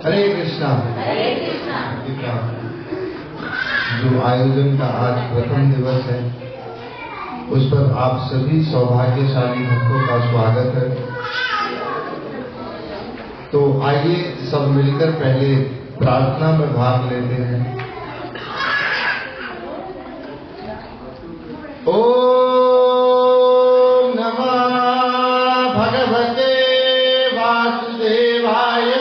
हरे कृष्णा। हरे कृष्णा। जो आयोजन का आज प्रथम दिवस है, उस पर आप सभी सौभाग्यशाली भक्तों का स्वागत है। तो आइए सब मिलकर पहले प्रार्थना में भाग लेते हैं। ओम नमः भगवते वासुदेवाय।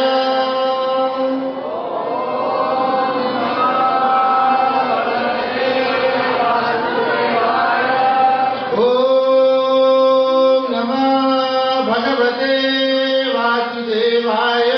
ओम नमः भगवते वासुदेवाय।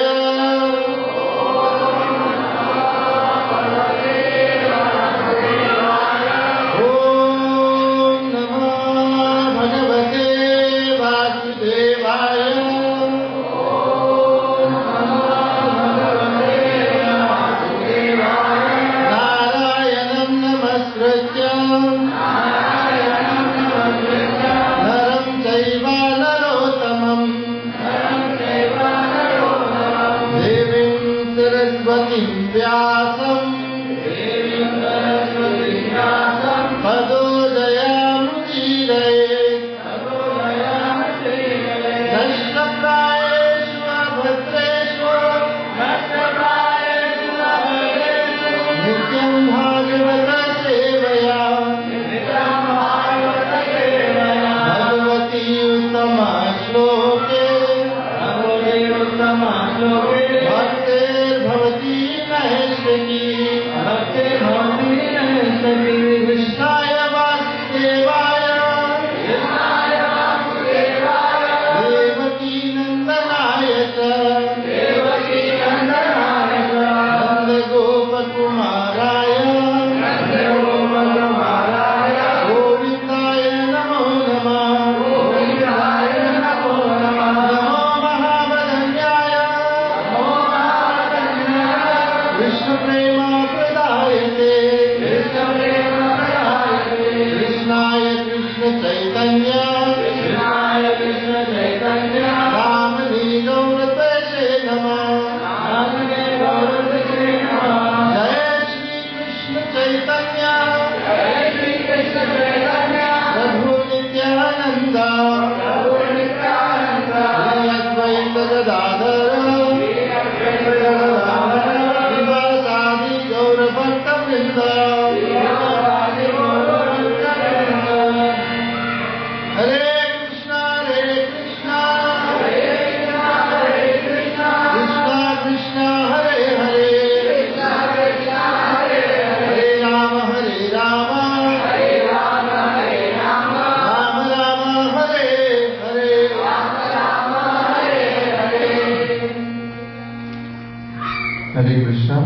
हरे कृष्णा।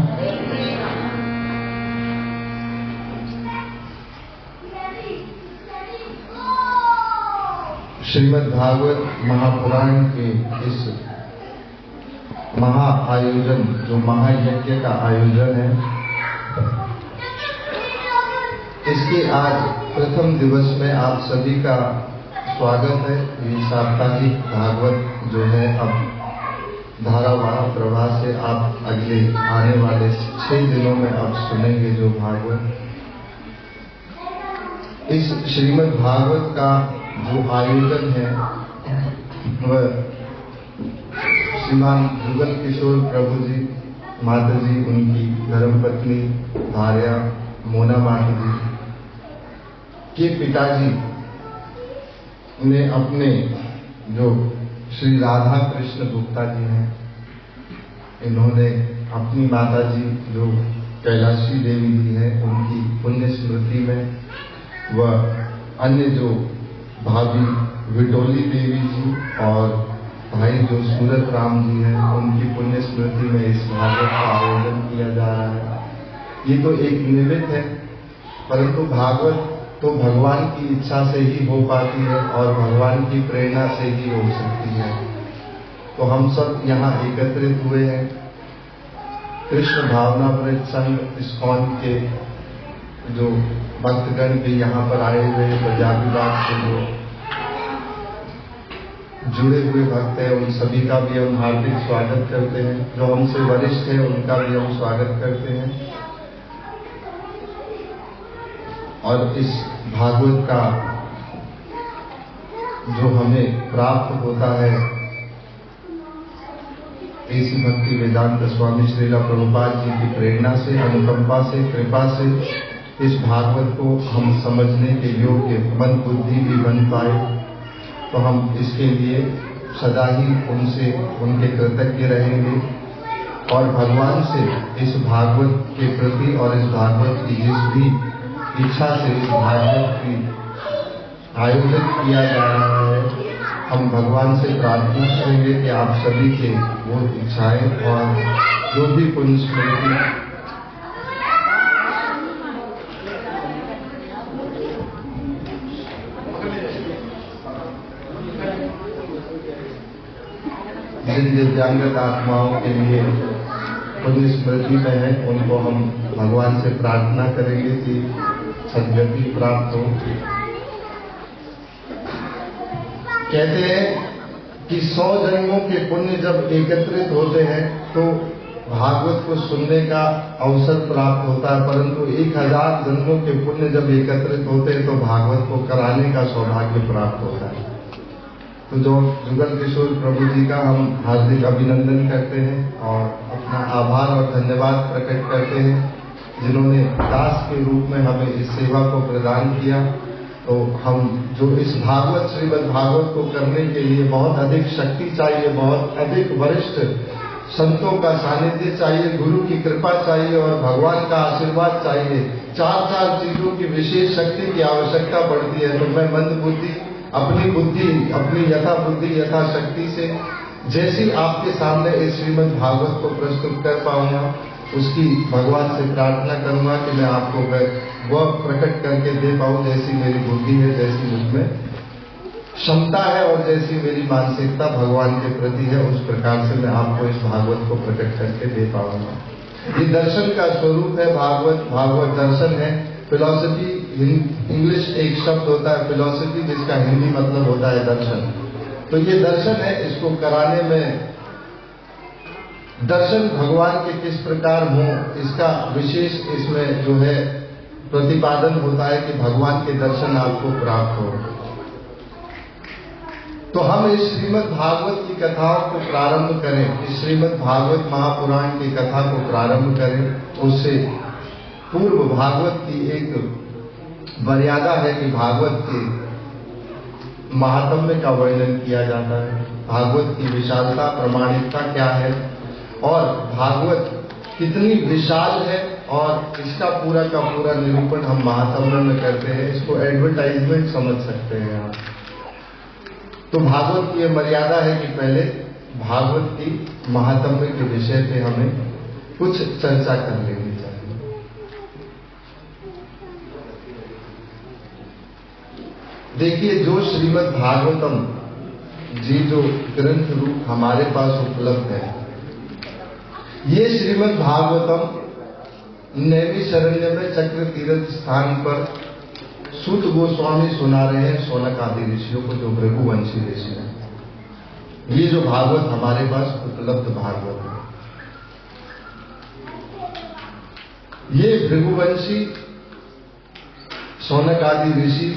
श्रीमद् भागवत महापुराण के इस महा आयोजन, जो महायज्ञ का आयोजन है, इसके आज प्रथम दिवस में आप सभी का स्वागत है। ये साप्ताहिक भागवत जो है, अब धारावाह प्रवाह से आप अगले आने वाले 6 दिनों में आप सुनेंगे जो भागवत। इस श्रीमद् भागवत का जो आयोजन है, वह श्रीमान जुगल किशोर प्रभु जी, माता जी, उनकी धर्मपत्नी भार्या मोना माता जी के पिताजी ने अपने जो श्री राधा कृष्ण गुप्ता जी हैं, इन्होंने अपनी माता जी जो कैलाशी देवी जी हैं, उनकी पुण्य स्मृति में व अन्य जो भाभी विटोली देवी जी और भाई जो सूरत राम जी हैं, उनकी पुण्य स्मृति में इस भागवत का आयोजन किया जा रहा है। ये तो एक निमित्त है, परंतु भागवत तो भगवान की इच्छा से ही हो पाती है और भगवान की प्रेरणा से ही हो सकती है। तो हम सब यहाँ एकत्रित हुए हैं कृष्ण भावनामृत संघ इस्कॉन के जो भक्तगण भी यहाँ पर आए हुए, प्रजापिबाग के जो जुड़े हुए भक्त हैं उन सभी का भी हम हार्दिक स्वागत करते हैं। जो हमसे वरिष्ठ हैं उनका भी हम स्वागत करते हैं। और इस भागवत का जो हमें प्राप्त होता है, ऐसी भक्ति वेदांत स्वामी श्रीला प्रभुपाद जी की प्रेरणा से, अनुकंपा से, कृपा से इस भागवत को हम समझने के योग्य मन बुद्धि भी बन पाए, तो हम इसके लिए सदा ही उनसे उनके कृतज्ञ रहेंगे और भगवान से इस भागवत के प्रति और इस भागवत की जिस भी इच्छा से इस भागवत की आयोजित किया जा रहा है, हम भगवान से प्रार्थना करेंगे कि आप सभी के वो इच्छाएं और जो भी पुण्य स्मृति जिन दिव्यांगत आत्माओं के लिए पुण्य स्मृति में है, उनको हम भगवान से प्रार्थना करेंगे कि सद्गति प्राप्त हो। कहते हैं कि 100 जन्मों के पुण्य जब एकत्रित होते हैं तो भागवत को सुनने का अवसर प्राप्त होता है, परंतु 1000 जन्मों के पुण्य जब एकत्रित होते हैं तो भागवत को कराने का सौभाग्य प्राप्त होता है। तो जो जुगल किशोर प्रभु जी का हम हार्दिक अभिनंदन करते हैं और अपना आभार और धन्यवाद प्रकट करते हैं, जिन्होंने दास के रूप में हमें इस सेवा को प्रदान किया। तो हम जो इस भागवत श्रीमद् भागवत को करने के लिए बहुत अधिक शक्ति चाहिए, बहुत अधिक वरिष्ठ संतों का सानिध्य चाहिए, गुरु की कृपा चाहिए और भगवान का आशीर्वाद चाहिए। 4 चीजों की विशेष शक्ति की आवश्यकता पड़ती है। तो मैं मंद बुद्धि, अपनी बुद्धि, अपनी यथा बुद्धि यथा शक्ति से जैसी आपके सामने इस श्रीमद् भागवत को प्रस्तुत कर पाऊंगा, उसकी भगवान से प्रार्थना करूंगा कि मैं आपको वह प्रकट करके दे पाऊं जैसी मेरी बुद्धि है, जैसी मुझमें क्षमता है और जैसी मेरी मानसिकता भगवान के प्रति है, उस प्रकार से मैं आपको इस भागवत को प्रकट करके दे पाऊंगा। ये दर्शन का स्वरूप है भागवत, भागवत दर्शन है। फिलॉसफी इंग्लिश एक शब्द होता है फिलॉसफी, जिसका हिंदी मतलब होता है दर्शन। तो ये दर्शन है, इसको कराने में दर्शन भगवान के किस प्रकार हो, इसका विशेष इसमें जो है प्रतिपादन होता है कि भगवान के दर्शन आपको प्राप्त हो। तो हम इस श्रीमद् भागवत की कथाओं को प्रारंभ करें, इस श्रीमद् भागवत महापुराण की कथा को प्रारंभ करें। उससे पूर्व भागवत की एक मर्यादा है कि भागवत के महात्म्य का वर्णन किया जाता है, भागवत की विशालता, प्रामाणिकता क्या है और भागवत कितनी विशाल है, और इसका पूरा का पूरा निरूपण हम महात्म्य में करते हैं। इसको एडवर्टाइजमेंट समझ सकते हैं आप। तो भागवत की यह मर्यादा है कि पहले भागवत की महात्म्य के विषय पे हमें कुछ चर्चा कर लेनी चाहिए। देखिए, जो श्रीमद् भागवतम जी जो ग्रंथ रूप हमारे पास उपलब्ध है, ये श्रीमद् भागवतम नैमिषारण्य में चक्र तीर्थ स्थान पर सूत गोस्वामी सुना रहे हैं शौनक आदि ऋषियों को, जो भृगुवंशी ऋषि हैं। ये जो भागवत हमारे पास उपलब्ध भागवत है, ये भृगुवंशी शौनक आदि ऋषि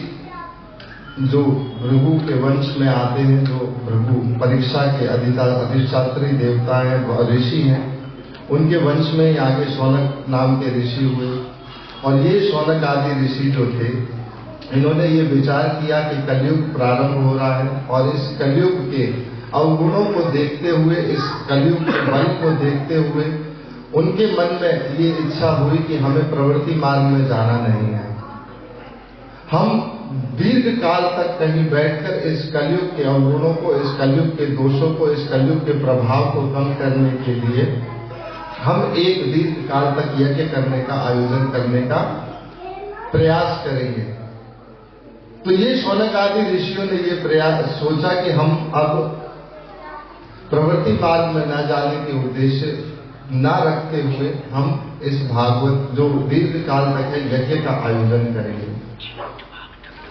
जो भृगु के वंश में आते हैं, जो भृगु परीक्षा के अधिष्ठात्री देवता हैं, ऋषि हैं, उनके वंश में यहाँ के शौनक नाम के ऋषि हुए। और ये शौनक आदि ऋषि जो थे, इन्होंने ये विचार किया कि कलयुग प्रारंभ हो रहा है और इस कलयुग के अवगुणों को देखते हुए, इस कलयुग के बल को देखते हुए उनके मन में ये इच्छा हुई कि हमें प्रवृत्ति मार्ग में जाना नहीं है। हम दीर्घ काल तक कहीं बैठकर इस कलयुग के अवगुणों को, इस कलयुग के दोषों को, इस कलयुग के प्रभाव को कम करने के लिए हम एक दीर्घ काल तक यज्ञ करने का, आयोजन करने का प्रयास करेंगे। तो ये शौनक आदि ऋषियों ने ये प्रयास सोचा कि हम अब प्रवृत्ति मार्ग में न जाने के उद्देश्य न रखते हुए हम इस भागवत जो दीर्घ काल तक है यज्ञ का आयोजन करेंगे।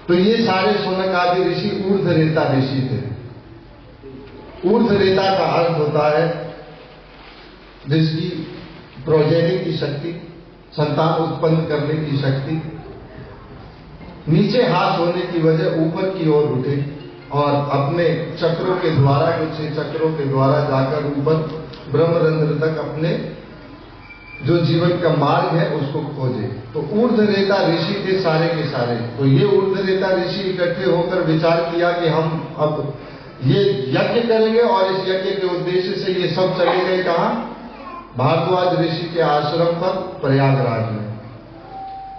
तो ये सारे शौनक आदि ऋषि ऊर्ध्वरेता ऋषि थे। ऊर्ध्वरेता का अर्थ होता है जिसकी प्रोजेनी की शक्ति, संतान उत्पन्न करने की शक्ति, नीचे हाथ होने की वजह ऊपर की ओर उठे और अपने चक्रों के द्वारा, कुछ चक्रों के द्वारा जाकर ऊपर ब्रह्मरंध्र तक अपने जो जीवन का मार्ग है उसको खोजे। तो ऊर्ध्वरेता ऋषि थे सारे के सारे। तो ये ऊर्ध्वरेता ऋषि इकट्ठे होकर विचार किया कि हम अब ये यज्ञ करेंगे, और इस यज्ञ के उद्देश्य से ये सब चले गए कहाँ? भारद्वाज ऋषि के आश्रम पर प्रयागराज में।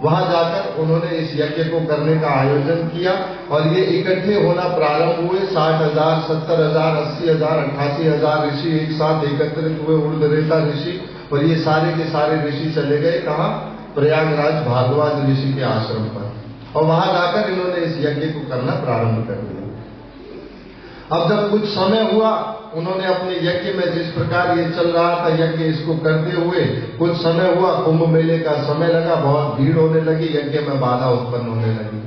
वहां जाकर उन्होंने इस यज्ञ को करने का आयोजन किया और ये इकट्ठे होना प्रारंभ हुए। 60,000, 70,000, 80,000, 88,000 ऋषि एक साथ एकत्रित हुए, ऊर्ध्वरेता ऋषि, और ये सारे के सारे ऋषि चले गए कहाँ? प्रयागराज भारद्वाज ऋषि के आश्रम पर, और वहां जाकर इन्होंने इस यज्ञ को करना प्रारंभ कर दिया। अब जब कुछ समय हुआ, उन्होंने अपने यज्ञ में जिस प्रकार ये चल रहा था यज्ञ, इसको करते हुए कुछ समय हुआ, कुंभ मेले का समय लगा, बहुत भीड़ होने लगी, यज्ञ में बाधा उत्पन्न होने लगी।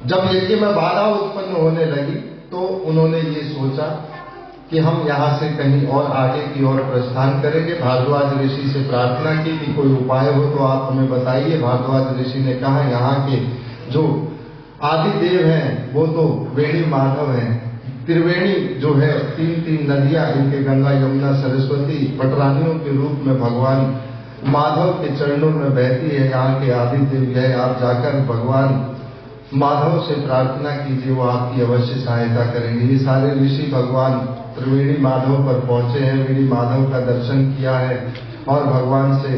जब यज्ञ में बाधा उत्पन्न होने लगी तो उन्होंने ये सोचा कि हम यहाँ से कहीं और आगे की ओर प्रस्थान करेंगे। भारद्वाज ऋषि से प्रार्थना की कि कोई उपाय हो तो आप हमें बताइए। भारद्वाज ऋषि ने कहा, यहाँ के जो आदि देव हैं वो तो वेणी माधव हैं। त्रिवेणी जो है, 3 नदियां इनके, गंगा, यमुना, सरस्वती, पटरानियों के रूप में भगवान माधव के चरणों में बहती है। यहाँ के आदि देव है, आप जाकर भगवान माधव से प्रार्थना कीजिए, वो आपकी अवश्य सहायता करेंगे। ये सारे ऋषि भगवान त्रिवेणी माधव पर पहुंचे हैं, वेणी माधव का दर्शन किया है और भगवान से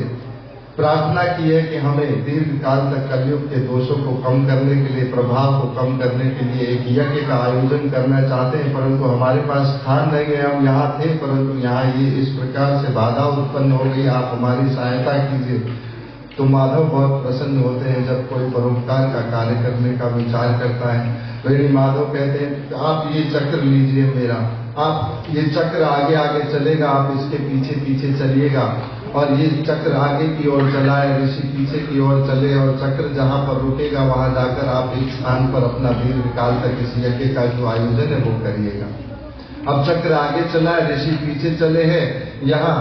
प्रार्थना की है कि हमें दीर्घ काल तक कलयुग के दोषों को कम करने के लिए, प्रभाव को कम करने के लिए एक यज्ञ का आयोजन करना चाहते हैं, परंतु हमारे पास स्थान नहीं है। हम यहाँ थे परंतु यहाँ ये इस प्रकार से बाधा उत्पन्न हो गई, आप हमारी सहायता कीजिए। तो माधव बहुत प्रसन्न होते हैं जब कोई परोपकार का कार्य करने का विचार करता है। वेणी माधव कहते हैं, आप ये चक्र लीजिए मेरा, आप ये चक्र आगे आगे चलेगा, आप इसके पीछे पीछे चलिएगा, और ये चक्र आगे की ओर चला है, ऋषि पीछे की ओर चले, और चक्र जहाँ पर रुकेगा वहां जाकर आप एक स्थान पर अपना दीर्घ काल तक इस यज्ञ का जो आयोजन है वो करिएगा। अब चक्र आगे चला है, ऋषि पीछे चले हैं। यहाँ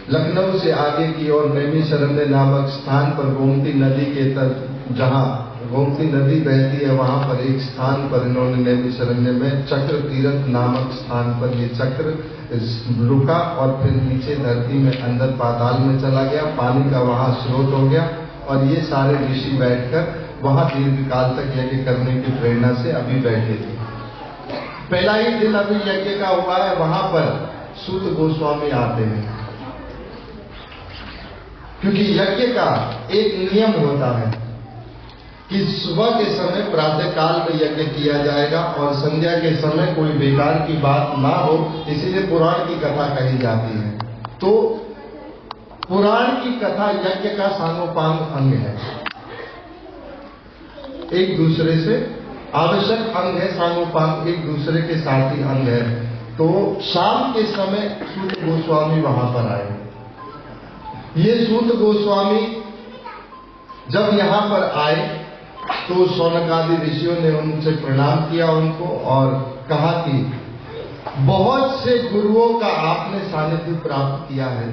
लखनऊ से आगे की ओर नैमिषारण्य नामक स्थान पर गोमती नदी के तट, जहाँ गोमती नदी बहती है, वहां पर एक स्थान पर इन्होंने नैमिषारण्य में चक्र तीर्थ नामक स्थान पर ये चक्र रुका और फिर नीचे धरती में अंदर पाताल में चला गया। पानी का वहां स्रोत हो गया और ये सारे ऋषि बैठकर वहां दीर्घ काल तक यज्ञ करने की प्रेरणा से अभी बैठे थे। पहला ही दिन अभी यज्ञ का हुआ है, वहां पर सूत गोस्वामी आते हैं, क्योंकि यज्ञ का एक नियम होता है कि सुबह के समय प्रातः काल में यज्ञ किया जाएगा और संध्या के समय कोई बेकार की बात ना हो, इसीलिए पुराण की कथा कही जाती है। तो पुराण की कथा यज्ञ का सांगोपांग अंग है, एक दूसरे से आवश्यक अंग है। सांगोपांग एक दूसरे के साथ ही अंग है। तो शाम के समय सूत गोस्वामी वहां पर आए। ये सूत गोस्वामी जब यहाँ पर आए तो शौनक आदि ऋषियों ने उनसे प्रणाम किया उनको और कहा कि बहुत से गुरुओं का आपने सानिध्य प्राप्त किया है।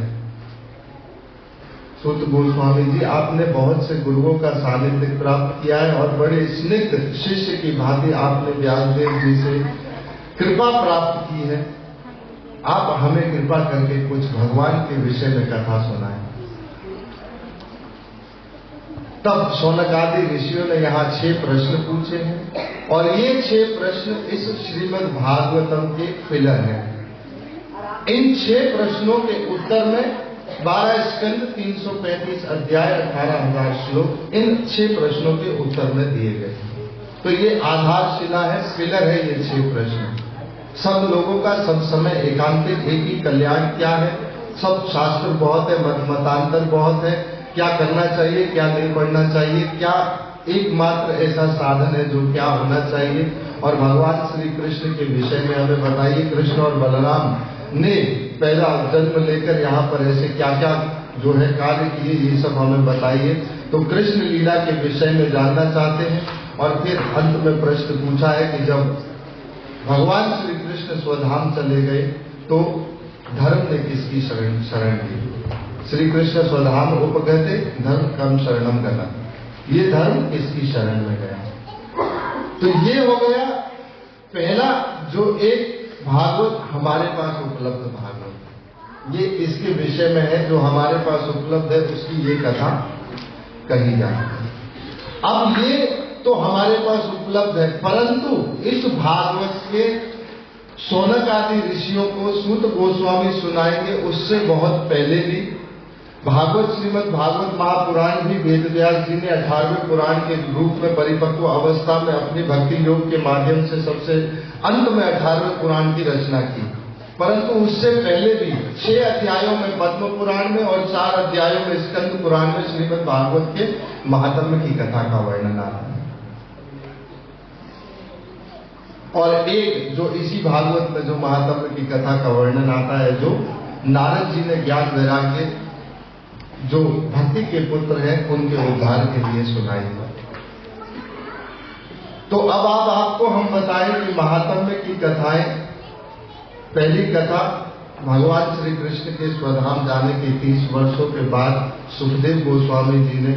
सूत गोस्वामी जी, आपने बहुत से गुरुओं का सानिध्य प्राप्त किया है और बड़े स्निग्ध शिष्य की भांति आपने व्यासदेव जी से कृपा प्राप्त की है। आप हमें कृपा करके कुछ भगवान के विषय में कथा सुनाएं। तब शौनक आदि ऋषियों ने यहाँ 6 प्रश्न पूछे हैं और ये 6 प्रश्न इस श्रीमद् भागवतम के फिलर हैं। इन 6 प्रश्नों के उत्तर में 12 स्कंद, 335 अध्याय, 18,000 श्लोक, इन 6 प्रश्नों के उत्तर में दिए गए। तो ये आधारशिला है, फिलर है ये 6 प्रश्न। सब लोगों का सब समय एकांतिक एक ही कल्याण क्या है। सब शास्त्र बहुत है, मतांतर बहुत है, क्या करना चाहिए, क्या नहीं पढ़ना चाहिए, क्या एकमात्र ऐसा साधन है जो क्या होना चाहिए। और भगवान श्री कृष्ण के विषय में हमें बताइए, कृष्ण और बलराम ने पहला जन्म लेकर यहाँ पर ऐसे क्या क्या जो है कार्य किए, ये सब हमें बताइए। तो कृष्ण लीला के विषय में जानना चाहते हैं। और फिर अंत में प्रश्न पूछा है कि जब भगवान श्री कृष्ण स्वधाम चले गए तो धर्म ने किसकी शरण ली? श्री कृष्ण स्वधाम उपगते धर्म कर्म शरणम गता। ये धर्म किसकी शरण में गया? तो ये हो गया पहला जो एक भागवत हमारे पास उपलब्ध भागवत, ये इसके विषय में है जो हमारे पास उपलब्ध है, उसकी ये कथा कही जाती है। अब ये तो हमारे पास उपलब्ध है, परंतु इस भागवत के शौनक आदि ऋषियों को सूत गोस्वामी सुनाएंगे उससे बहुत पहले भी भागवत श्रीमद् भागवत महापुराण भी वेदव्यास जी ने 18वें पुराण के रूप में परिपक्व अवस्था में अपनी भक्ति योग के माध्यम से सबसे अंत में 18वें पुराण की रचना की। परंतु उससे पहले भी 6 अध्यायों में पद्म पुराण में और 4 अध्यायों में स्कंद पुराण में श्रीमद् भागवत के महात्म्य की कथा का वर्णन आता है। और एक जो इसी भागवत में जो महात्म्य की कथा का वर्णन आता है, जो नारद जी ने ज्ञान वैराग्य जो भक्ति के पुत्र हैं उनके उद्धार के लिए सुनाई है। तो अब आपको हम बताएं कि महात्म्य की कथाएं। पहली कथा भगवान श्री कृष्ण के स्वधाम जाने के 30 वर्षों के बाद सुखदेव गोस्वामी जी ने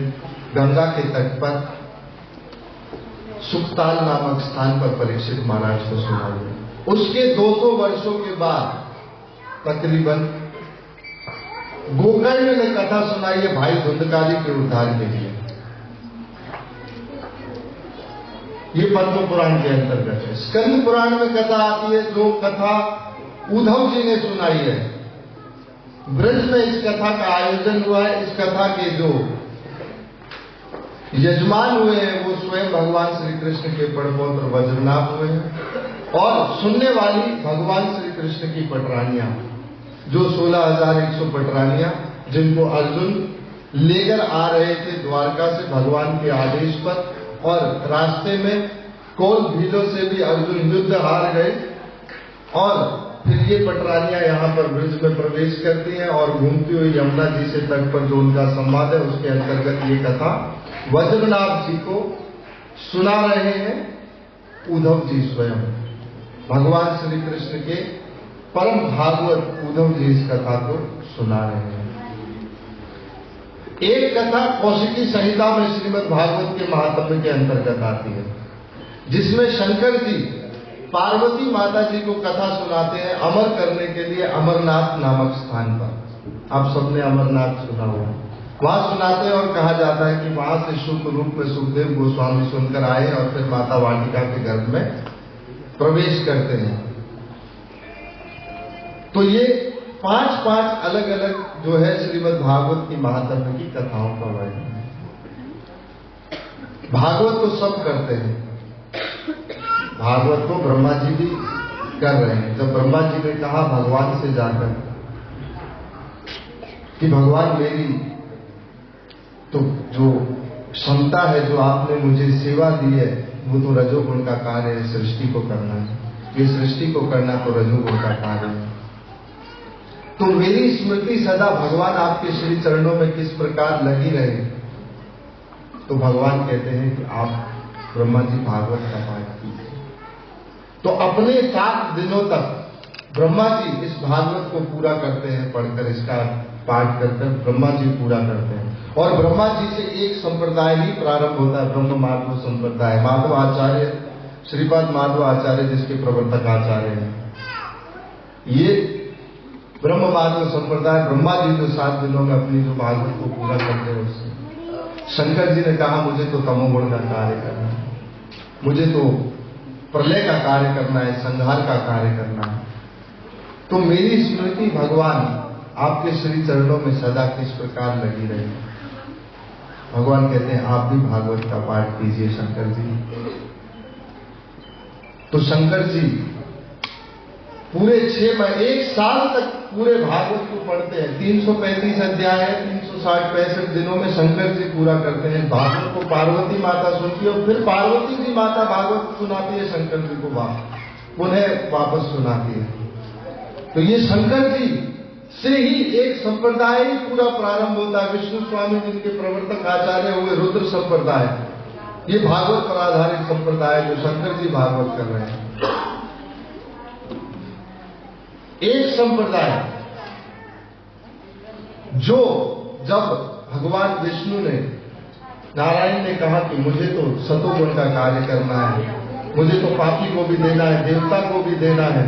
गंगा के तट पर सुखताल नामक स्थान पर परीक्षित महाराज को सुनाई। उसके 200 वर्षों के बाद तकरीबन गोकर्ण ने कथा सुनाई है भाई धुंधकारी के उद्धार के लिए। ये पद्म पुराण के अंतर्गत है। स्कंद पुराण में कथा आती है जो कथा उद्धव जी ने सुनाई है। ब्रज में इस कथा का आयोजन हुआ है। इस कथा के जो यजमान हुए हैं वो स्वयं भगवान श्री कृष्ण के पड़पौत्र वज्रनाभ हुए हैं और सुनने वाली भगवान श्री कृष्ण की पटरानियां, जो 16,100 पटरानियां जिनको अर्जुन लेकर आ रहे थे द्वारका से भगवान के आदेश पर, और रास्ते में कौल भीलों से भी अर्जुन युद्ध हार गए और फिर ये पटरानियां यहाँ पर ब्रज में प्रवेश करती हैं और घूमती हुई यमुना जी से तट पर जो उनका संवाद है उसके अंतर्गत ये कथा वज्रनाभ जी को सुना रहे हैं उद्धव जी स्वयं। भगवान श्री कृष्ण के परम भागवत उद्धव जी इस कथा को सुना रहे हैं। एक कथा कौशिकी संहिता में श्रीमद् भागवत के महात्म्य के अंतर्गत आती है, जिसमें शंकर जी पार्वती माता जी को कथा सुनाते हैं अमर करने के लिए अमरनाथ नामक स्थान पर। आप सबने अमरनाथ सुना हुआ, वहां सुनाते हैं और कहा जाता है कि वहां से शुभ रूप में सुखदेव गोस्वामी सुनकर आए और फिर माता वाटिका के गर्भ में प्रवेश करते हैं। तो ये 5 अलग अलग जो है श्रीमद् भागवत की महात्म्य की कथाओं का वर्णन है। भागवत तो सब करते हैं, भागवत को ब्रह्मा जी भी कर रहे हैं। जब ब्रह्मा जी ने कहा भगवान से जाकर कि भगवान मेरी तो जो क्षमता है जो आपने मुझे सेवा दी है वो तो रजोगुण का कार्य है, सृष्टि को करना है, ये सृष्टि को करना तो रजोगुण का कार्य है। तो मेरी स्मृति सदा भगवान आपके श्री चरणों में किस प्रकार लगी रहे। तो भगवान कहते हैं कि आप ब्रह्मा जी भागवत का पाठ कीजिए। तो अपने 7 दिनों तक ब्रह्मा जी इस भागवत को पूरा करते हैं, पढ़कर इसका पाठ करकर ब्रह्मा जी पूरा करते हैं। और ब्रह्मा जी से एक संप्रदाय ही प्रारंभ होता है, ब्रह्म माधव संप्रदाय। माधव आचार्य, श्रीपाद माधव आचार्य जिसके प्रवर्तक आचार्य हैं, ये ब्रह्म माधव संप्रदाय ब्रह्मा जी जो 7 दिनों में अपनी जो भागवत को पूरा करते हैं उससे शंकर जी ने कहा मुझे तो तमोगुण का कार्य करना है, मुझे तो प्रलय का कार्य करना है, संहार का कार्य करना है। तो मेरी स्मृति भगवान आपके श्री चरणों में सदा किस प्रकार लगी रही। भगवान कहते हैं आप भी भागवत का पाठ कीजिए शंकर जी। तो शंकर जी पूरे 1 साल तक पूरे भागवत को पढ़ते हैं। 335 अध्याय है, 365 दिनों में शंकर जी पूरा करते हैं। भागवत को पार्वती माता सुनती है और फिर पार्वती जी माता भागवत सुनाती है शंकर जी को, उन्हें वापस सुनाती है। तो ये शंकर जी से ही एक संप्रदाय ही पूरा प्रारंभ होता है। विष्णु स्वामी जिनके प्रवर्तक आचार्य हुए रुद्र संप्रदाय, ये भागवत पर आधारित संप्रदाय जो शंकर जी भागवत कर रहे हैं। एक संप्रदाय जो जब भगवान विष्णु ने, नारायण ने कहा कि मुझे तो सतोगुण का कार्य करना है, मुझे तो पापी को भी देना है, देवता को भी देना है,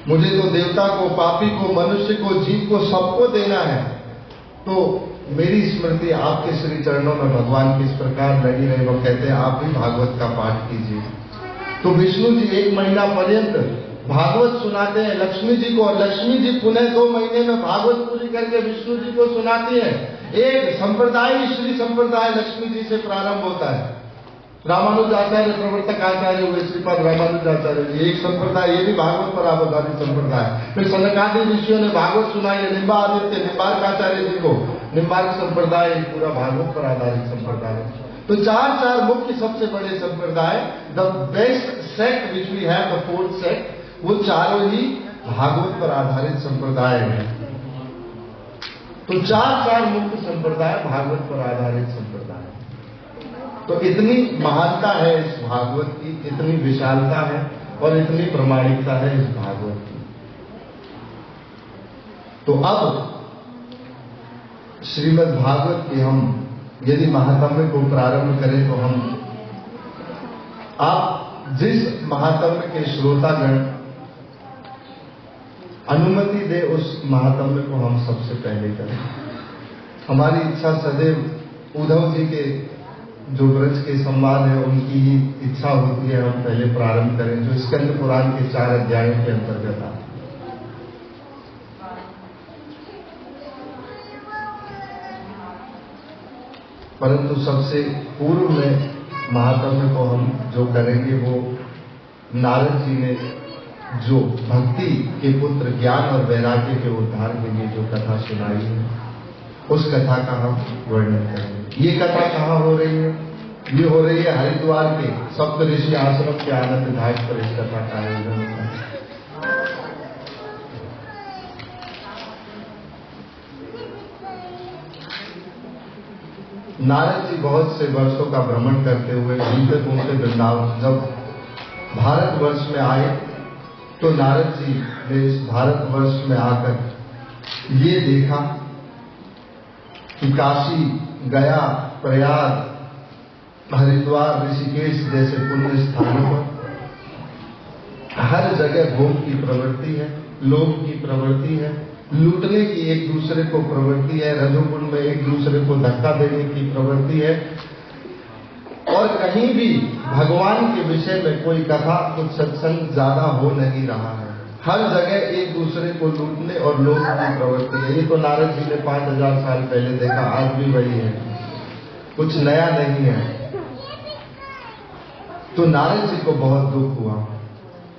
मुझे तो देवता को, पापी को, मनुष्य को, जीव को, सबको देना है, तो मेरी स्मृति आपके श्री चरणों में भगवान किस प्रकार लगी रहे। वो कहते हैं आप भी भागवत का पाठ कीजिए। तो विष्णु जी 1 महीना पर्यंत भागवत सुनाते हैं लक्ष्मी जी को, और लक्ष्मी जी पुनः 2 महीने में भागवत पूरी करके विष्णु जी को सुनाती है। एक संप्रदाय, श्री संप्रदाय लक्ष्मी जी से प्रारंभ होता है। रामानुजाचार्य प्रवर्तक आचार्य हुए श्रीपाद रामानुजाचार्य जी, एक संप्रदाय, ये भी भागवत पर आधारित संप्रदाय। फिर सनकादि ऋषियों ने भागवत सुनाई है, निम्बादित्य निम्बार्काचार्य जी को, निम्बार्क संप्रदाय पूरा भागवत पर आधारित संप्रदाय। तो 4 मुख्य सबसे बड़े संप्रदाय, the best sect which we have, the 4th sect, वो चारों ही भागवत पर आधारित संप्रदाय है। तो 4 मुख्य संप्रदाय भागवत पर आधारित संप्रदाय। तो इतनी महानता है इस भागवत की, इतनी विशालता है और इतनी प्रामाणिकता है इस भागवत की। तो अब श्रीमद् भागवत की हम यदि महात्म्य को प्रारंभ करें तो हम, आप जिस महात्म्य के श्रोतागण अनुमति दे उस महात्म्य को हम सबसे पहले करें। हमारी इच्छा सदैव उद्धव जी के जो ब्रज के संवाद है उनकी ही इच्छा होती है हम पहले प्रारंभ करें, जो स्कंद पुराण के 4 अध्यायों के अंतर्गत आते। परंतु सबसे पूर्व में महात्म्य को हम जो करेंगे वो नारद जी ने जो भक्ति के पुत्र ज्ञान और वैराग्य के उद्धार के लिए जो कथा सुनाई है, उस कथा का हम वर्णन करेंगे। ये कथा कहाँ हो रही है? ये हो रही है हरिद्वार के सप्त ऋषि आश्रम के आनंद घाट पर इस कथा का आयोजन होता है। नारद जी बहुत से वर्षों का भ्रमण करते हुए घूमते घूमते वृंदावन जब भारतवर्ष में आए, तो नारद जी ने इस भारतवर्ष में आकर ये देखा कि काशी, गया, प्रयाग, हरिद्वार, ऋषिकेश जैसे पुण्य स्थानों पर हर जगह भोग की प्रवृत्ति है, लोभ की प्रवृत्ति है, लूटने की एक दूसरे को प्रवृत्ति है, रजोगुण में एक दूसरे को धक्का देने की प्रवृत्ति है, और कहीं भी भगवान के विषय में कोई कथा, कुछ सत्संग ज्यादा हो नहीं रहा है। हर जगह एक दूसरे को लूटने और लोभ की प्रवृत्ति है। ये तो नारद जी ने 5000 साल पहले देखा, आज भी वही है, कुछ नया नहीं है। तो नारद जी को बहुत दुख हुआ,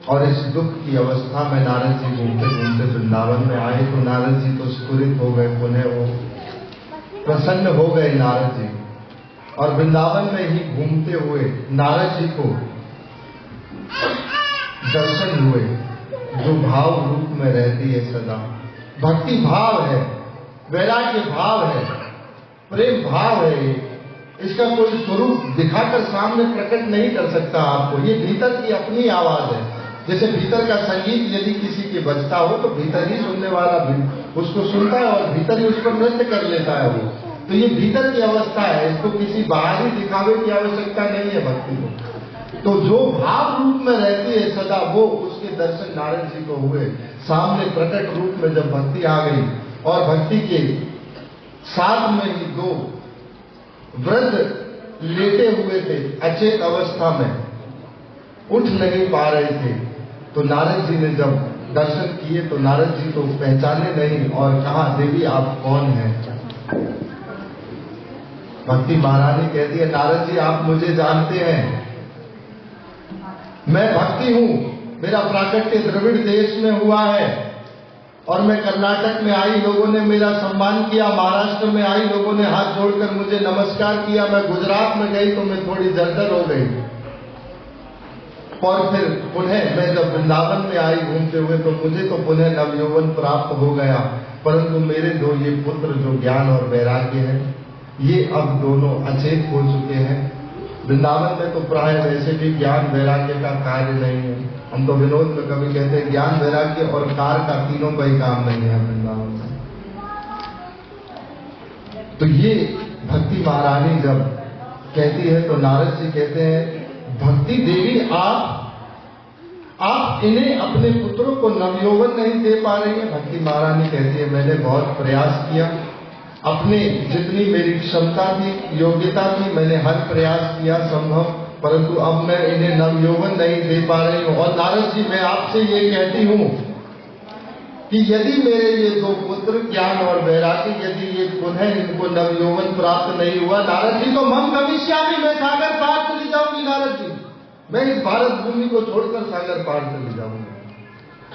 और इस दुख की अवस्था में नारद जी घूमते घूमते वृंदावन में आए। तो नारद जी तो स्फुरित हो गए, पुनः वो प्रसन्न हो गए नारद जी, और वृंदावन में ही घूमते हुए नारद जी को दर्शन हुए जो भाव रूप में रहती है सदा। भक्ति भाव है, वैराग्य भाव है, प्रेम भाव है। इसका कोई स्वरूप दिखाकर सामने प्रकट नहीं कर सकता आपको। ये भीतर की अपनी आवाज है। जैसे भीतर का संगीत यदि किसी के बजता हो तो भीतर ही सुनने वाला भी उसको सुनता है और भीतर ही उस पर नृत्य कर लेता है वो। तो ये भीतर की अवस्था है, इसको किसी बाहरी दिखावे की आवश्यकता नहीं है भक्ति को। तो जो भाव रूप में रहती है सदा, वो उसके दर्शन नारद जी को हुए। सामने प्रकट रूप में जब भक्ति आ गई, और भक्ति के साथ में ही 2 वृद्ध लेटे हुए थे अचेत अवस्था में, उठ नहीं पा रहे थे। तो नारद जी ने जब दर्शन किए तो नारद जी तो पहचाने नहीं, और कहा देवी आप कौन हैं? भक्ति महारानी कहती है नारद जी आप मुझे जानते हैं, मैं भक्ति हूं, मेरा प्राकट्य द्रविड़ देश में हुआ है, और मैं कर्नाटक में आई लोगों ने मेरा सम्मान किया, महाराष्ट्र में आई लोगों ने हाथ जोड़कर मुझे नमस्कार किया, मैं गुजरात में गई तो मैं थोड़ी जर्जर हो गई, और फिर पुनः मैं जब वृंदावन में आई घूमते हुए तो मुझे तो पुनः नवयौवन प्राप्त हो गया। परंतु मेरे 2 ये पुत्र जो ज्ञान और वैराग्य है, ये अब दोनों अचेत हो चुके हैं, वृंदावन में तो प्राय वैसे भी ज्ञान वैराग्य का कार्य नहीं है। हम तो विनोद में कभी कहते हैं ज्ञान वैराग्य और कार का तीनों का ही काम नहीं है वृंदावन में। तो ये भक्ति महारानी जब कहती है तो नारद जी कहते हैं भक्ति देवी आप इन्हें अपने पुत्रों को नवयौवन नहीं दे पा रही है। भक्ति महारानी कहती है मैंने बहुत प्रयास किया, अपने जितनी मेरी क्षमता थी, योग्यता थी, मैंने हर प्रयास किया संभव, परंतु अब मैं इन्हें नवयौवन नहीं दे पा रही हूं। और नारद जी मैं आपसे ये कहती हूं कि यदि मेरे ये दो पुत्र ज्ञान और वैराग्य यदि ये पुनः इनको नवयौवन प्राप्त नहीं हुआ नारद जी तो मम भविष्यामि, मैं सागर पार चली जाऊंगी नारद जी, मैं इस भारत भूमि को छोड़कर सागर पार चली जाऊंगी।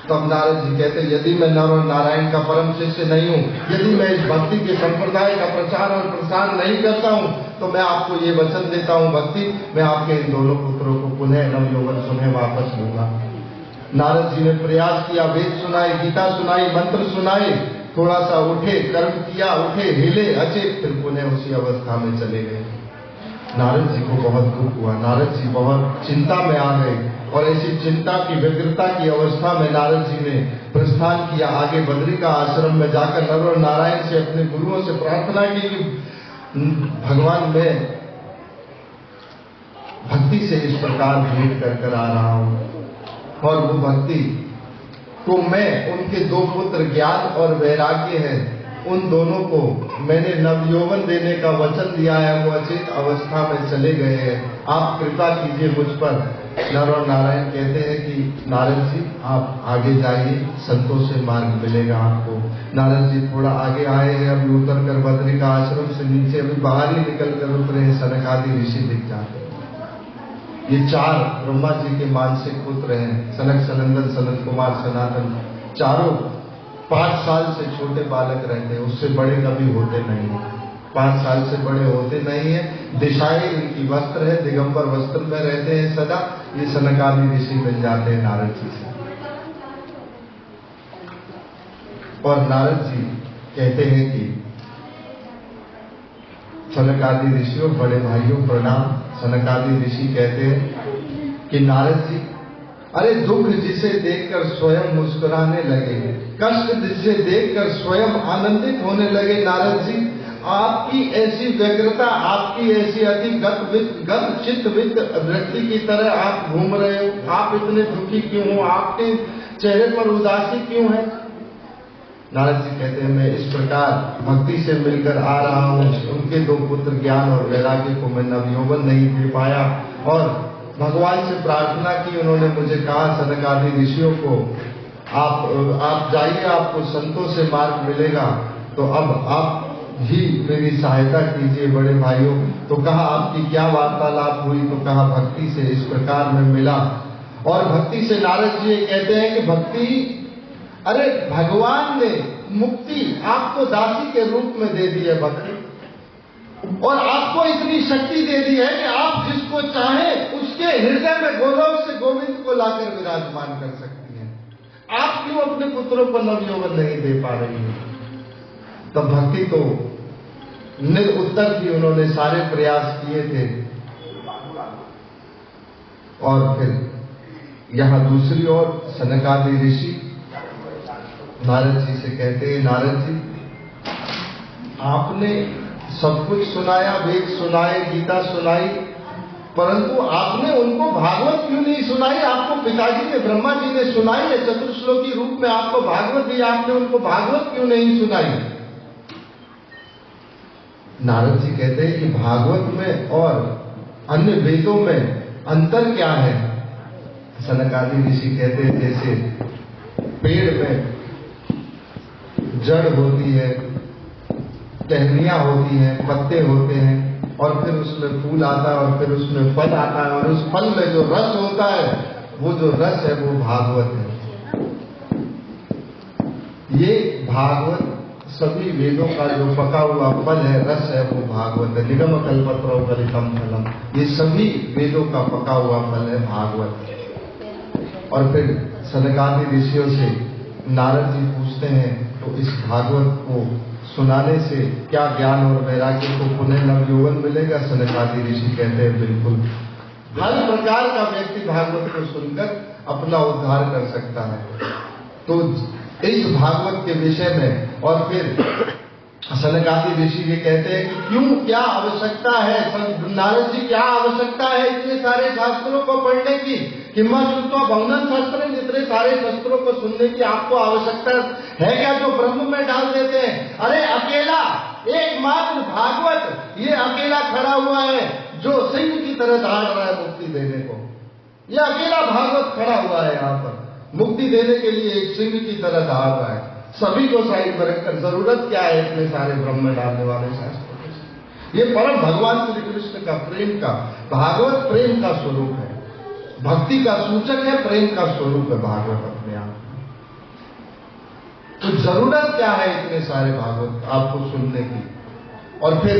तब नारद जी कहते यदि मैं नर और नारायण का परम शिष्य नहीं हूं, यदि मैं इस भक्ति के संप्रदाय का प्रचार और प्रसार नहीं करता हूं, तो मैं आपको ये वचन देता हूं भक्ति, मैं आपके इन दोनों पुत्रों को पुनः नवयौवन सुने वापस लूंगा। नारद जी ने प्रयास किया, वेद सुनाए, गीता सुनाई, मंत्र सुनाए, थोड़ा सा उठे, कर्म किया, उठे, हिले, अचे, फिर पुनः उसी अवस्था में चले गए। नारद जी को बहुत दुख हुआ, नारद जी बहुत चिंता में आ गए और ऐसी चिंता की व्यग्रता की अवस्था में नारद जी ने प्रस्थान किया। आगे बद्री का आश्रम में जाकर नर और नारायण से अपने गुरुओं से प्रार्थना की कि भगवान मैं भक्ति से इस प्रकार भेंट कर आ रहा हूं और वो भक्ति को मैं उनके दो पुत्र ज्ञान और वैराग्य है उन दोनों को मैंने नवयौवन देने का वचन दिया है, वो अचेत अवस्था में चले गए हैं, आप कृपा कीजिए मुझ पर। नर और नारायण कहते हैं कि नारद जी आप आगे जाइए, संतों से मार्ग मिलेगा आपको। नारद जी थोड़ा आगे आए हैं, अभी उतर कर बद्री का आश्रम से नीचे अभी बाहर ही निकल कर उतरे हैं, सनक आदि ऋषि दिख जाते हैं। ये चार ब्रह्मा जी के मानसिक पुत्र हैं, सनक, सनंदन, सनत कुमार, सनातन। चारों 5 साल से छोटे बालक रहते हैं, उससे बड़े कभी होते नहीं है, 5 साल से बड़े होते नहीं है। दिशाएं इनकी वस्त्र है, दिगंबर वस्त्र में रहते हैं सदा। ये सनकादि ऋषि बन जाते हैं नारद जी से। और नारद जी कहते हैं कि सनकादि ऋषियों, बड़े भाइयों प्रणाम। सनकादि ऋषि कहते हैं कि नारद जी अरे दुख जिसे देखकर स्वयं मुस्कुराने लगे, कष्ट जिसे देखकर स्वयं आनंदित होने लगे। नारद जी आपकी ऐसी व्यग्रता, आपकी ऐसी अति गत चित्तवित्त व्यक्ति की तरह आप घूम रहे हो, आप इतने दुखी क्यों हो, आपके चेहरे पर उदासी क्यों है? नारद जी कहते हैं मैं इस प्रकार भक्ति से मिलकर आ रहा हूँ, उनके दो पुत्र ज्ञान और वैराग्य को मैं नवयौवन नहीं दे पाया और भगवान से प्रार्थना की। उन्होंने मुझे कहा सनक आदि ऋषियों को आप जाइए, आपको संतों से मार्ग मिलेगा, तो अब आप ही मेरी सहायता कीजिए बड़े भाइयों। तो कहा आपकी क्या वार्तालाप हुई? तो कहा भक्ति से इस प्रकार में मिला। और भक्ति से नारद जी कहते हैं कि भक्ति, अरे भगवान ने मुक्ति आपको दासी के रूप में दे दी है भक्ति, और आपको इतनी शक्ति दे दी है कि आप जिसको चाहें उसके हृदय में गोलोक से गोविंद को लाकर विराजमान कर सकती हैं। आप क्यों अपने पुत्रों को नवयौवन नहीं दे पा रही हैं? तब भक्ति तो निरुत्तर थी, उन्होंने सारे प्रयास किए थे। और फिर यहां दूसरी ओर सनकादि ऋषि नारद जी से कहते हैं नारद जी आपने सब कुछ सुनाया, वेद सुनाए, गीता सुनाई, परंतु आपने उनको भागवत क्यों नहीं सुनाई? आपको पिताजी ने, ब्रह्मा जी ने सुनाई है, चतुर्श्लोकी रूप में आपको भागवत दी, आपने उनको भागवत क्यों नहीं सुनाई? नारद जी कहते हैं कि भागवत में और अन्य वेदों में अंतर क्या है? सनकादि ऋषि कहते हैं जैसे पेड़ में जड़ होती है, टहनियां होती हैं, पत्ते होते हैं, और फिर उसमें फूल आता है और फिर उसमें फल आता है, और उस फल में जो रस होता है, वो जो रस है वो भागवत है। ये भागवत सभी वेदों का जो पका हुआ फल है, रस है, वो भागवत है। निगम कल्पतरो कलितम फलम, ये सभी वेदों का पका हुआ फल है भागवत। और फिर सनकादि ऋषियों से नारद जी पूछते हैं तो इस भागवत को सुनाने से क्या ज्ञान और वैराग्य को पुनः नवयौवन मिलेगा? सनकादि ऋषि कहते हैं बिल्कुल। हर प्रकार का व्यक्ति भागवत को सुनकर अपना उद्धार कर सकता है। तो इस भागवत के विषय में और फिर सनकादि ऋषि ये कहते हैं कि क्यों, क्या आवश्यकता है, नारद जी क्या आवश्यकता है इतने सारे शास्त्रों को पढ़ने की? किम्मा शुद्धा बहुनन शास्त्र, इतने सारे शास्त्रों को सुनने की आपको आवश्यकता है क्या जो ब्रह्म में डाल देते हैं? अरे अकेला एकमात्र भागवत ये अकेला खड़ा हुआ है जो सिंह की तरह दौड़ रहा है मुक्ति देने को। ये अकेला भागवत खड़ा हुआ है यहाँ पर मुक्ति देने के लिए, एक सिंह की तरह दौड़ रहा है। सभी को साइड में रखकर जरूरत क्या है इतने सारे ब्रह्म में डालने वाले शास्त्रों के? ये परम भगवान श्री कृष्ण का प्रेम का, भागवत प्रेम का स्वरूप है, भक्ति का सूचक है, प्रेम का स्वरूप है भागवत अपने आप। तो जरूरत क्या है इतने सारे भागवत आपको सुनने की? और फिर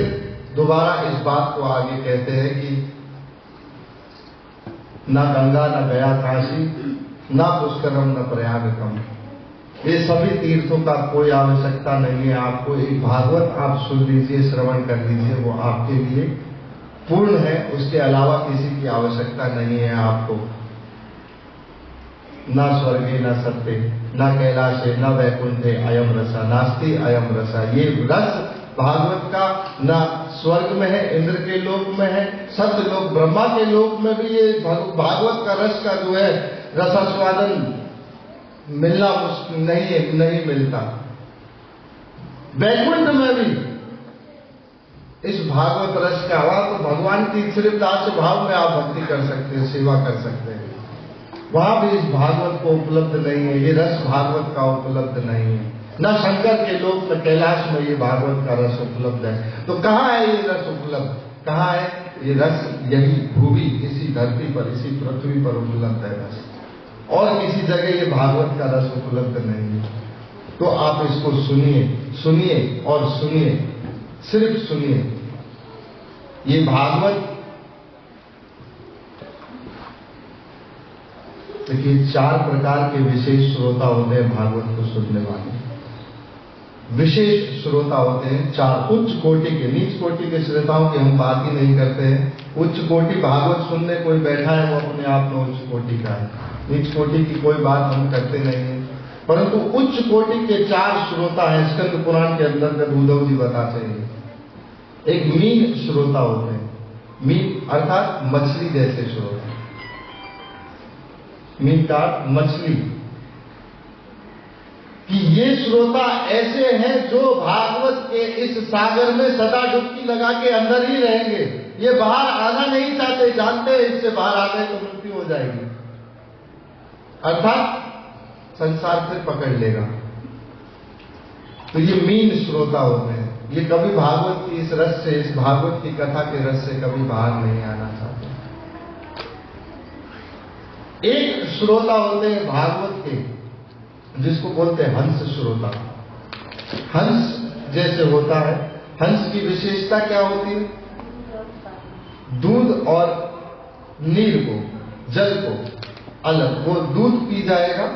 दोबारा इस बात को आगे कहते हैं कि ना गंगा न गया काशी, ना पुष्करम न प्रयागकम, ये सभी तीर्थों का कोई आवश्यकता नहीं है आपको। एक भागवत आप सुन लीजिए, श्रवण कर लीजिए, वो आपके लिए पूर्ण है। उसके अलावा किसी की आवश्यकता नहीं है आपको। ना स्वर्गे न सत्य, न कैलाशे, न वैकुंठे अयम रसा, नास्ति अयम रसा। ये रस भागवत का न स्वर्ग में है, इंद्र के लोक में है, सत्य लोक ब्रह्मा के लोक में भी ये भागवत का रस का जो है रसास्वादन मिलना मुश्किल नहीं मिलता। वैकुंठ में भी इस भागवत रस का हुआ तो भगवान की सिर्फ दास भाव में आप भक्ति कर सकते हैं, सेवा कर सकते हैं। वहां भी इस भागवत को उपलब्ध नहीं है, ये रस भागवत का उपलब्ध नहीं है। न शंकर के लोक में कैलाश में ये भागवत का रस उपलब्ध है। तो कहाँ है ये रस उपलब्ध? कहाँ है ये रस? यही भूमि, इसी धरती पर, इसी पृथ्वी पर उपलब्ध है रस। और किसी जगह ये भागवत का रस उपलब्ध नहीं है। तो आप इसको सुनिए, सुनिए और सुनिए, सिर्फ सुनिए। ये भागवत देखिए 4 प्रकार के विशेष श्रोता होते हैं भागवत को सुनने वाले। विशेष श्रोता होते हैं 4 उच्च कोटि के। नीच कोटि के श्रोताओं की हम बात ही नहीं करते हैं। उच्च कोटि भागवत सुनने कोई बैठा है वो अपने आप में उच्च कोटि का है। नीच कोटि की कोई बात हम करते नहीं है। परंतु उच्च कोटि के 4 श्रोता हैं, स्कंद पुराण के अंदर उद्धव जी बताते हैं। एक मीन श्रोता होते हैं, मीन अर्थात मछली जैसे श्रोता। मीन का मछली कि ये श्रोता ऐसे हैं जो भागवत के इस सागर में सदा डुबकी लगा के अंदर ही रहेंगे। ये बाहर आना नहीं चाहते, जानते हैं इससे बाहर आ गए तो मृत्यु हो जाएगी, अर्थात संसार से पकड़ लेगा। तो ये मीन श्रोता होते हैं। ये कभी भागवत की इस रस से, इस भागवत की कथा के रस से कभी बाहर नहीं आना चाहते। एक श्रोता होते हैं भागवत के जिसको बोलते हैं हंस श्रोता। हंस जैसे होता है। हंस की विशेषता क्या होती है? दूध और नीर को, जल को अलग, वो दूध पी जाएगा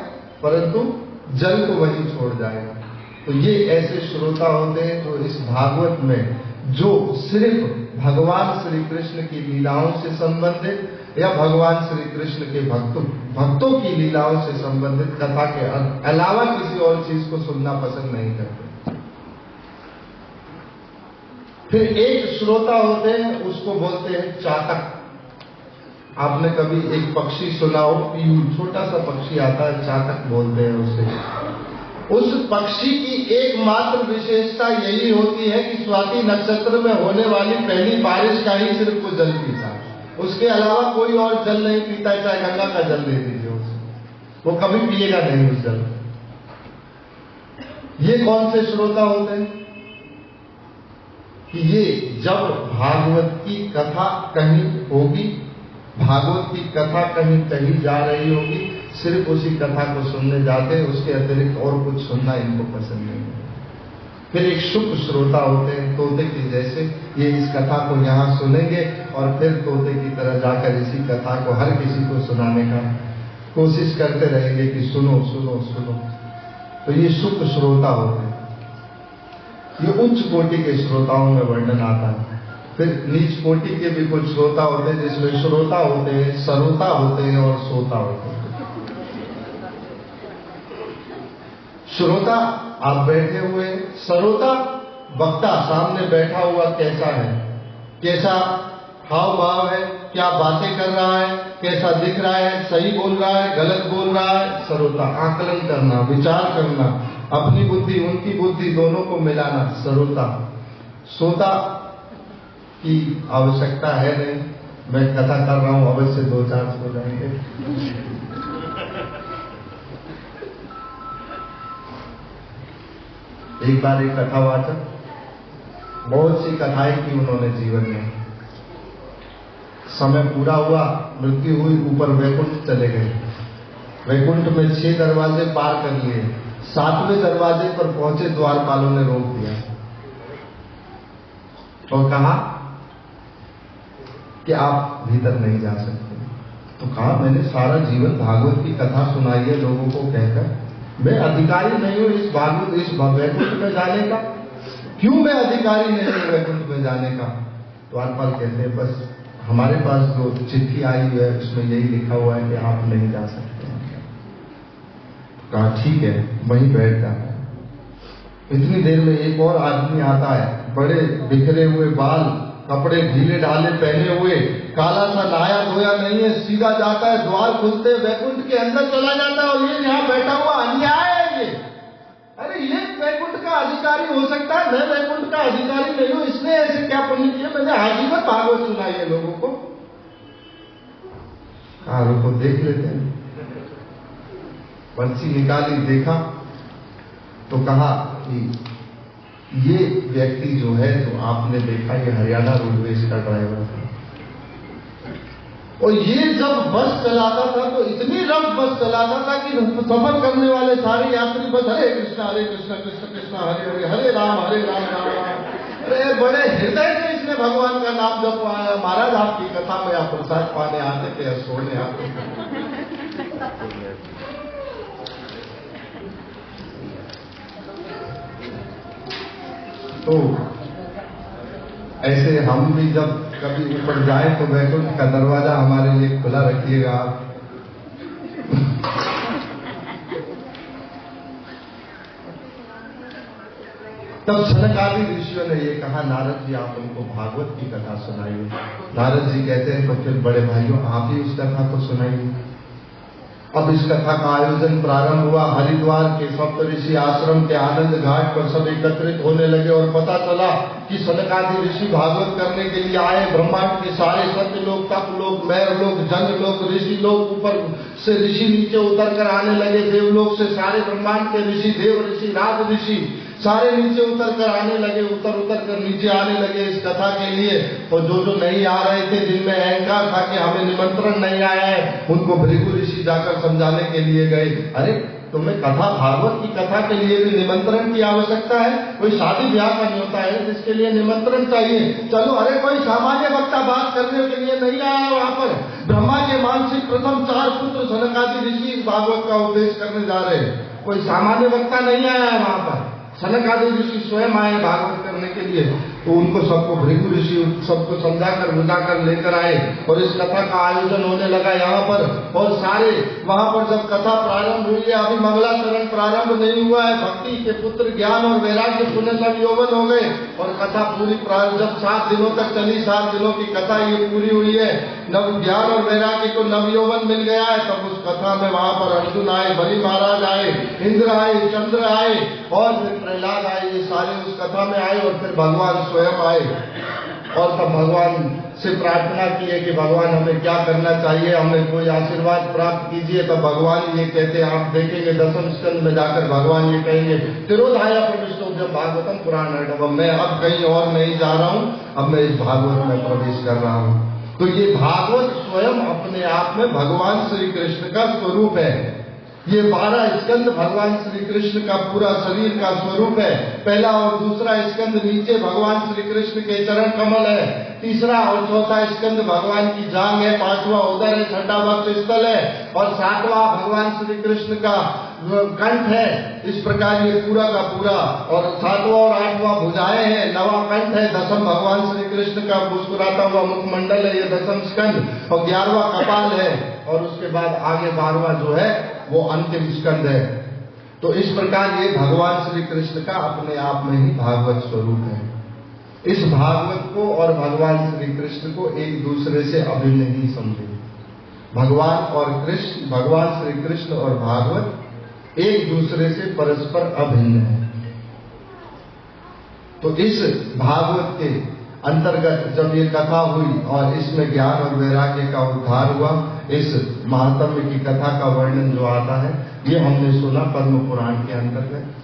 परंतु जल को वहीं छोड़ जाएगा। तो ये ऐसे श्रोता होते हैं जो इस भागवत में जो सिर्फ भगवान श्री कृष्ण की लीलाओं से संबंधित या भगवान श्री कृष्ण के भक्तों की लीलाओं से संबंधित कथा के अलावा किसी और चीज को सुनना पसंद नहीं करते। फिर एक श्रोता होते हैं, उसको बोलते हैं चातक। आपने कभी एक पक्षी सुना हो, पीहू, छोटा सा पक्षी आता है, चातक बोलते हैं उसे। उस पक्षी की एकमात्र विशेषता यही होती है कि स्वाति नक्षत्र में होने वाली पहली बारिश का ही सिर्फ वो जल पीता है। उसके अलावा कोई और जल नहीं पीता, चाहे गंगा का जल दे दीजिए उसे, वो कभी पिएगा नहीं उस जल। ये कौन से श्रोता होते हैं? कि ये जब भागवत की कथा कहीं होगी, भागवत की कथा कहीं कहीं जा रही होगी, सिर्फ उसी कथा को सुनने जाते हैं, उसके अतिरिक्त और कुछ सुनना इनको पसंद नहीं है। फिर एक शुभ श्रोता होते हैं, तोते के जैसे। ये इस कथा को यहाँ सुनेंगे और फिर तोते की तरह जाकर इसी कथा को हर किसी को सुनाने का कोशिश करते रहेंगे कि सुनो सुनो सुनो। तो ये शुभ श्रोता होते हैं। ये उच्च कोटि के श्रोताओं में वर्णन आता है। फिर नीच कोटि के भी कुछ श्रोता होते हैं, जिसमें श्रोता होते हैं, सरोता होते हैं और सोता होते हैं। श्रोता आप बैठे हुए, सरोता वक्ता सामने बैठा हुआ कैसा है, कैसा हाव भाव है, क्या बातें कर रहा है, कैसा दिख रहा है, सही बोल रहा है, गलत बोल रहा है। सरोता आकलन करना, विचार करना, अपनी बुद्धि उनकी बुद्धि दोनों को मिलाना, सरोता। सोता की आवश्यकता है नहीं, मैं कथा कर रहा हूं, अवश्य 2-4 सो जाएंगे। एक बार एक कथावाचक बहुत सी कथाएं की उन्होंने जीवन में। समय पूरा हुआ, मृत्यु हुई, ऊपर वैकुंठ चले गए। वैकुंठ में 6 दरवाजे पार कर लिए, 7वें दरवाजे पर पहुंचे, द्वारपालों ने रोक दिया और कहा कि आप भीतर नहीं जा सकते। तो कहा मैंने सारा जीवन भागवत की कथा सुनाई है लोगों को कहकर, मैं अधिकारी नहीं हूं इस वैकुंठ में जाने का। क्यों मैं अधिकारी नहीं हूं वैकुंठ में जाने का? द्वारपाल कहते हैं बस हमारे पास जो चिट्ठी आई हुई है उसमें यही लिखा हुआ है कि आप नहीं जा सकते। कहा ठीक है, वहीं बैठ जाता है। इतनी देर में एक और आदमी आता है, बड़े बिखरे हुए बाल, कपड़े ढीले ढाले पहने हुए, काला सा नहाया धोया नहीं है, सीधा जाता है, द्वार खुलते वैकुंठ के अंदर चला जाता है। और ये यहाँ बैठा हुआ अन्याय है ये। अरे ये वैकुंठ का अधिकारी हो सकता है, मैं वैकुंठ का अधिकारी नहीं हूं, इसने ऐसे क्या पुण्य किया? मैंने आजीवन भागवत सुनाई है लोगों को। कारों को देख लेते हैं। पर्ची निकाली, देखा तो कहा कि ये व्यक्ति जो है, जो आपने देखा, ये हरियाणा रोडवेज का ड्राइवर था और ये जब बस चलाता था तो इतनी रफ बस चलाता था कि सफर करने वाले सारे यात्री बस हरे कृष्णा कृष्ण कृष्ण हरे हरे, हरे राम राम राम। अरे बड़े हृदय से इसने भगवान का नाम जब आया। महाराज आपकी कथा में आप प्रसाद पाने आते थे या सोने आते थे। तो ऐसे हम भी जब कभी ऊपर जाए तो वैकुंठ का दरवाजा हमारे लिए खुला रखिएगा आप। तब सनक आदि ऋषियों ने ये कहा, नारद जी आप उनको भागवत की कथा सुनाइए। नारद जी कहते हैं तो फिर बड़े भाइयों आप ही उस कथा को सुनाइए। अब इस कथा का आयोजन प्रारंभ हुआ। हरिद्वार के सप्तऋषि आश्रम के आनंद घाट पर सब एकत्रित होने लगे और पता चला कि सनक आदि ऋषि भागवत करने के लिए आए। ब्रह्मांड के सारे सत्य लोग, तप लोग, मैर लोग, जन लोग, ऋषि लोग, ऊपर से ऋषि नीचे उतर कर आने लगे। देवलोक से सारे ब्रह्मांड के ऋषि, देव ऋषि, नाग ऋषि सारे नीचे उतर कर आने लगे, उतर कर नीचे आने लगे इस कथा के लिए। और जो नहीं आ रहे थे, जिनमें अहंकार था कि हमें निमंत्रण नहीं आया है, उनको भृगु ऋषि जाकर समझाने के लिए गए। अरे तुम्हें कथा, भागवत की कथा के लिए भी निमंत्रण की आवश्यकता है? कोई शादी ब्याह का नहीं होता है जिसके लिए निमंत्रण चाहिए? चलो, अरे कोई सामान्य वक्ता बात करने के लिए नहीं आया वहां पर। ब्रह्मा के मानसिक प्रथम 4 पुत्र सनकादि ऋषि इस भागवत का उपदेश करने जा रहे हैं। कोई सामान्य वक्ता नहीं आया है वहां पर। सनक आदि ऋषि स्वयं आए भागवत करने के लिए। तो उनको सबको भृगु ऋषि सबको समझाकर बुझाकर लेकर आए और इस कथा का आयोजन होने लगा यहाँ पर। और सारे वहां पर जब कथा प्रारंभ हुई है, अभी मंगलाचरण प्रारंभ नहीं हुआ है। भक्ति के पुत्र ज्ञान और वैराग्य पुण्य सब यौवन हो गए और कथा पूरी जब 7 दिनों तक चली, 7 दिनों की कथा ये पूरी हुई है, नव ज्ञान और वैराग्य को नव यौवन मिल गया है। तब उस कथा में वहां पर अर्जुन आए, बलि महाराज आए, इंद्र आए, चंद्र आए और फिर प्रहलाद आए। ये सारे उस कथा में आए और फिर भगवान स्वयं आए और तब भगवान से प्रार्थना की है कि भगवान हमें क्या करना चाहिए, हमें कोई आशीर्वाद प्राप्त कीजिए। तब भगवान ये कहते हैं, आप देखेंगे 10वें स्कंद में जाकर भगवान ये कहेंगे, तिरोधाया प्रविष्टो जब भागवतम पुराण है। मैं अब कहीं और नहीं जा रहा हूं, अब मैं इस भागवत में प्रवेश कर रहा हूं। तो ये भागवत स्वयं अपने आप में भगवान श्री कृष्ण का स्वरूप है। ये 12 स्कंद भगवान श्री कृष्ण का पूरा शरीर का स्वरूप है। पहला और दूसरा स्कंद नीचे भगवान श्री कृष्ण के चरण कमल है। तीसरा और चौथा स्कंद भगवान की जांग है। 5वां उदर है, 6वां वक्ष स्थल है और 7वां भगवान श्री कृष्ण का कंठ है, इस प्रकार ये पूरा का पूरा, और 7वां और 8वां भुजाएं हैं, 9वां कंठ है, 10म भगवान श्री कृष्ण का मुस्कुराता हुआ मुखमंडल है, ये 10म स्कंद, और 11वां कपाल है, और उसके बाद आगे 12वां जो है वो अंतिम स्कंद है। तो इस प्रकार ये भगवान श्री कृष्ण का अपने आप में ही भागवत स्वरूप है। इस भागवत को और भगवान श्री कृष्ण को एक दूसरे से अभिन्न ही समझे। भगवान और कृष्ण, भगवान श्री कृष्ण और भागवत एक दूसरे से परस्पर अभिन्न है। तो इस भागवत के अंतर्गत जब ये कथा हुई और इसमें ज्ञान और वैराग्य का उद्धार हुआ, इस महात्म्य की कथा का वर्णन जो आता है ये हमने सुना पद्म पुराण के अंतर्गत।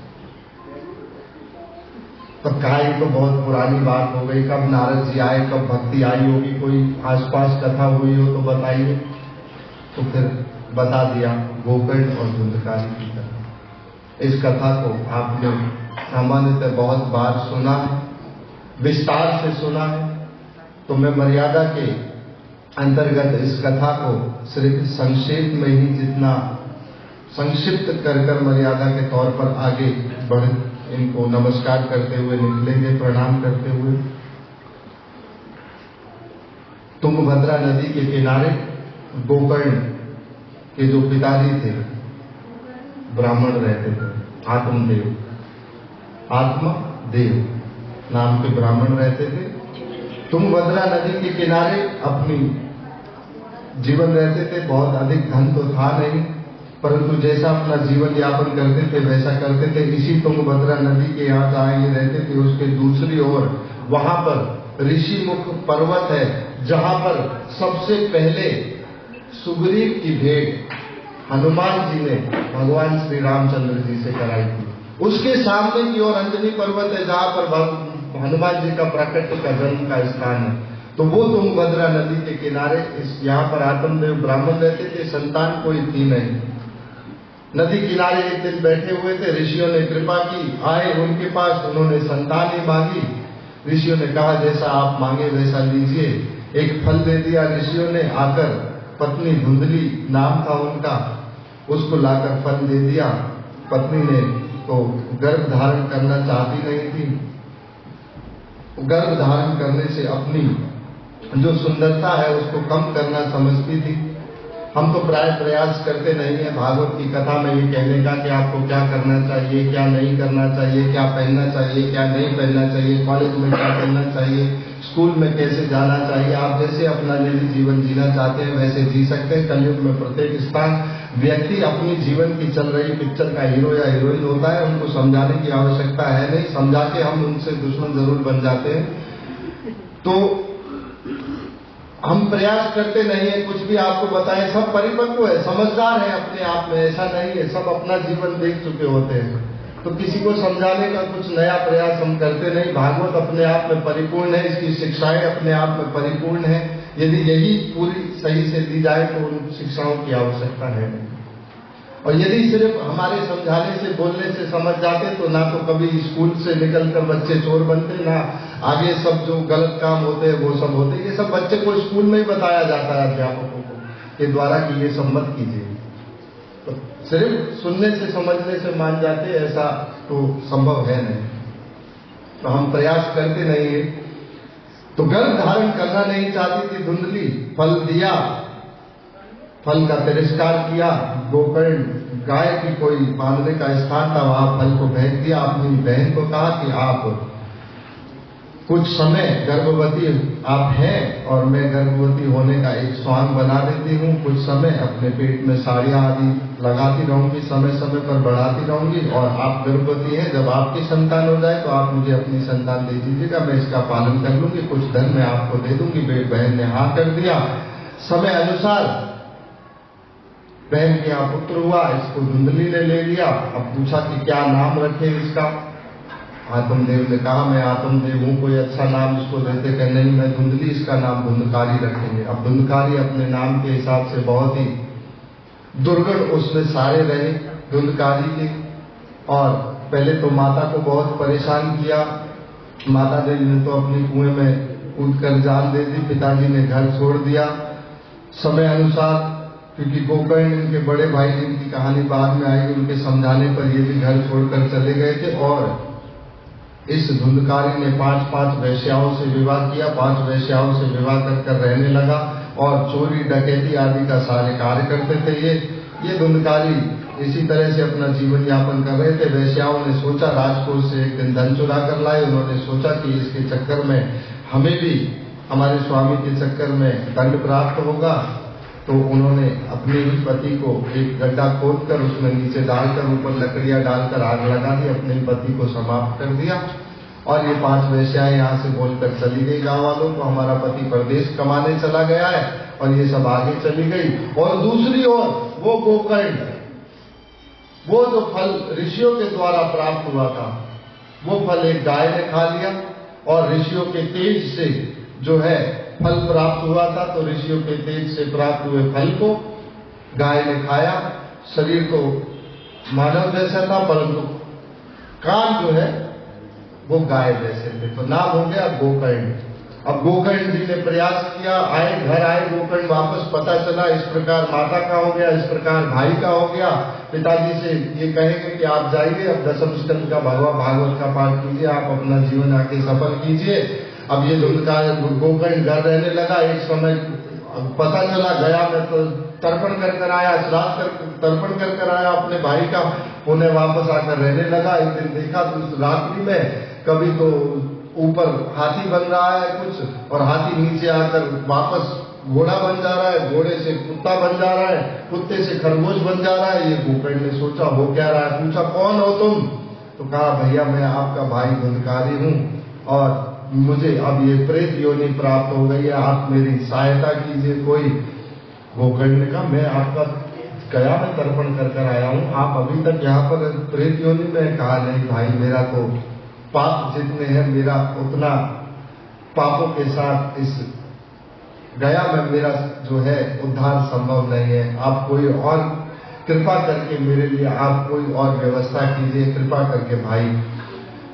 तो काय तो बहुत पुरानी बात हो गई, कब नारद जी आए, कब भक्ति आई होगी, कोई आसपास कथा हुई हो तो बताइए। तो फिर बता दिया गोकर्ण और धुंधकारी की कथा। इस कथा को आपने सामान्यतः बहुत बार सुना है, विस्तार से सुना है, तो मैं मर्यादा के अंतर्गत इस कथा को सिर्फ संक्षेप में ही जितना संक्षिप्त कर मर्यादा के तौर पर आगे बढ़ इनको नमस्कार करते हुए निकलेंगे, प्रणाम करते हुए। तुंगभद्रा नदी के किनारे गोकर्ण के जो पिताजी थे ब्राह्मण रहते थे, आत्मदेव नाम के ब्राह्मण रहते थे। तुंगभद्रा नदी के किनारे अपनी जीवन रहते थे। बहुत अधिक धन तो था नहीं, परंतु जैसा अपना जीवन यापन करते थे वैसा करते थे। इसी तुंगभद्रा नदी के यहाँ जहाँ ये रहते थे उसके दूसरी ओर वहां पर ऋषिमुख पर्वत है, जहां पर सबसे पहले सुग्रीव की भेंट हनुमान जी ने भगवान श्री रामचंद्र जी से कराई थी। उसके सामने की ओर अंजनी पर्वत है, जहां पर हनुमान जी का प्राकट्य का जन्म का स्थान है। तो वो तुंगभद्रा नदी के किनारे यहाँ पर आत्मदेव ब्राह्मण रहते थे, संतान कोई थी नहीं। नदी किनारे एक दिन बैठे हुए थे, ऋषियों ने कृपा की, आए उनके पास, उन्होंने संतान ही मांगी। ऋषियों ने कहा जैसा आप मांगे वैसा लीजिए। एक फल दे दिया ऋषियों ने, आकर पत्नी धुंधली नाम था उनका, उसको लाकर फल दे दिया। पत्नी ने तो गर्भ धारण करना चाहती नहीं थी, गर्भ धारण करने से अपनी जो सुंदरता है उसको कम करना समझती थी। हम तो प्राय प्रयास करते नहीं है भागवत की कथा में ये कहने का कि आपको क्या करना चाहिए, क्या नहीं करना चाहिए, क्या पहनना चाहिए, क्या नहीं पहनना चाहिए, कॉलेज में क्या करना चाहिए, स्कूल में कैसे जाना चाहिए। आप जैसे अपना निजी जीवन जीना चाहते हैं वैसे जी सकते हैं। कलयुग में प्रत्येक स्थान व्यक्ति अपनी जीवन की चल रही पिक्चर का हीरो या हीरोइन होता है, उनको समझाने की आवश्यकता है नहीं। समझा के हम उनसे दुश्मन जरूर बन जाते हैं। तो हम प्रयास करते नहीं है कुछ भी आपको बताएं। सब परिपक्व है, समझदार है अपने आप में, ऐसा नहीं है, सब अपना जीवन देख चुके होते हैं। तो किसी को समझाने का कुछ नया प्रयास हम करते नहीं। भागवत अपने आप में परिपूर्ण है, इसकी शिक्षाएं अपने आप में परिपूर्ण है। यदि यही पूरी सही से दी जाए तो उन शिक्षाओं की आवश्यकता है नहीं। और यदि सिर्फ हमारे समझाने से, बोलने से समझ जाते तो ना तो कभी स्कूल से निकलकर बच्चे चोर बनते, ना आगे सब जो गलत काम होते हैं वो सब होते। ये सब बच्चे को स्कूल में ही बताया जाता है अध्यापकों के द्वारा कि ये सब मत कीजिए। तो सिर्फ सुनने से समझने से मान जाते, ऐसा तो संभव है नहीं। तो हम प्रयास करते नहीं है। तो गर्भ धारण करना नहीं चाहती थी धुंधली, फल दिया, फल का तिरस्कार किया। गोकर्ण गाय की कोई बांधने का स्थान था, वहां फल को फेंक दिया। अपनी बहन को कहा कि आप कुछ समय गर्भवती आप हैं और मैं गर्भवती होने का एक स्वांग बना देती हूँ, कुछ समय अपने पेट में साड़ियाँ आदि लगाती रहूंगी, समय समय पर बढ़ाती रहूंगी, और आप गर्भवती हैं, जब आपकी संतान हो जाए तो आप मुझे अपनी संतान दे दीजिएगा, मैं इसका पालन कर लूंगी, कुछ धन मैं आपको दे दूंगी। बहन ने हाँ कर दिया। समय अनुसार बहन के यहाँ पुत्र हुआ, इसको धुंधली ने ले लिया। अब पूछा कि क्या नाम रखे इसका। आत्मदेव ने कहा मैं आत्मदेव हूँ, कोई अच्छा नाम इसको देते। कह नहीं, मैं धुंधली, इसका नाम धुंधकारी रखेंगे। अब धुंधकारी अपने नाम के हिसाब से बहुत ही दुर्गुण उसमें सारे रहे धुंधकारी के। और पहले तो माता को बहुत परेशान किया। माता देवी ने तो अपनी कुएं में कूद कर जान दे दी, पिताजी ने घर छोड़ दिया। समय अनुसार क्योंकि गोकर्ण इनके बड़े भाई जिनकी कहानी बाद में आई, उनके समझाने पर ये भी घर छोड़कर चले गए थे। और इस धुंधकारी ने 5-5 वेश्याओं से विवाह किया, 5 वेश्याओं से विवाह कर रहने लगा और चोरी डकैती आदि का सारे कार्य करते थे। ये धुंधकारी इसी तरह से अपना जीवन यापन कर रहे थे। वेश्याओं ने सोचा, राजकोष से एक दिन धन चुरा कर लाए। उन्होंने सोचा कि इसके चक्कर में हमें भी हमारे स्वामी के चक्कर में दंड प्राप्त होगा। तो उन्होंने अपने ही पति को एक गड्ढा खोदकर उसमें नीचे डालकर ऊपर लकड़ियां डालकर आग लगा दी, अपने ही पति को समाप्त कर दिया। और ये 5 वेश्याएं यहाँ से बोलकर चली गई गांव वालों को, हमारा पति परदेश कमाने चला गया है। और ये सब आगे चली गई। और दूसरी ओर वो गोकर्ण, वो जो फल ऋषियों के द्वारा प्राप्त हुआ था, वो फल एक गाय ने खा लिया। और ऋषियों के तेज से जो है फल प्राप्त हुआ था, तो ऋषियों के तेज से प्राप्त हुए फल को गाय ने खाया। शरीर तो मानव जैसा था, परंतु कान जो है वो गाय जैसे थे, तो नाम हो गया गोकर्ण। अब गोकर्ण जी ने प्रयास किया, घर आए गोकर्ण वापस, पता चला इस प्रकार माता का हो गया, इस प्रकार भाई का हो गया। पिताजी से ये कहेंगे कि आप जाइए, अब दशम स्कंद का भागवत का पाठ कीजिए, आप अपना जीवन आके सफल कीजिए। अब ये गोकर्ण घर रहने लगा। एक समय पता चला गया में तो तर्पण कर आया, श्राद्ध तर्पण कर आया अपने भाई का, उन्हें वापस आकर रहने लगा। एक दिन देखा तो उस रात्रि में कभी तो ऊपर हाथी बन रहा है कुछ, और हाथी नीचे आकर वापस घोड़ा बन जा रहा है, घोड़े से कुत्ता बन जा रहा है, कुत्ते से खरगोश बन जा रहा है। ये गोकर्ण ने सोचा हो क्या रहा है, पूछा कौन हो तुम? तो कहा भैया मैं आपका भाई धुंधकारी हूँ और मुझे अब ये प्रेत योनि प्राप्त हो गई है, आप मेरी सहायता कीजिए कोई। गोकर्ण ने कहा मैं आपका गया में तर्पण कर आया हूँ, आप अभी तक यहाँ पर प्रेत योनि में? कहा नहीं भाई, मेरा तो पाप जितने हैं, मेरा उतना पापों के साथ इस गया में मेरा जो है उद्धार संभव नहीं है। आप कोई और कृपा करके मेरे लिए आप कोई और व्यवस्था कीजिए, कृपा करके भाई।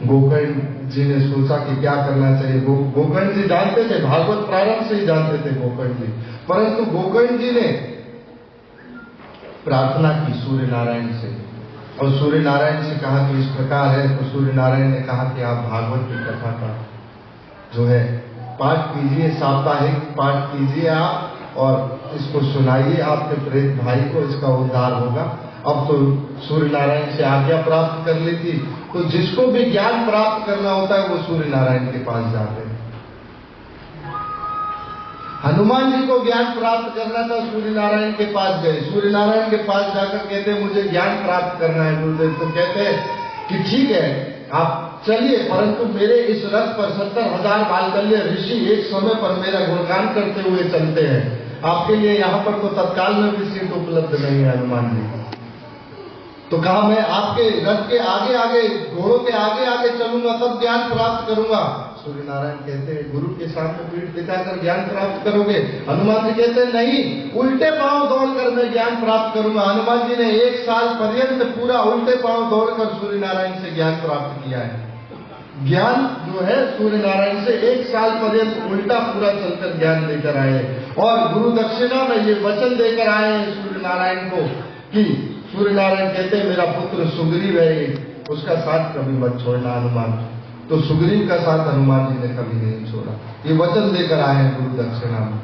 गोकर्ण जी ने सोचा कि क्या करना चाहिए। गोकर्ण जी जानते थे, भागवत प्रारंभ से ही जानते थे गोकर्ण जी, परंतु गोकर्ण जी ने प्रार्थना की सूर्य नारायण से, और सूर्य नारायण से कहा कि इस प्रकार है। तो सूर्य नारायण ने कहा कि आप भागवत की कथा का जो है पाठ कीजिए, साप्ताहिक पाठ कीजिए आप, और इसको सुनाइए आपके प्रेत भाई को, इसका उद्धार होगा। अब तो सूर्य नारायण से आज्ञा प्राप्त कर ली थी, तो जिसको भी ज्ञान प्राप्त करना होता है वो सूर्य नारायण के पास जाते हैं। हनुमान जी को ज्ञान प्राप्त करना था, सूर्य नारायण के पास गए। सूर्य नारायण के पास जाकर कहते मुझे ज्ञान प्राप्त करना है गुरुदेव। तो कहते हैं कि ठीक है आप चलिए, परंतु मेरे इस रथ पर 70,000 बालकल्य ऋषि एक समय पर मेरा गुणगान करते हुए चलते हैं। आपके लिए यहाँ पर तो तत्काल में भी सीट उपलब्ध नहीं है हनुमान जी। तो कहा मैं आपके रथ के आगे आगे, घोड़ों के आगे आगे चलूंगा, तब ज्ञान प्राप्त करूंगा। सूर्य नारायण कहते हैं गुरु के सामने पीठ दिखाकर ज्ञान प्राप्त करोगे? हनुमान जी कहते हैं नहीं, उल्टे पांव दौड़कर मैं ज्ञान प्राप्त करूंगा। हनुमान जी ने 1 साल पर्यंत पूरा उल्टे पांव दौड़कर सूर्य नारायण से ज्ञान प्राप्त किया है। ज्ञान जो है सूर्य नारायण से 1 साल पर्यंत उल्टा पूरा चलकर ज्ञान लेकर आए, और गुरु दक्षिणा में ये वचन देकर आए हैं सूर्य नारायण को कि सूर्य नारायण कहते हैं मेरा पुत्र सुग्रीव है, उसका साथ कभी मत छोड़ना हनुमान। तो सुग्रीव का साथ हनुमान जी ने कभी नहीं छोड़ा, ये वचन देकर आए हैं गुरु दक्षिणा में।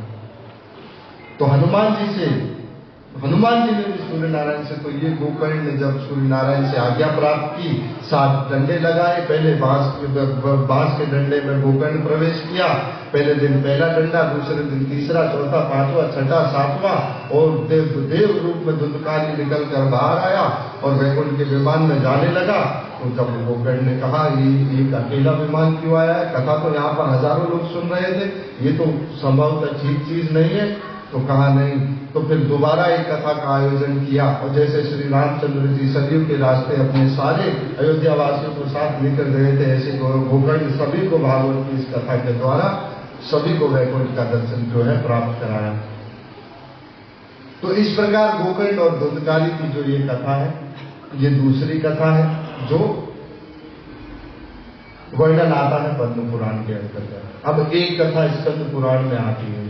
तो हनुमान जी ने भी सूर्य नारायण से, तो ये गोकर्ण ने जब सूर्य नारायण से आज्ञा प्राप्त की, 7 डंडे लगाए। पहले बांस के डंडे में गोकर्ण प्रवेश किया। पहले दिन पहला डंडा, दूसरे दिन तीसरा, चौथा, पांचवा, छठा, सातवां, और देव रूप में धुंधकारी निकल कर बाहर आया और वैकुंठ के विमान में जाने लगा। तो जब गोकर्ण ने कहा ये एक अकेला विमान क्यों आया है, कथा तो यहाँ पर हजारों लोग सुन रहे थे, ये तो संभवतः ठीक चीज नहीं है। तो कहा नहीं, तो फिर दोबारा एक कथा का आयोजन किया, और जैसे श्री रामचंद्र जी सरयू के रास्ते अपने सारे अयोध्या वासियों को साथ लेकर गए थे, ऐसे गोकर्ण सभी को भागवत की इस कथा के द्वारा सभी को वैकुंठ का दर्शन जो है प्राप्त कराया। तो इस प्रकार गोकर्ण और धुंधकारी की जो ये कथा है, ये दूसरी कथा है जो वर्णन आता है पद्म पुराण के अंतर्गत। अब एक कथा स्कंद पुराण में आती है,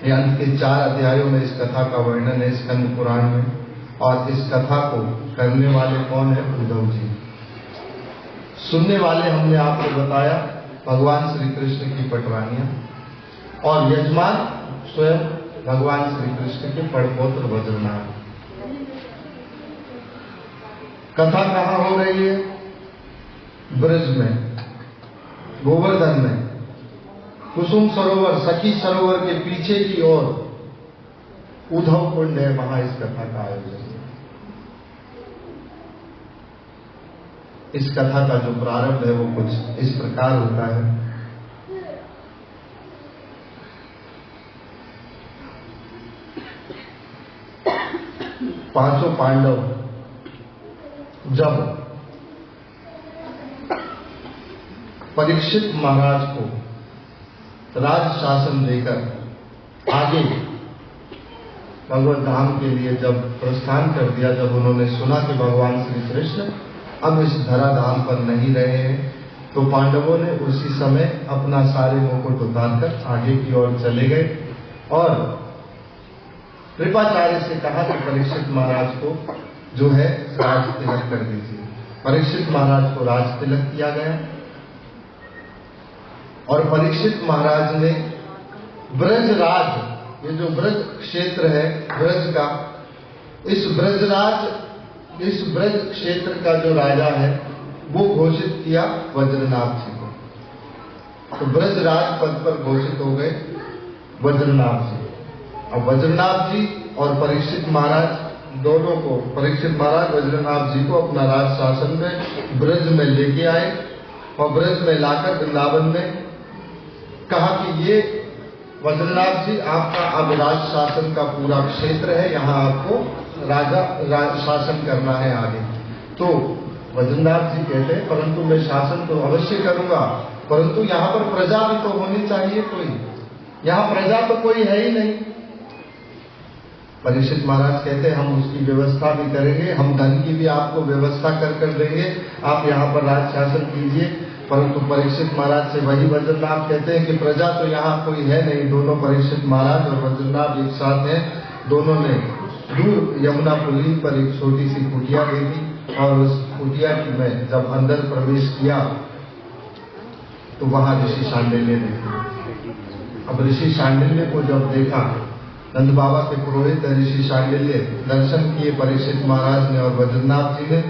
ये अंत के 4 अध्यायों में इस कथा का वर्णन है स्कंद पुराण में। और इस कथा को करने वाले कौन है? उद्धव जी। सुनने वाले हमने आपको बताया भगवान श्री कृष्ण की पटरानियां, और यजमान स्वयं भगवान श्री कृष्ण के पड़पोत्र वज्रनाभ। कथा कहाँ हो रही है? ब्रज में, गोवर्धन में, कुसुम सरोवर, सखी सरोवर के पीछे की ओर उद्धव कुंड है, वहां इस कथा का आयोजन। इस कथा का जो प्रारंभ है वो कुछ इस प्रकार होता है। पांचों पांडव जब परीक्षित महाराज को राज शासन देकर आगे भगवत धाम के लिए जब प्रस्थान कर दिया, जब उन्होंने सुना कि भगवान श्री कृष्ण अब इस धराधाम पर नहीं रहे हैं, तो पांडवों ने उसी समय अपना सारे मुकुट उतारकर आगे की ओर चले गए और कृपाचार्य से कहा कि परीक्षित महाराज को जो है राज तिलक कर दीजिए। परीक्षित महाराज को राज तिलक किया गया और परीक्षित महाराज ने ब्रजराज, ये जो ब्रज क्षेत्र है ब्रज का, इस ब्रज क्षेत्र का जो राजा है वो घोषित किया वज्रनाभ जी को। तो ब्रजराज पद पर घोषित हो गए वज्रनाभ जी। अब वज्रनाभ जी और परीक्षित महाराज दोनों को, परीक्षित महाराज वज्रनाभ जी को अपना राज शासन में ब्रज में लेके आए और ब्रज में लाकर वृंदावन में कहा कि ये वज्रनाभ जी आपका अब राज शासन का पूरा क्षेत्र है, यहाँ आपको राज शासन करना है आगे। तो वज्रनाभ जी कहते हैं परंतु मैं शासन तो अवश्य करूंगा, परंतु यहाँ पर प्रजा भी तो होनी चाहिए कोई, यहाँ प्रजा तो कोई है ही नहीं। परीक्षित महाराज कहते हैं हम उसकी व्यवस्था भी करेंगे, हम धन की भी आपको व्यवस्था कर देंगे, आप यहाँ पर राज शासन कीजिए। परंतु परीक्षित महाराज से वही वज्रनाभ कहते हैं कि प्रजा तो यहाँ कोई है नहीं। दोनों परीक्षित महाराज और वज्रनाभ एक साथ हैं। दोनों ने दूर यमुना पुली पर एक छोटी सी कुटिया देखी और उस कुटिया की में जब अंदर प्रवेश किया तो वहां ऋषि शांडिल्य देखा। अब ऋषि शांडिल्य को जब देखा, नंद बाबा के पुरोहित ऋषि शांडिल्य दर्शन किए परीक्षित महाराज ने और वज्रनाभ जी ने,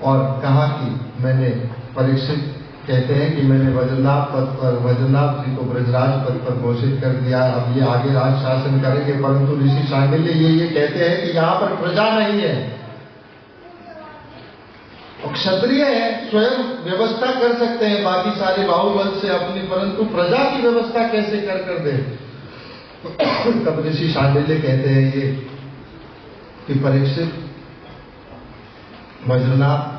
और कहा कि मैंने, परीक्षित कहते हैं कि मैंने वज्रनाभ जी को ब्रजराज पद पर घोषित कर दिया, अब ये आगे राज शासन करेंगे। परंतु ऋषि शांडिल्य ये कहते हैं कि यहाँ पर प्रजा नहीं है, क्षत्रिय है, स्वयं व्यवस्था कर सकते हैं बाकी सारे बाहुबल से अपनी, परंतु प्रजा की व्यवस्था कैसे कर दे। तब ऋषि शांडिल्य कहते हैं ये कि परीक्षित वज्रनाभ,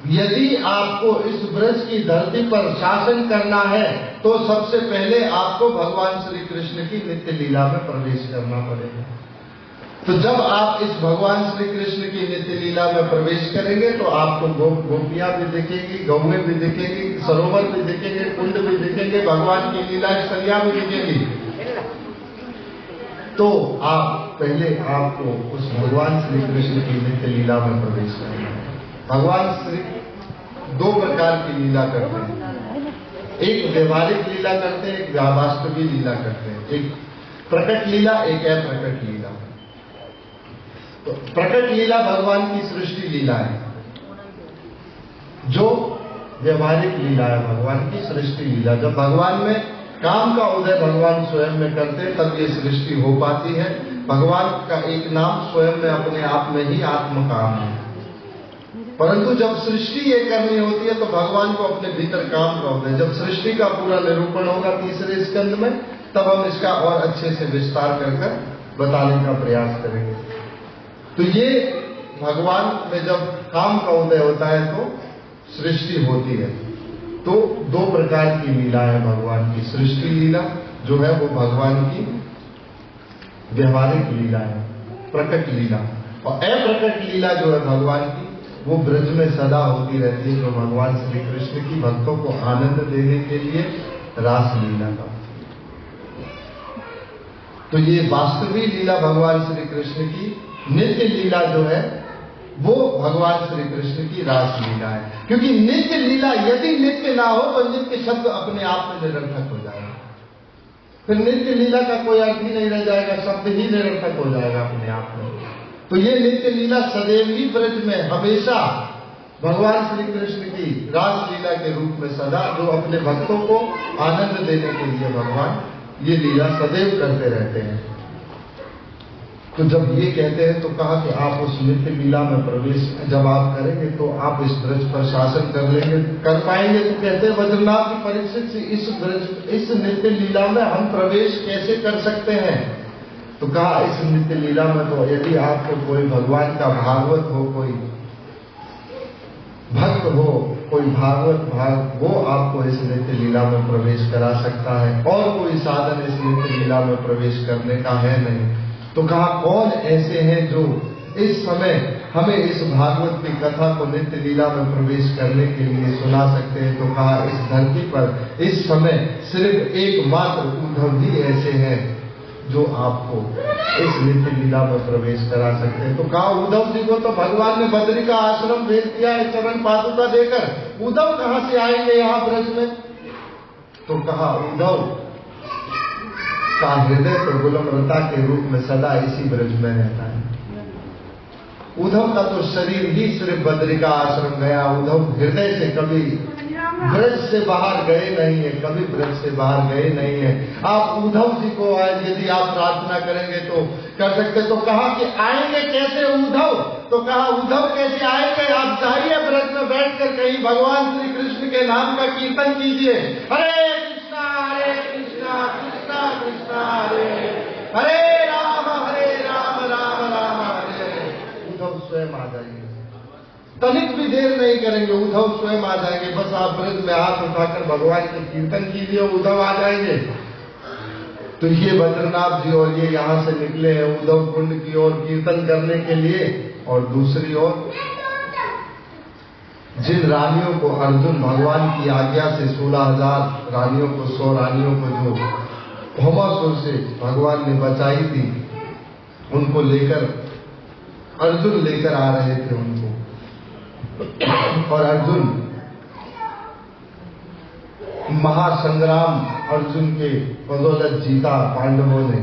यदि आपको इस ब्रज की धरती पर शासन करना है तो सबसे पहले आपको भगवान श्री कृष्ण की नित्य लीला में प्रवेश करना पड़ेगा। तो जब आप इस भगवान श्री कृष्ण की नित्य लीला में प्रवेश करेंगे तो आपको गोपियां भी दिखेंगी, गौएं भी दिखेंगी, सरोवर भी दिखेंगे, कुंड भी दिखेंगे, भगवान की लीला स्थलियां भी दिखेंगी। तो आप पहले आपको उस भगवान श्री कृष्ण की नित्य लीला में प्रवेश करना है। भगवान श्री 2 प्रकार की लीला करते हैं, एक व्यवहारिक लीला करते हैं, एक वास्तविक लीला करते हैं। एक प्रकट लीला, एक अप्रकट लीला। तो प्रकट लीला भगवान की सृष्टि लीला है, जो व्यवहारिक लीला है भगवान की सृष्टि लीला। जब भगवान में काम का उदय भगवान स्वयं में करते तब ये सृष्टि हो पाती है। भगवान का एक नाम स्वयं में अपने आप में ही आत्म काम है, परंतु जब सृष्टि ये करनी होती है तो भगवान को अपने भीतर काम का होता है। जब सृष्टि का पूरा निरूपण होगा 3रे स्कंद में, तब हम इसका और अच्छे से विस्तार कर बताने का प्रयास करेंगे। तो ये भगवान में जब काम का उदय होता है तो सृष्टि होती है। तो 2 प्रकार की लीला है भगवान की। सृष्टि लीला जो है वो भगवान की व्यवहारिक लीला है, प्रकट लीला, और अप्रकट लीला जो है भगवान की वो ब्रज में सदा होती रहती है, जो भगवान श्री कृष्ण की भक्तों को आनंद देने के लिए रास लीला का। तो ये वास्तविक लीला भगवान श्री कृष्ण की, नित्य लीला जो है वो भगवान श्री कृष्ण की रास लीला है। क्योंकि नित्य लीला यदि नित्य ना हो तो नित्य शब्द अपने आप में निरर्थक हो जाएगा, फिर नित्य लीला का कोई अर्थ ही नहीं रह जाएगा, शब्द ही निरर्थक हो जाएगा अपने आप में। तो ये नित्य लीला सदैव ही ब्रज में हमेशा भगवान श्री कृष्ण की रास लीला के रूप में सदा, जो अपने भक्तों को आनंद देने के लिए भगवान ये लीला सदैव करते रहते हैं। तो जब ये कहते हैं तो कहा कि आप उस नित्य लीला में प्रवेश जब आप करेंगे तो आप इस ब्रज पर शासन कर लेंगे, कर पाएंगे। तो कहते हैं बद्रीनाथ की परीक्षित से इस ब्रज, इस नित्य लीला में हम प्रवेश कैसे कर सकते हैं? तो कहा इस नित्य लीला में तो यदि आपको कोई भगवान का भागवत हो, कोई भक्त हो, कोई भागवत भाग, वो आपको इस नित्य लीला में प्रवेश करा सकता है, और कोई साधन इस नित्य लीला में प्रवेश करने का है नहीं। तो कहा कौन ऐसे हैं जो इस समय हमें इस भागवत की कथा को नित्य लीला में प्रवेश करने के लिए सुना सकते हैं? तो कहा इस धरती पर इस समय सिर्फ एकमात्र उद्धव ही ऐसे हैं जो आपको इस नित्य लीला में प्रवेश करा सकते हैं। तो कहा उद्धव जी को तो भगवान ने बद्री का आश्रम भेज दिया है चरण पादुका देकर, उद्धव कहां से आएंगे यहाँ ब्रज में? तो कहा उद्धव का हृदय तो गुलमलता के रूप में सदा इसी ब्रज में रहता है। उद्धव का तो शरीर ही सिर्फ बद्री का आश्रम गया, उद्धव हृदय से कभी ब्रज से बाहर गए नहीं है, कभी ब्रज से बाहर गए नहीं है। आप उद्धव जी को यदि आप प्रार्थना करेंगे तो कर सकते। तो कहा कि आएंगे कैसे उद्धव? तो कहा उद्धव कैसे आएंगे? आप जाइए ब्रज में बैठकर कहीं भगवान श्री कृष्ण के नाम का कीर्तन कीजिए, हरे कृष्णा कृष्णा कृष्णा हरे राम राम राम हरे। उद्धव स्वयं आ जाएंगे, तनिक भी देर नहीं करेंगे, उद्धव स्वयं आ जाएंगे। बस आप ब्रज में हाथ उठाकर भगवान के कीर्तन कीजिए, उद्धव आ जाएंगे। तो ये बद्रीनाथ जी और ये यहाँ से निकले हैं उद्धव कुंड की ओर कीर्तन करने के लिए। और दूसरी ओर जिन रानियों को अर्जुन भगवान की आज्ञा से 16,000 रानियों को, 100 रानियों को जो भौमासुर से भगवान ने बचाई थी, उनको लेकर अर्जुन लेकर आ रहे थे उनको। और अर्जुन महासंग्राम अर्जुन के बदौलत जीता पांडवों ने।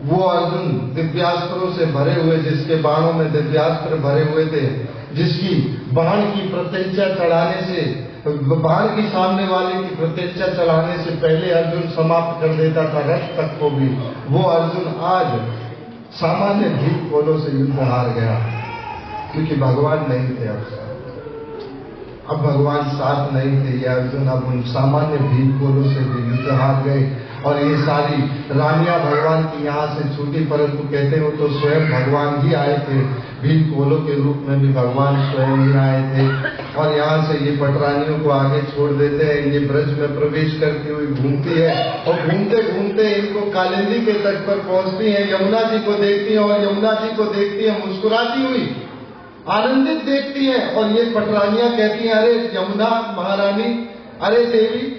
वो अर्जुन दिव्यास्त्रों से भरे हुए, जिसके बाणों में दिव्यास्त्र भरे हुए थे, जिसकी बाण की प्रत्यंचा चढ़ाने से, बाण की सामने वाले की प्रत्यंचा चढ़ाने से पहले अर्जुन समाप्त कर देता था रथ तक को भी, वो अर्जुन आज सामान्य भीख कोलों से युद्ध हार गया, क्योंकि भगवान नहीं थे। अब भगवान साथ नहीं थे, ये अर्जुन अब उन सामान्य भीख कोलों से भी युद्ध हार गए। और ये सारी रानियां भगवान की यहाँ से छूटी, परंतु कहते हो तो स्वयं भगवान ही आए थे, भीख कोलों के रूप में भी भगवान स्वयं ही आए थे। और यहाँ से ये पटरानियों को आगे छोड़ देते हैं, ये ब्रज में प्रवेश करती हुई घूमती है, और घूमते घूमते इनको कालिंदी के तट पर पहुंचती है, यमुना जी को देखती है, और यमुना जी को देखती है मुस्कुराती हुई, आनंदित देखती है। और ये पटरानियां कहती हैं, अरे यमुना महारानी, अरे देवी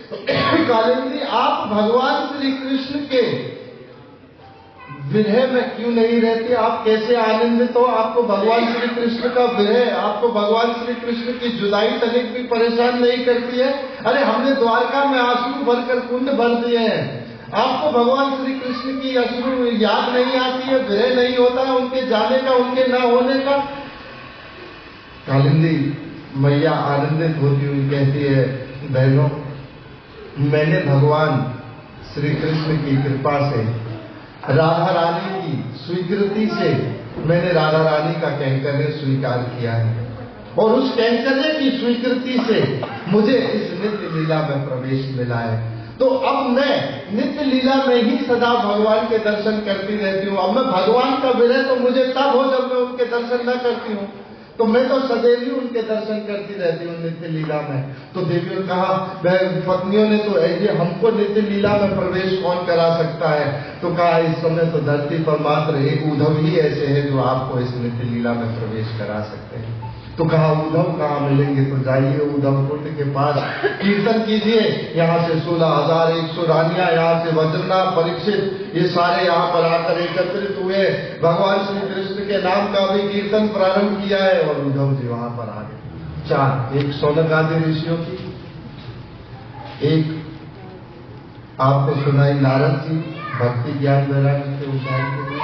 कालिंदी, आप भगवान श्री कृष्ण के विरह में क्यों नहीं रहती? आप कैसे आनंदित हो? आपको भगवान श्री कृष्ण का विरह, आपको भगवान श्री कृष्ण की जुदाई तनिक भी परेशान नहीं करती है? अरे हमने द्वारका में आंसू भरकर कुंड भर दिए हैं, आपको भगवान श्री कृष्ण की अश्रु याद नहीं आती है, विरह नहीं होता है उनके जाने का, उनके न होने का? कालिंदी मैया आनंदित होती हुई कहती है, बहनों, मैंने भगवान श्री कृष्ण की कृपा से, राधा रानी की स्वीकृति से, मैंने राधा रानी का कैंकर्य स्वीकार किया है, और उस कैंकर्य की स्वीकृति से मुझे इस नित्य लीला में प्रवेश मिला है। तो अब मैं नित्य लीला में ही सदा भगवान के दर्शन करती रहती हूँ। अब मैं भगवान का विरह तो मुझे तब हो जब मैं उनके दर्शन न करती हूँ, तो मैं तो सदैव ही उनके दर्शन करती रहती हूँ नित्य लीला में। तो देवियों ने कहा, पत्नियों ने तो ऐसे, हमको नित्य लीला में प्रवेश कौन करा सकता है? तो कहा इस समय तो धरती पर मात्र एक उद्धव ही ऐसे हैं जो आपको इस नित्य लीला में प्रवेश करा सकते हैं। तो कहा उद्धव कहाँ मिलेंगे? तो जाइए उद्धव कुंड के पास, कीर्तन कीजिए। यहाँ से 16,100 रानियां, यहाँ से वज्रना, परीक्षित, ये सारे यहाँ पर आकर एकत्रित हुए। भगवान श्री कृष्ण के नाम का भी कीर्तन प्रारंभ किया है और उद्धव जी वहां पर आ गए। 4, एक शौनक आदि ऋषियों की, एक आपने सुनाई नारद जी भक्ति ज्ञान वैराग्य के उद्धार के लिए,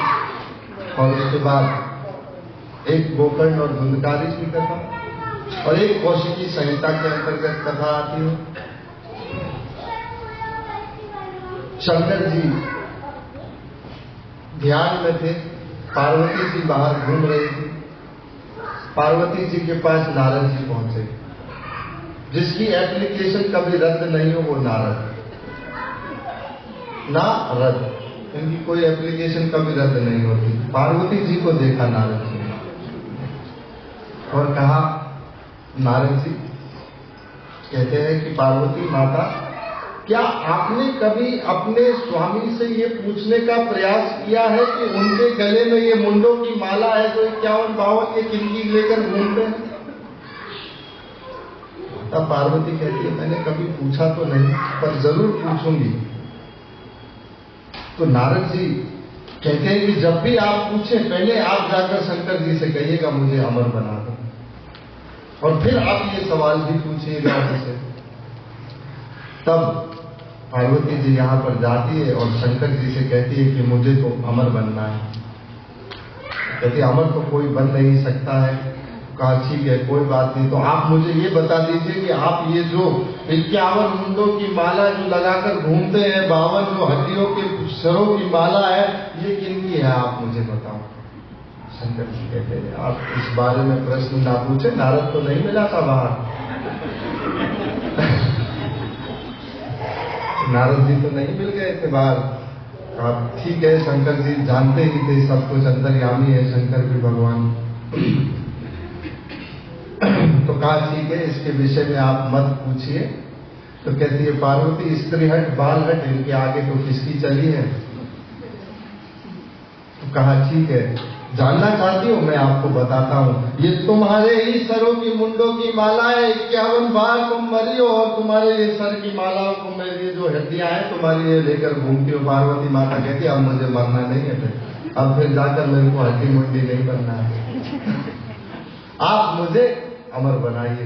और उसके बाद एक गोकर्ण और धुंधकारी की कथा, और एक कौशिकी संहिता के अंतर्गत कथा आती है। शंकर जी ध्यान में थे, पार्वती जी बाहर घूम रही थी। पार्वती जी के पास नारद जी पहुंचे। जिसकी एप्लीकेशन कभी रद्द नहीं हो वो नारद, ना रद्द, इनकी कोई एप्लीकेशन कभी रद्द नहीं होती। पार्वती जी को देखा नारद जी और कहा, नारद जी कहते हैं कि पार्वती माता, क्या आपने कभी अपने स्वामी से ये पूछने का प्रयास किया है कि उनके गले में ये मुंडों की माला है जो 51-52 ये किनकी लेकर घूमते हैं? तब पार्वती कहती है, मैंने कभी पूछा तो नहीं, पर जरूर पूछूंगी। तो नारद जी कहते हैं कि जब भी आप पूछें, पहले आप जाकर शंकर जी से कहिएगा मुझे अमर बना दो, और फिर आप ये सवाल भी पूछिएगा उनसे। तब पार्वती जी यहाँ पर जाती है और शंकर जी से कहती है कि मुझे तो अमर बनना है। कहती अमर तो कोई बन नहीं सकता है। कहा ठीक है, कोई बात नहीं, तो आप मुझे ये बता दीजिए कि आप ये जो 51 मुंडों की माला जो लगाकर घूमते हैं, 52 जो हड्डियों के सरों की माला है, ये किनकी है आप मुझे बताओ। शंकर जी कहते हैं आप इस बारे में प्रश्न ना पूछे, नारद तो नहीं मिला था बाहर। नारद जी तो नहीं मिल गए थे बाहर। आप ठीक है, शंकर जी जानते ही थे सब कुछ, अंतर्यामी है शंकर भी भगवान। तो कहा ठीक है, इसके विषय में आप मत पूछिए। तो कहती है पार्वती, स्त्री हट बाल हट, इनके आगे तो किसकी चली है? तो कहा ठीक है, जानना चाहती हूँ, मैं आपको बताता हूँ। ये तुम्हारे ही सरों की मुंडों की माला है, 51 बार तुम मरी हो, और तुम्हारे ये सर की मालाओं को मैं ये जो हड्डियां हैं तुम्हारी ये लेकर घूमती हो। पार्वती माता कहती अब मुझे मरना नहीं है, अब फिर जाकर मेरे को हड्डी मुंडी नहीं बनना है, आप मुझे अमर बनाइए।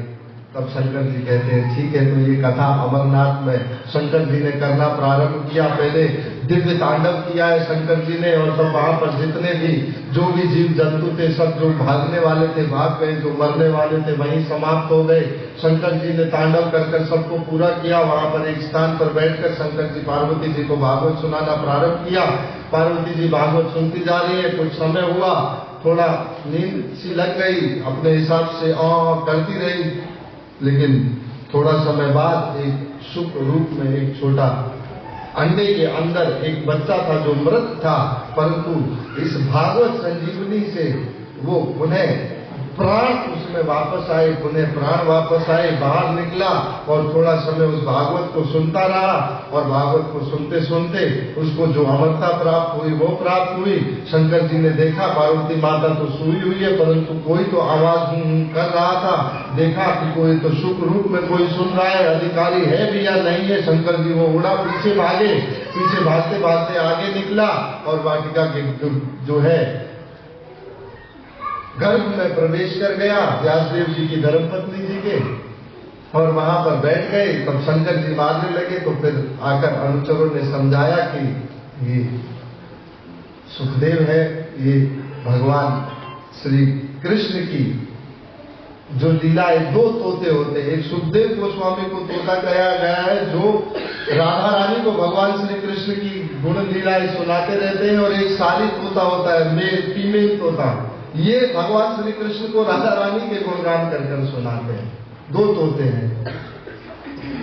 तब शंकर जी कहते हैं ठीक है। तो ये कथा अमरनाथ में शंकर जी ने करना प्रारंभ किया। पहले दिव्य तांडव किया है शंकर जी ने, और तब वहां पर जितने भी जो भी जीव जंतु थे, सब जो भागने वाले थे भाग गए, जो मरने वाले थे वहीं समाप्त हो गए। शंकर जी ने तांडव कर सबको पूरा किया। वहां पर एक स्थान पर बैठकर शंकर जी पार्वती जी को भागवत सुनाना प्रारंभ किया। पार्वती जी भागवत सुनती जा रही है। कुछ समय हुआ, थोड़ा नींद सी लग गई, अपने हिसाब से करती रही। लेकिन थोड़ा समय बाद एक शुक्र रूप में एक छोटा अंडे के अंदर एक बच्चा था जो मृत था, परंतु इस भागवत संजीवनी से वो पुनः प्राण उसमें वापस आए, पुनः प्राण वापस आए, बाहर निकला और थोड़ा समय उस भागवत को सुनता रहा। और भागवत को सुनते सुनते उसको जो अमरता प्राप्त हुई वो प्राप्त हुई। शंकर जी ने देखा पार्वती माता तो सोई हुई है, परंतु कोई तो आवाज कर रहा था। देखा कि कोई तो शुक्र रूप में कोई सुन रहा है, अधिकारी है भी या नहीं है। शंकर जी वो उड़ा, पीछे भागे, पीछे भागते भागते आगे निकला और वाटिका के जो है गर्भ में प्रवेश कर गया, व्यासदेव जी की धर्मपत्नी जी के, और वहां पर बैठ गए। तब शंकर जी मारने लगे। तो फिर आकर अनुचरों ने समझाया कि ये सुखदेव है, ये भगवान श्री कृष्ण की जो लीला है। 2 तोते होते हैं, एक सुखदेव गोस्वामी को तोता कहा गया है जो राधा रानी को भगवान श्री कृष्ण की गुण लीलाएं सुनाते रहते हैं, और एक सारी तोता होता है, मेल फीमेल तोता, ये भगवान श्री कृष्ण को राधा रानी के गुणगान कर सुनाते हैं। 2 तोते हैं।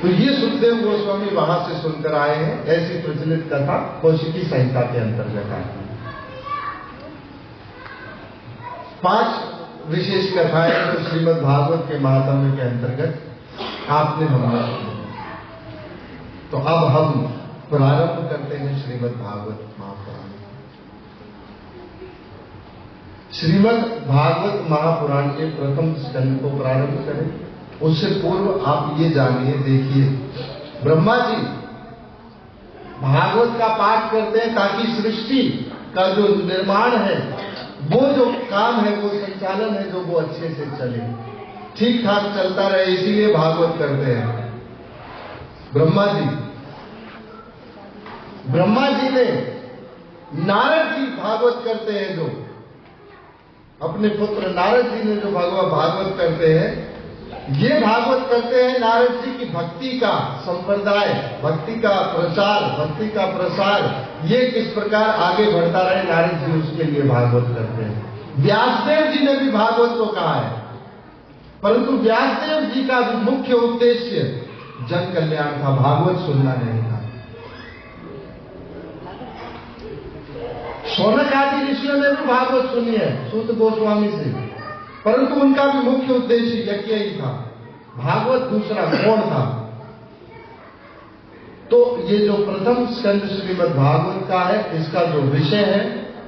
तो ये सुखदेव गोस्वामी वहां से सुनकर आए हैं। ऐसी प्रचलित कथा कौशिकी संहिता के अंतर्गत है। 5 विशेष कथाएं तो श्रीमद् भागवत के महात्म्य के अंतर्गत आपने हमने सुनी। तो अब हम प्रारंभ करते हैं श्रीमद् भागवत महापुराण। श्रीमद् भागवत महापुराण के प्रथम स्कंद को प्रारंभ करें। उससे पूर्व आप ये जानिए, देखिए, ब्रह्मा जी भागवत का पाठ करते हैं ताकि सृष्टि का जो निर्माण है, वो जो काम है, वो संचालन है, जो वो अच्छे से चले, ठीक ठाक चलता रहे, इसीलिए भागवत करते हैं। ब्रह्मा जी ने नारद जी भागवत करते हैं, जो अपने पुत्र नारद जी ने जो भागवत करते हैं, ये भागवत करते हैं नारद जी की भक्ति का संप्रदाय, भक्ति का प्रचार, भक्ति का प्रसार, ये किस प्रकार आगे बढ़ता रहे, नारद जी उसके लिए भागवत करते हैं। व्यासदेव जी ने भी भागवत को कहा है, परंतु व्यासदेव जी का भी मुख्य उद्देश्य जन कल्याण था, भागवत सुनना नहीं था। शौनक आदि ऋषियों ने भी भागवत सुनी है सूत गोस्वामी से, परंतु उनका भी मुख्य उद्देश्य यज्ञ ही था, भागवत दूसरा गौण था। तो ये जो प्रथम स्कंद श्रीमद् भागवत का है, इसका जो विषय है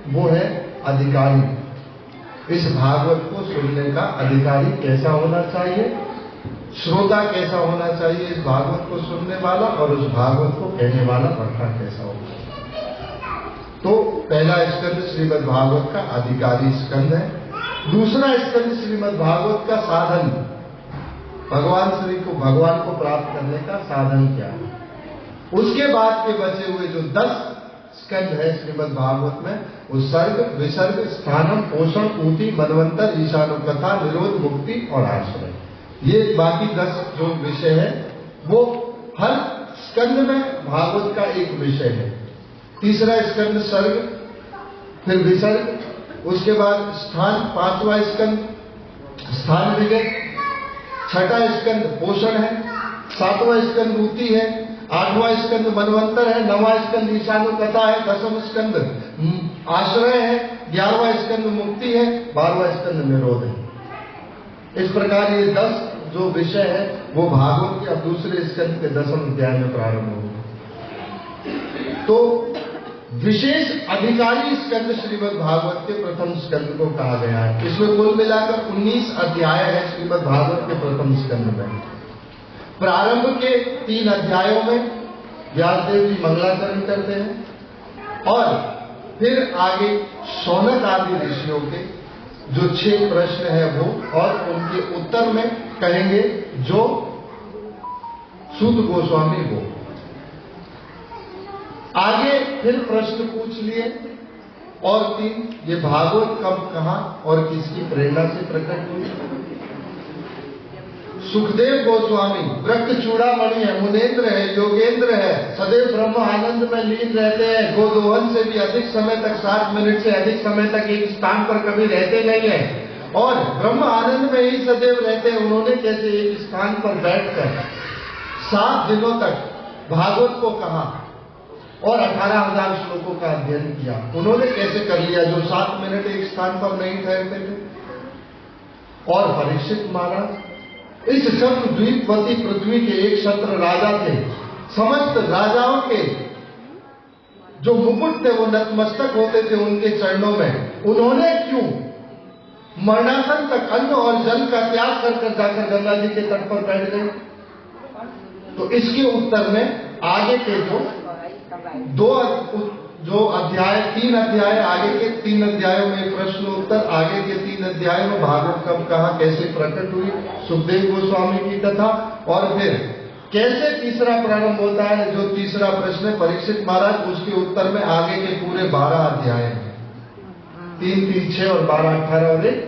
वो है अधिकारी। इस भागवत को सुनने का अधिकारी कैसा होना चाहिए, श्रोता कैसा होना चाहिए, इस भागवत को सुनने वाला, और उस भागवत को कहने वाला वक्ता कैसा होगा। तो पहला स्कंद श्रीमद् भागवत का अधिकारी स्कंद है। दूसरा स्कंद श्रीमद् भागवत का साधन, भगवान को प्राप्त करने का साधन क्या है। उसके बाद के बचे हुए जो 10 स्कंद है श्रीमद् भागवत में, वो सर्ग, विसर्ग, स्थानम, पोषण, ऊटी, मनवंतर, ईशानुकथा, निरोध, मुक्ति और आश्रय, ये बाकी 10 जो विषय है, वो हर स्कंद में भागवत का एक विषय है। तीसरा स्कंद सर्ग, फिर विसर्ग, उसके बाद स्थान, 5वां स्कंद स्थान विवेक, 6ठा स्कंद पोषण है, 7वां स्कंद ऊती है, 8वां स्कंद मनवंतर है, 9वां स्कंद ईशानुकथा है, 10वां स्कंद आश्रय है, 11वां स्कंद मुक्ति है, 12वां स्कंद निरोध है। इस प्रकार ये 10 जो विषय है वो भागवत के अब दूसरे स्कंद के 10वें अध्याय में प्रारंभ होगा। तो विशेष अधिकारी स्कंद श्रीमद् भागवत के प्रथम स्कंद को कहा गया है। इसमें कुल मिलाकर 19 अध्याय है श्रीमद् भागवत के प्रथम स्कंद में। प्रारंभ के 3 अध्यायों में व्यासदेव जी मंगलाचरण करते हैं, और फिर आगे शौनक आदि ऋषियों के जो 6 प्रश्न है वो, और उनके उत्तर में कहेंगे जो सूत गोस्वामी वो। आगे फिर प्रश्न पूछ लिए, और 3 ये भागवत कब, कहां और किसकी प्रेरणा से प्रकट हुई। सुखदेव गोस्वामी वृक्ष चूड़ामणि है, मुनेन्द्र है, योगेंद्र है, सदैव ब्रह्म आनंद में लीन रहते हैं, गोदोहन से भी अधिक समय तक, 60 मिनट से अधिक समय तक एक स्थान पर कभी रहते नहीं है, और ब्रह्म आनंद में ही सदैव रहते हैं। उन्होंने कैसे एक स्थान पर बैठकर 7 दिनों तक भागवत को कहा और 18,000 श्लोकों का अध्ययन किया, उन्होंने कैसे कर लिया, जो 7 मिनट एक स्थान पर नहीं ठहरते थे। और परीक्षित महाराज इस शत्रु द्वीपवती पृथ्वी के एक क्षत्र राजा थे, समस्त राजाओं के जो मुकुट थे वो नतमस्तक होते थे उनके चरणों में, उन्होंने क्यों मरणासन तक अन्न और जल का त्याग कर जाकर गंगा जी के तट पर बैठ गए। तो इसके उत्तर में आगे के जो अध्याय 3 अध्याय, आगे के 3 अध्यायों में प्रश्न उत्तर, आगे के 3 अध्यायों में भागवत कब, कहां, कैसे प्रकट हुई, सुखदेव गोस्वामी की कथा, और फिर कैसे तीसरा प्रारंभ होता है। जो तीसरा प्रश्न है परीक्षित महाराज, उसके उत्तर में आगे के पूरे 12 अध्याय हैं, 3, 3, 6 और 12, 18, और एक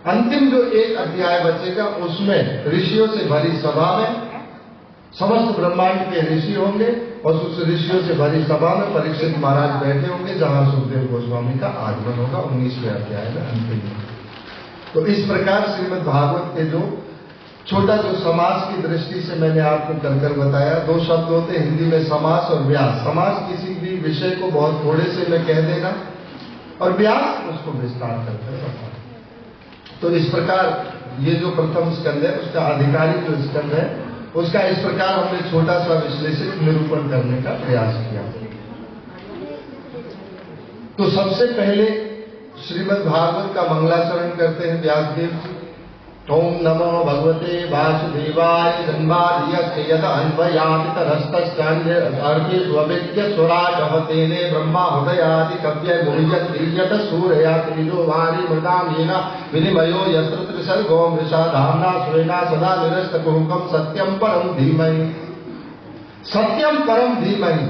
अंतिम जो एक अध्याय बचेगा उसमें ऋषियों से भरी सभा में समस्त ब्रह्मांड के ऋषि होंगे, और उस ऋषियों से भरी सभा में परीक्षित महाराज बैठे होंगे, जहां सुखदेव गोस्वामी का आगमन होगा 19वें अध्याय में अंतिम। तो इस प्रकार श्रीमद् भागवत के जो छोटा जो समास की दृष्टि से मैंने आपको कर बताया, 2 शब्द होते हिंदी में, समास और व्यास। समास किसी भी विषय को बहुत थोड़े से में कह देना, और व्यास उसको विस्तार करके बताना। तो इस प्रकार ये जो प्रथम स्कंद है उसका अधिकारी जो स्कंद है उसका इस प्रकार हमने छोटा सा विश्लेषित निरूपण करने का प्रयास किया। तो सबसे पहले श्रीमद् भागवत का मंगलाचरण करते हैं व्यासदेव जी। ओम नमो भगवते वासुदेवाय जन्माद्यस्य यदा अन्वयादितरस्तश्चान्येष्वभिज्ञ स्वराटः तेने ब्रह्मा हृदयादि कव्य मुह्यत सूर्या तेजो वारी मृदाम येन विनिमयो यत्र त्रिसर्गो मृषा धाम्ना स्वेना सदा निरस्तकुहकं सत्यं परम धीमहि। सत्यम परम धीमहि,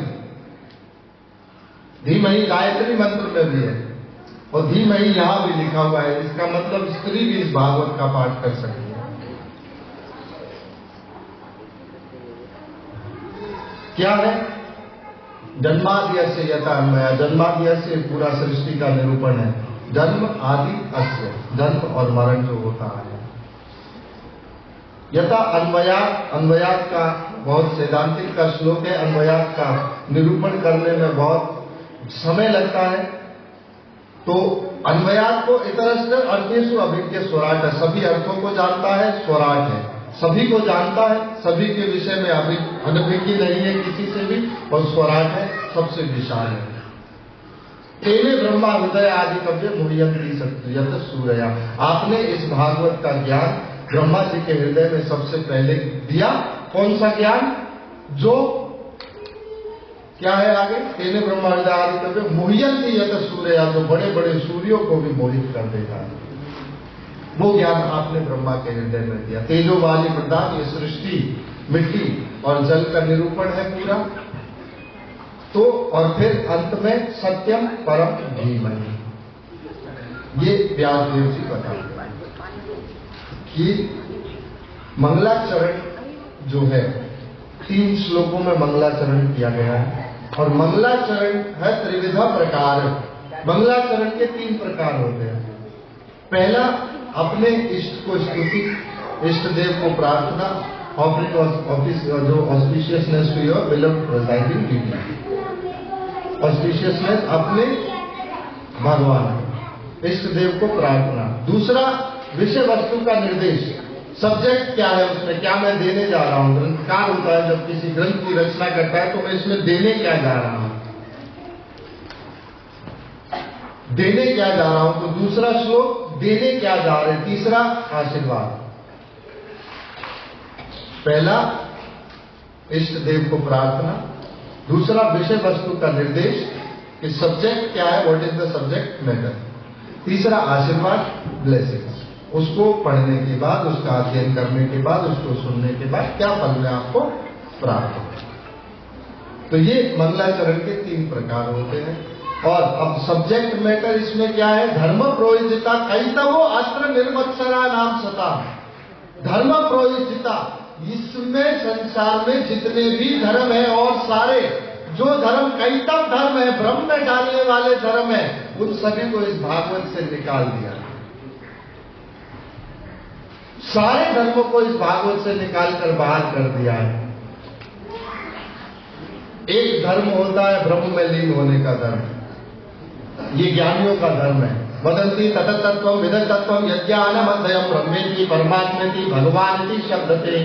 धीमहि गायत्री मंत्र में भी है और धीमहि यहां भी लिखा हुआ है। इसका मतलब स्त्री भी इस भागवत का पाठ कर सकती है। क्या है? जन्माद्यस्य यथा अन्वया, जन्माद्यस्य पूरा सृष्टि का निरूपण है। जन्म आदि अस्य, जन्म और मरण जो होता है। यथा अन्वयात, अन्वयात का बहुत सैद्धांतिक का श्लोक है। अन्वयात का निरूपण करने में बहुत समय लगता है। तो अन्वयात को इतरस्तर अर्थेषु अभिज्ञ स्वराट है, सभी अर्थों को जानता है, स्वराट है, सभी को जानता है, सभी के विषय में अनभिज्ञ नहीं है किसी से भी, और स्वराट है, सबसे विशाल है। तेने ब्रह्मा हृदय आदि कव्य मुह्यंति सत्यत सूर्या। आपने इस भागवत का ज्ञान ब्रह्मा जी के हृदय में सबसे पहले दिया। कौन सा ज्ञान? जो क्या है आगे? तेने ब्रह्मा हृदय आदि कव्य मुह्यंति यत सूर्या, जो बड़े बड़े सूर्यों को भी मोहित कर देता है। वो ज्ञान आपने ब्रह्मा के हृदय में दिया। तेजो वाली प्रदान, ये सृष्टि मिट्टी और जल का निरूपण है पूरा। तो और फिर अंत में सत्यम परम धीमहि, ये व्यासदेव जी बताते हैं कि मंगलाचरण जो है 3 श्लोकों में मंगलाचरण किया गया है। और मंगलाचरण है त्रिविधा प्रकार। मंगलाचरण के 3 प्रकार होते हैं। पहला, अपने इष्ट को स्तुति, इष्ट देव को प्रार्थना, जो auspiciousness to your beloved presiding deity, auspiciousness अपने भगवान इष्ट देव को प्रार्थना। दूसरा, विषय वस्तु का निर्देश, सब्जेक्ट क्या है उसमें, क्या मैं देने जा रहा हूं। ग्रंथकार होता है जब किसी ग्रंथ की रचना करता है तो मैं इसमें देने क्या जा रहा हूं, देने क्या जा रहा हूं। तो दूसरा श्लोक देने क्या जा रहे हैं। तीसरा, आशीर्वाद। पहला, इष्ट देव को प्रार्थना। दूसरा, विषय वस्तु का निर्देश कि सब्जेक्ट क्या है, what is the subject matter. तीसरा, आशीर्वाद, ब्लेसिंग्स। उसको पढ़ने के बाद, उसका अध्ययन करने के बाद, उसको सुनने के बाद क्या फल में आपको प्राप्त हो। तो ये मंगलाचरण के 3 प्रकार होते हैं। और अब सब्जेक्ट मैटर इसमें क्या है? धर्म प्रोयोजिता कैतवो अस्त्र निर्मत्सरा नाम सता। धर्म प्रोयोजिता, इसमें संसार में जितने भी धर्म है और सारे जो धर्म कैतव धर्म है, ब्रह्म में डालने वाले धर्म है, उन सभी को इस भागवत से निकाल दिया। सारे धर्मों को इस भागवत से निकालकर बाहर कर दिया है। एक धर्म होता है ब्रह्म में लीन होने का धर्म, ये ज्ञानियों का धर्म है। वदंती तततत्वम विदतत्वम यज्ञानमध्ययम ब्रह्मेति परमात्मेति भगवानिति शब्दते।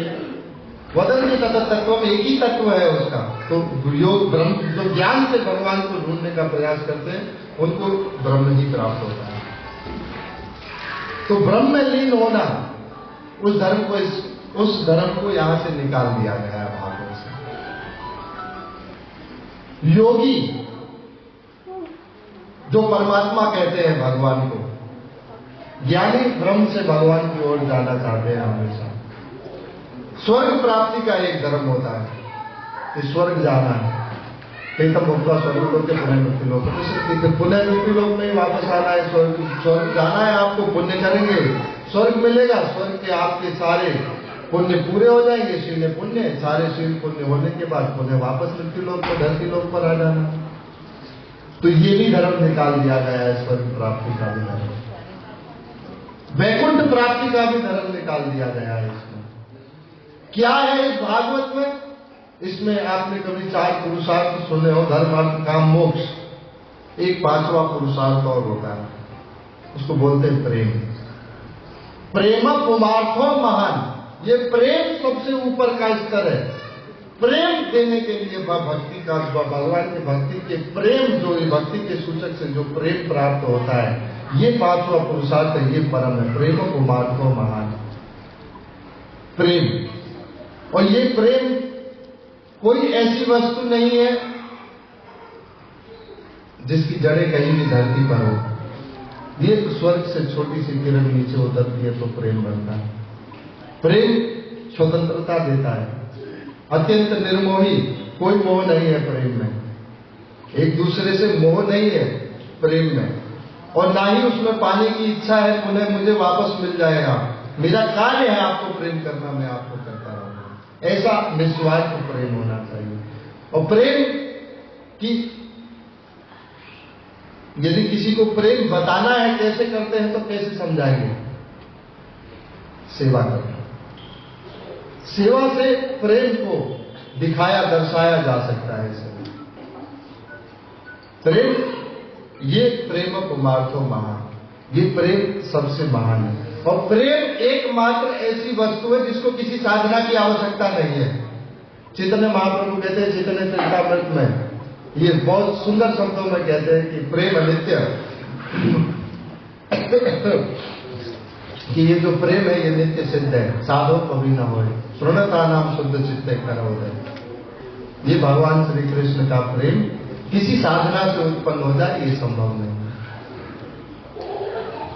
वदंती तततत्वम, एक ही तत्व है उसका। तो योग ब्रह्म, जो ज्ञान से भगवान को ढूंढने का प्रयास करते हैं उनको ब्रह्म ही प्राप्त होता है। तो ब्रह्म में लीन होना, उस धर्म को यहां से निकाल दिया गया है भागवत से। योगी जो परमात्मा कहते हैं भगवान को, ज्ञानी ब्रह्म से भगवान की ओर जाना चाहते हैं हमेशा। स्वर्ग प्राप्ति का एक धर्म होता है कि स्वर्ग जाना है। एकदम मुक्ता स्वर्ग लोग के पुण्य मुक्ति लोग, पुण्य मुक्ति लोग में वापस आना है। स्वर्ग जाना है आपको, पुण्य करेंगे स्वर्ग मिलेगा। स्वर्ग के आपके सारे पुण्य पूरे हो जाएंगे, शील पुण्य, सारे शील पुण्य होने के बाद पुण्य वापस मृत्यु लोग को, धरती लोग पर आ जाना। तो ये भी धर्म निकाल दिया गया है। स्वर्ग प्राप्ति का भी धर्म, वैकुंठ प्राप्ति का भी धर्म निकाल दिया गया है। इसमें क्या है इस भागवत में? इसमें आपने कभी 4 पुरुषार्थ सुने हो, धर्म अर्थ काम मोक्ष। एक 5वां पुरुषार्थ और होता है, उसको बोलते हैं प्रेम। प्रेम पुमार्थो महान, ये प्रेम सबसे ऊपर का स्तर है। प्रेम देने के लिए भक्ति का, भगवान की भक्ति के प्रेम, जो भक्ति के सूचक से जो प्रेम प्राप्त होता है, ये पांचवा पुरुषार्थ है, ये परम है। प्रेम को मार्गो महान, प्रेम। और ये प्रेम कोई ऐसी वस्तु नहीं है जिसकी जड़ें कहीं भी धरती पर हो। ये स्वर्ग से छोटी सी किरण नीचे उतरती है तो प्रेम बनता है। प्रेम स्वतंत्रता देता है, अत्यंत निर्मोही, कोई मोह नहीं है प्रेम में, एक दूसरे से मोह नहीं है प्रेम में, और ना ही उसमें पाने की इच्छा है पुनः मुझे वापस मिल जाएगा, मेरा कार्य है आपको प्रेम करना, मैं आपको करता रहूंगा। ऐसा निस्वार्थ प्रेम होना चाहिए। और प्रेम की यदि किसी को प्रेम बताना है कैसे करते हैं तो कैसे समझाएंगे? सेवा करना। सेवा से प्रेम को दिखाया दर्शाया जा सकता है। प्रेम, ये प्रेम कुमार्थो महान, ये प्रेम सबसे महान है। और प्रेम एकमात्र ऐसी वस्तु है जिसको किसी साधना की आवश्यकता नहीं है। चैतन्य महाप्रभु कहते हैं चैतन्य चरितामृत में, ये बहुत सुंदर शब्दों में कहते हैं कि प्रेम अनित्य, कि ये जो प्रेम है ये नित्य सिद्ध है, साधो कभी न होए, प्रणता नाम शुद्ध चित्ते करोदय। ये भगवान श्री कृष्ण का प्रेम किसी साधना से उत्पन्न हो जाए ये संभव नहीं,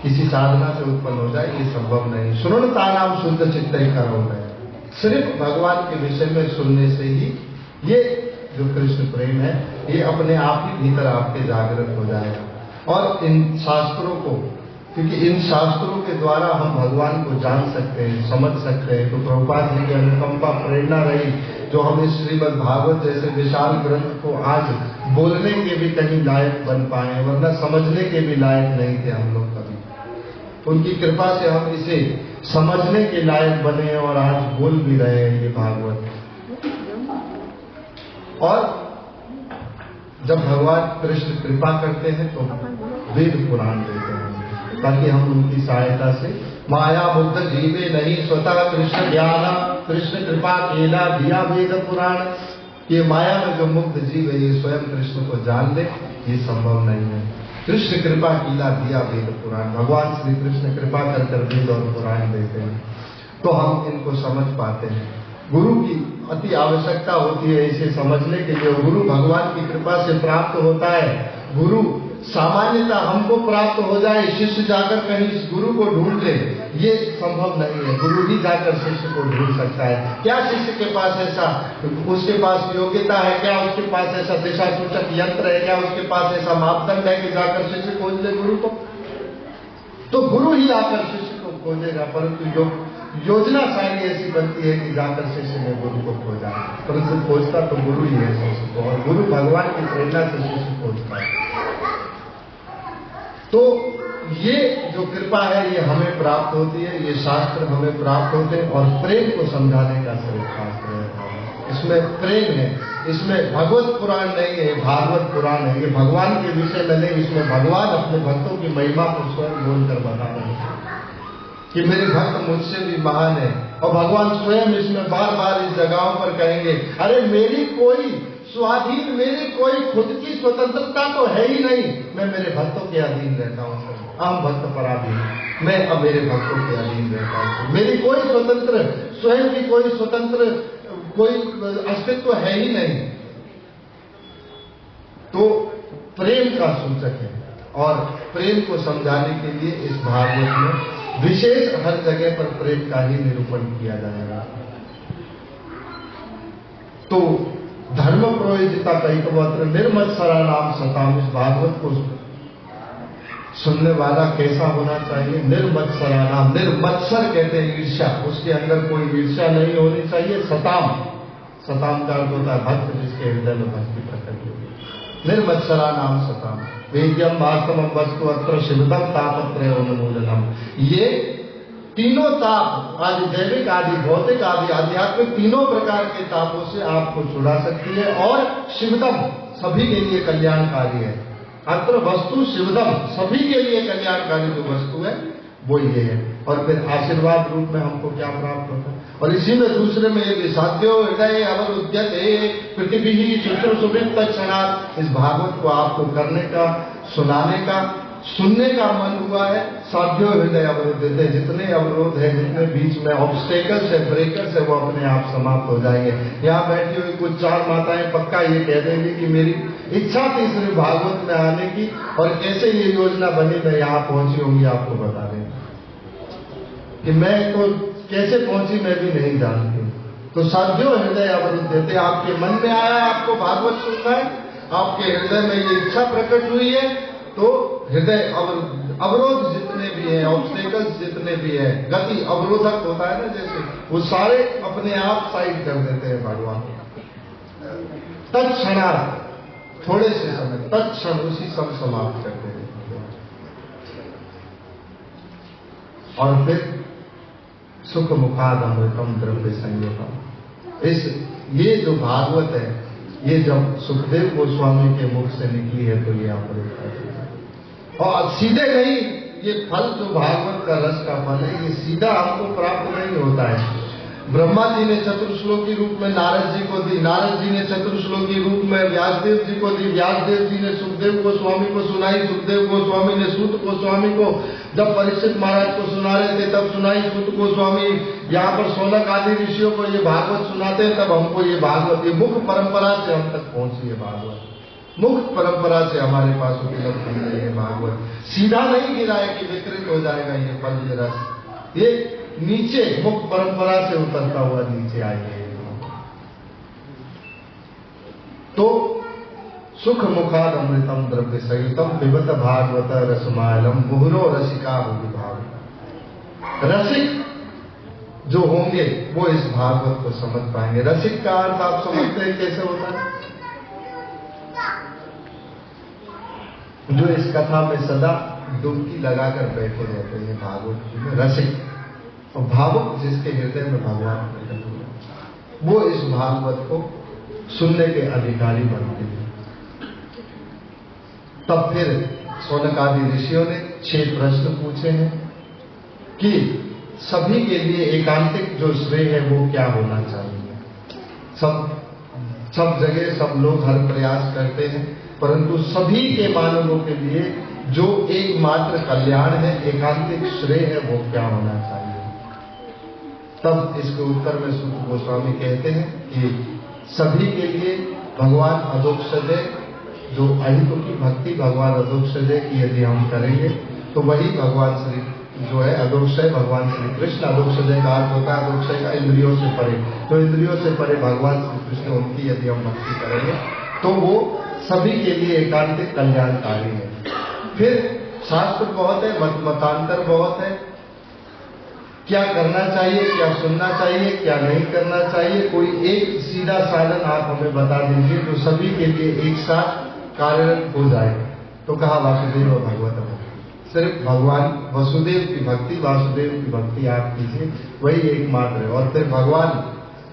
किसी साधना से उत्पन्न हो जाए ये संभव नहीं। श्रवणता नाम शुद्ध चित्ते करोदय, सिर्फ भगवान के विषय में सुनने से ही ये जो कृष्ण प्रेम है ये अपने आप ही भीतर आपके जागृत हो जाएगा। और इन शास्त्रों को, क्योंकि इन शास्त्रों के द्वारा हम भगवान को जान सकते हैं, समझ सकते हैं। तो प्रभुपाद जी की अनुकंपा प्रेरणा रही जो हम इस श्रीमद् भागवत जैसे विशाल ग्रंथ को आज बोलने के भी कहीं लायक बन पाए, वरना समझने के भी लायक नहीं थे हम लोग कभी। उनकी कृपा से हम इसे समझने के लायक बने और आज बोल भी रहे हैं ये भागवत। और जब भगवान कृष्ण कृपा करते हैं तो वेद पुराण देते हैं ताकि हम उनकी सहायता से माया बुद्ध जीवे नहीं स्वतः कृष्ण ज्ञान कृष्ण कृपा केला दिया वेद पुराण। ये माया में जो मुक्त जीव है ये स्वयं कृष्ण को जान ले, ये संभव नहीं है। कृष्ण कृपा कीला दिया वेद पुराण, भगवान श्री कृष्ण कृपा कर कर वेद और पुराण देते हैं तो हम इनको समझ पाते हैं। गुरु की अति आवश्यकता होती है इसे समझने के लिए। गुरु भगवान की कृपा से प्राप्त होता है। गुरु सामान्यतः हमको प्राप्त हो जाए, शिष्य जाकर कहीं इस गुरु को ढूंढ ले, ये संभव नहीं है। गुरु ही जाकर शिष्य को ढूंढ सकता है। क्या शिष्य के पास ऐसा, उसके पास योग्यता है क्या? उसके पास ऐसा दिशा सूचक यंत्र है क्या? उसके पास ऐसा मापदंड है कि जाकर शिष्य खोज ले गुरु को? तो गुरु ही आकर शिष्य को खोजेगा। परंतु योजना सारी ऐसी बनती है कि जाकर शिष्य ने गुरु को खोजा, परंतु खोजता तो गुरु ही है शिष्य को, और गुरु भगवान की प्रेरणा से शिष्य खोजता है। तो ये जो कृपा है ये हमें प्राप्त होती है, ये शास्त्र हमें प्राप्त होते हैं। और प्रेम को समझाने का सिर्फ शास्त्र है, इसमें प्रेम है, इसमें भगवत पुराण नहीं है, भागवत पुराण है। ये भगवान के विषय में नहीं, इसमें भगवान अपने भक्तों की महिमा को स्वयं बोलकर बता रहे हैं कि मेरे भक्त मुझसे भी महान है। और भगवान स्वयं इसमें बार बार इस जगहों पर कहेंगे, अरे मेरी कोई स्वाधीन, मेरी कोई खुद की स्वतंत्रता तो है ही नहीं, मैं मेरे भक्तों के अधीन रहता हूँ। हम भक्त पराधीन, मैं अब मेरे भक्तों के अधीन रहता हूँ। मेरी कोई स्वतंत्र, स्वयं की कोई स्वतंत्र कोई अस्तित्व है ही नहीं। तो प्रेम का सूचक है, और प्रेम को समझाने के लिए इस भागवत में विशेष हर जगह पर प्रेम का ही निरूपण किया जाएगा। तो धर्म प्रोयोजिता कैकवत्र निर्मत्सरा नाम सताम, इस भागवत को सुनने वाला कैसा होना चाहिए? निर्मत्सरा नाम, निर्मत्सर कहते हैं ईर्ष्या, उसके अंदर कोई ईर्ष्या नहीं होनी चाहिए। सताम, सताम का अर्थ होता है भक्त, जिसके हृदय में भक्ति प्रकट होगी। निर्मत्सरा नाम सताम वेद्यम वास्तवम वस्तु अत्र शिवदम तापत्रय उन्मूलनम। ये तीनों ताप, आदि जैविक आदि भौतिक आदि आध्यात्मिक, तीनों प्रकार के तापों से आपको छुड़ा सकती है। और शिवदम, सभी के लिए कल्याणकारी है। अत्र वस्तु शिवदम, सभी के लिए कल्याणकारी जो वस्तु है वो ये है। और फिर आशीर्वाद रूप में हमको क्या प्राप्त होता है? और इसी में दूसरे में ये साध्यो हृदय अवर उद्यते पृथ्वी ही शुश्रूषुभित तत्क्षणात्, इस भागवत को आपको करने का, सुनाने का, सुनने का मन हुआ है, साध्यो हृदय अवरुद्ध है। जितने अवरोध है, जितने बीच में ऑब्स्टेकल्स है, ब्रेकर्स है, वो अपने आप समाप्त हो जाएंगे। यहाँ बैठी हुई कुछ 4 माताएं पक्का ये कह देंगी कि मेरी इच्छा थी श्री भागवत में आने की, और कैसे ये योजना बनी मैं यहाँ पहुंची होंगी आपको बता दें कि मैं तो कैसे पहुंची मैं भी नहीं जानती। तो साध्यो हृदय अवरुद्ध थे, आपके मन में आया आपको भागवत सुनना है, आपके हृदय में ये इच्छा प्रकट हुई है, तो हृदय अवरोध जितने भी हैं, ऑब्स्टेकल्स जितने भी हैं, गति अवरोधक होता है ना जैसे, वो सारे अपने आप साइड कर देते हैं भगवान। तत्क्षणार्थ, थोड़े से समय, तत्क्षण उसी समय समाप्त कर देते हैं। और फिर सुख मुखाद अमृतम द्रव्य संयुतम। ये जो भागवत है, ये जब सुखदेव गोस्वामी के मुख से निकली है तो ये अमृत है। और सीधे नहीं, ये फल जो भागवत का रस का फल है, ये सीधा हमको प्राप्त नहीं होता है। ब्रह्मा जी ने चतुर्श्लोकी रूप में नारद जी को दी, नारद जी ने चतुर्श्लोकी रूप में व्यासदेव जी को दी, व्यासदेव जी ने सुखदेव गोस्वामी को सुनाई, सुखदेव गोस्वामी ने सूत गोस्वामी को, जब परीक्षित महाराज को सुना रहे थे तब सुनाई सूत गोस्वामी। यहाँ पर शौनक आदि ऋषियों को ये भागवत सुनाते हैं, तब हमको ये भागवत, ये मुख परंपरा से हम तक पहुंची है भागवत, मुख परंपरा से हमारे पास उपलब्ध हुई है भागवत। सीधा नहीं गिरा है कि विकृत हो जाएगा ये फल ये रस, ये नीचे मुख परंपरा से उतरता हुआ नीचे आई है। तो सुख मुखाद अमृतम द्रव्य सहितम पिबत भागवत रसमालम मुहुरो रसिका होगी भाव। रसिक जो होंगे वो इस भागवत को समझ पाएंगे। रसिक का अर्थ आप समझते हैं कैसे होता है? जो इस कथा में सदा डुबकी लगाकर बैठे रहते हैं भागवत में, रसिक और भावुक जिसके हृदय में भगवान प्रकट हुए, वो इस भागवत को सुनने के अधिकारी बनते हैं। तब फिर शौनक आदि ऋषियों ने 6 प्रश्न पूछे हैं कि सभी के लिए एकांतिक जो श्रेय है वो क्या होना चाहिए। सब जगह सब लोग हर प्रयास करते हैं, परंतु सभी के मानवों के लिए जो एकमात्र कल्याण है, एकांतिक श्रेय है, वो क्या होना चाहिए। तब इसके उत्तर में सूत गोस्वामी कहते हैं कि सभी के लिए भगवान अधोक्षजय, जो अहितु की भक्ति भगवान अधोक्षजय की यदि हम करेंगे तो वही भगवान श्री जो है अधोक्षय भगवान श्री कृष्ण। अधोक्षजय का अर्थ होता है अधोक्षय का इंद्रियों से परे, तो इंद्रियों से परे भगवान श्री कृष्ण, उनकी यदि हम भक्ति करेंगे तो वो सभी के लिए एकांतिक कल्याणकारी है। फिर शास्त्र बहुत है, मतांतर बहुत है, क्या करना चाहिए, क्या सुनना चाहिए, क्या नहीं करना चाहिए। कोई एक सीधा साधन आप हमें बता दीजिए जो सभी के लिए एक साथ कार्यरत हो जाए। तो कहा वासुदेव भगवत, सिर्फ भगवान वसुदेव की भक्ति, वासुदेव की भक्ति आप कीजिए, वही एकमात्र है। और फिर भगवान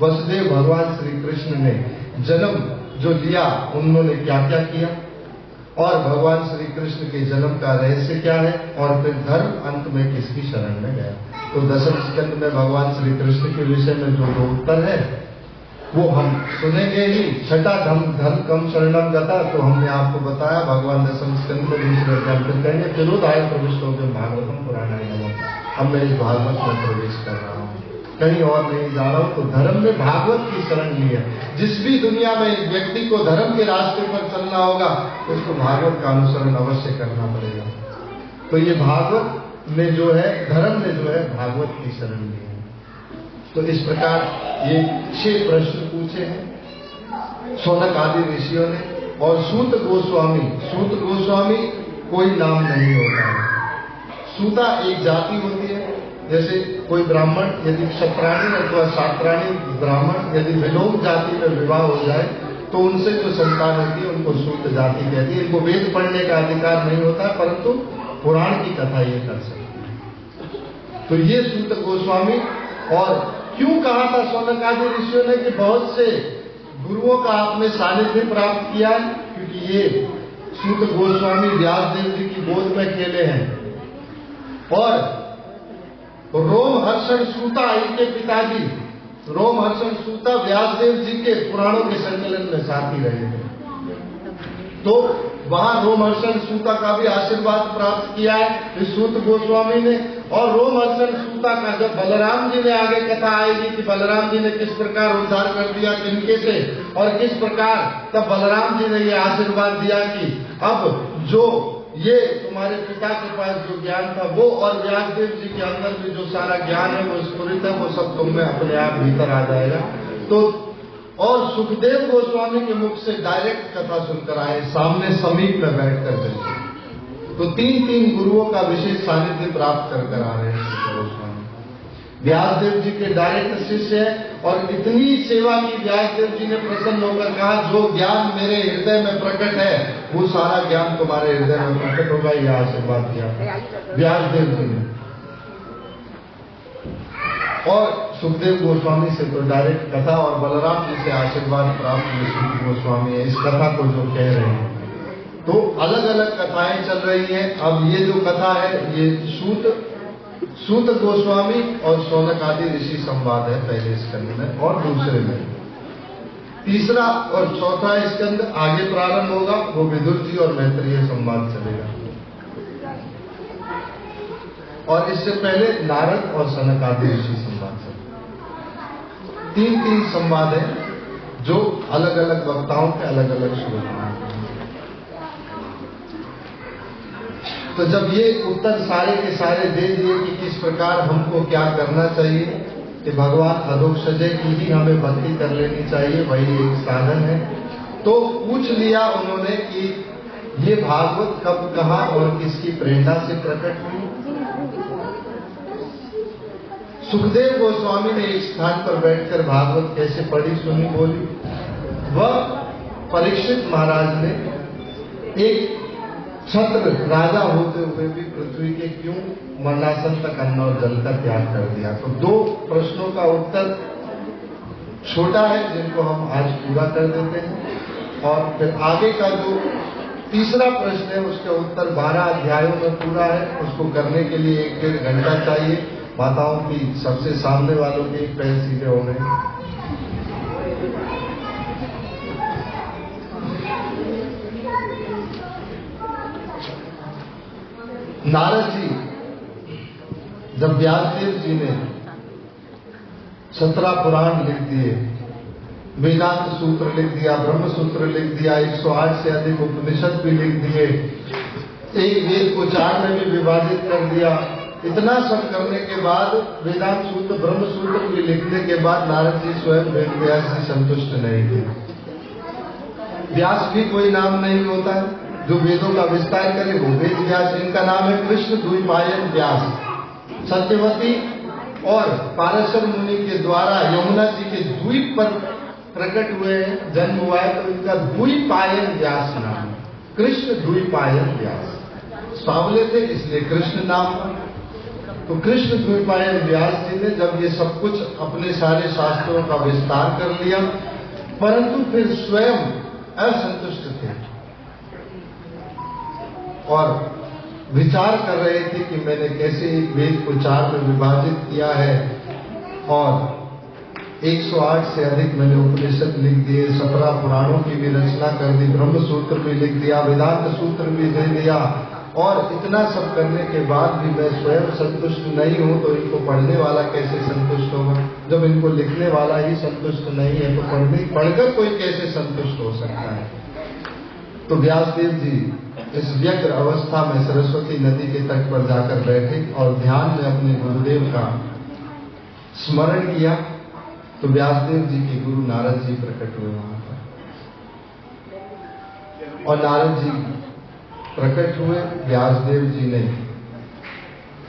वसुदेव भगवान श्री कृष्ण ने जन्म जो लिया, उन्होंने क्या क्या किया, और भगवान श्री कृष्ण के जन्म का रहस्य क्या है, और फिर धर्म अंत में किसकी शरण में गया। तो दशम स्कंद में भगवान श्री कृष्ण के विषय में जो उत्तर है वो हम सुनेंगे ही। छठा धर्म कम शरणम गता, तो हमने आपको बताया भगवान दशम स्कंद में दूसरे अध्याय में कहेंगे फिरोधाय प्रविष्ट होकर भागवतम पुराणाय नमः। अब मैं इस भागवत में प्रवेश कर रहा हूँ, कहीं और नहीं जा रहा हूँ। तो धर्म में भागवत की शरण ली है। जिस भी दुनिया में एक व्यक्ति को धर्म के रास्ते पर चलना होगा उसको भागवत का अनुसरण अवश्य करना पड़ेगा। तो ये भागवत ने जो है, धर्म ने जो है भागवत की शरण ली है। तो इस प्रकार ये 6 प्रश्न पूछे हैं शौनक आदि ऋषियों ने। और सूत गोस्वामी कोई नाम नहीं होता है। सूता एक जाति होती है, जैसे कोई ब्राह्मण यदि क्षत्राणी अथवा शात्राणी ब्राह्मण यदि विलोम जाति में विवाह हो जाए तो उनसे जो संतान होती है उनको सूत जाति कहती है। इनको वेद पढ़ने का अधिकार नहीं होता है, परंतु पुराण की कथा ये कर सकती है। तो ये सूत गोस्वामी, और क्यों कहा था शौनक आदि ऋषियों ने कि बहुत से गुरुओं का आपने सानिध्य प्राप्त किया, क्योंकि ये सूत गोस्वामी व्यासदेव जी की गोद में खेले हैं। और रोमहर्षण सूता, इनके पिताजी रोमहर्षण सूता व्यासदेव जी के पुराणों के संकलन में साथी रहे थे। तो वहां रोमहर्षण सूता का भी आशीर्वाद प्राप्त किया है इस सूत गोस्वामी ने। और रोमहर्षण सूता का जब बलराम जी ने, आगे कथा आएगी कि बलराम जी ने किस प्रकार उद्धार कर दिया किनके से, और किस प्रकार तब बलराम जी ने ये आशीर्वाद दिया कि अब जो ये तुम्हारे पिता के पास जो ज्ञान था वो, और व्यासदेव जी के अंदर भी जो सारा ज्ञान है वो स्फुरित है, वो सब तुम में अपने आप भीतर आ जाएगा। तो और सुखदेव गोस्वामी के मुख से डायरेक्ट कथा सुनकर आए, सामने समीप में बैठकर बैठे। तो तीन गुरुओं का विशेष सानिध्य प्राप्त कर आ रहे हैं गोस्वामी। व्यासदेव जी के डायरेक्ट शिष्य है, और इतनी सेवा की व्यासदेव जी ने प्रसन्न होकर कहा जो ज्ञान मेरे हृदय में प्रकट है वो सारा ज्ञान तुम्हारे हृदय में प्रकट होगा, यह आशीर्वाद दिया व्यासदेव जी ने। और सुखदेव गोस्वामी से तो डायरेक्ट कथा, और बलराम जी से आशीर्वाद प्राप्त हुए सुख गोस्वामी है इस कथा को जो कह रहे हैं। तो अलग अलग कथाएं चल रही हैं। अब ये जो कथा है ये सूत गोस्वामी और शौनक आदि ऋषि संवाद है पहले स्कंद में, और दूसरे में तीसरा और चौथा स्कंद आगे प्रारंभ होगा, वो विदुर जी और मैत्रेय संवाद चलेगा। और इससे पहले नारद और सनक आदि ऋषि संवाद चलेगा। तीन संवाद है जो अलग अलग वक्ताओं के अलग अलग श्लोक हैं। तो जब ये उत्तर सारे के सारे दे दिए कि किस प्रकार हमको क्या करना चाहिए, कि भगवान अधोक्षजय की ही हमें भक्ति कर लेनी चाहिए, वही एक साधन है, तो पूछ लिया उन्होंने कि ये भागवत कब कहा और किसकी प्रेरणा से प्रकट हुई। सुखदेव गोस्वामी ने एक स्थान पर बैठकर भागवत कैसे पढ़ी सुनी बोली। वह परीक्षित महाराज ने एक छत्र राजा होते हुए भी पृथ्वी के क्यों मरणासन तक अन्न और जल का त्याग कर दिया। तो दो प्रश्नों का उत्तर छोटा है जिनको हम आज पूरा कर देते हैं, और फिर आगे का जो तीसरा प्रश्न है उसका उत्तर 12 अध्यायों में पूरा है। उसको करने के लिए 1-1.5 घंटा चाहिए। माताओं की सबसे सामने वालों के पैर सीधे हो गए। नारद जी जब व्यासदेव जी ने 17 पुराण लिख दिए, वेदांत सूत्र लिख दिया, ब्रह्म सूत्र लिख दिया, 108 से अधिक उपनिषद भी लिख दिए, एक वेद को 4 में भी विभाजित कर दिया, इतना सब करने के बाद वेदांत सूत्र ब्रह्म सूत्र भी लिखने के बाद नारद जी स्वयं वेद व्यास से संतुष्ट नहीं थे। व्यास भी कोई नाम नहीं होता है, जो वेदों का विस्तार करे वो वेद व्यास। इनका नाम है कृष्ण द्वैपायन व्यास। सत्यवती और पारशर मुनि के द्वारा यमुना जी के द्वीप पर प्रकट हुए हैं, जन्म हुआ है, तो इनका द्वैपायन व्यास नाम, कृष्ण द्वैपायन व्यास। सांवले थे इसलिए कृष्ण नाम। तो कृष्ण द्वैपायन व्यास जी ने जब ये सब कुछ अपने सारे शास्त्रों का विस्तार कर लिया, परंतु फिर स्वयं असंतुष्ट थे और विचार कर रहे थे कि मैंने कैसे एक वेद को 4 में विभाजित किया है, और 108 से अधिक मैंने उपनिषद लिख दिए, 17 पुराणों की भी रचना कर दी, ब्रह्म सूत्र भी लिख दिया, वेदांत सूत्र भी दे दिया, और इतना सब करने के बाद भी मैं स्वयं संतुष्ट नहीं हूं, तो इनको पढ़ने वाला कैसे संतुष्ट होगा। जब इनको लिखने वाला ही संतुष्ट नहीं है तो पढ़कर कोई कैसे संतुष्ट हो सकता है। तो व्यासदेव जी इस व्यग्र अवस्था में सरस्वती नदी के तट पर जाकर बैठे और ध्यान में अपने गुरुदेव का स्मरण किया। तो व्यासदेव जी के गुरु नारद जी प्रकट हुए वहां पर, और नारद जी प्रकट हुए। व्यासदेव जी ने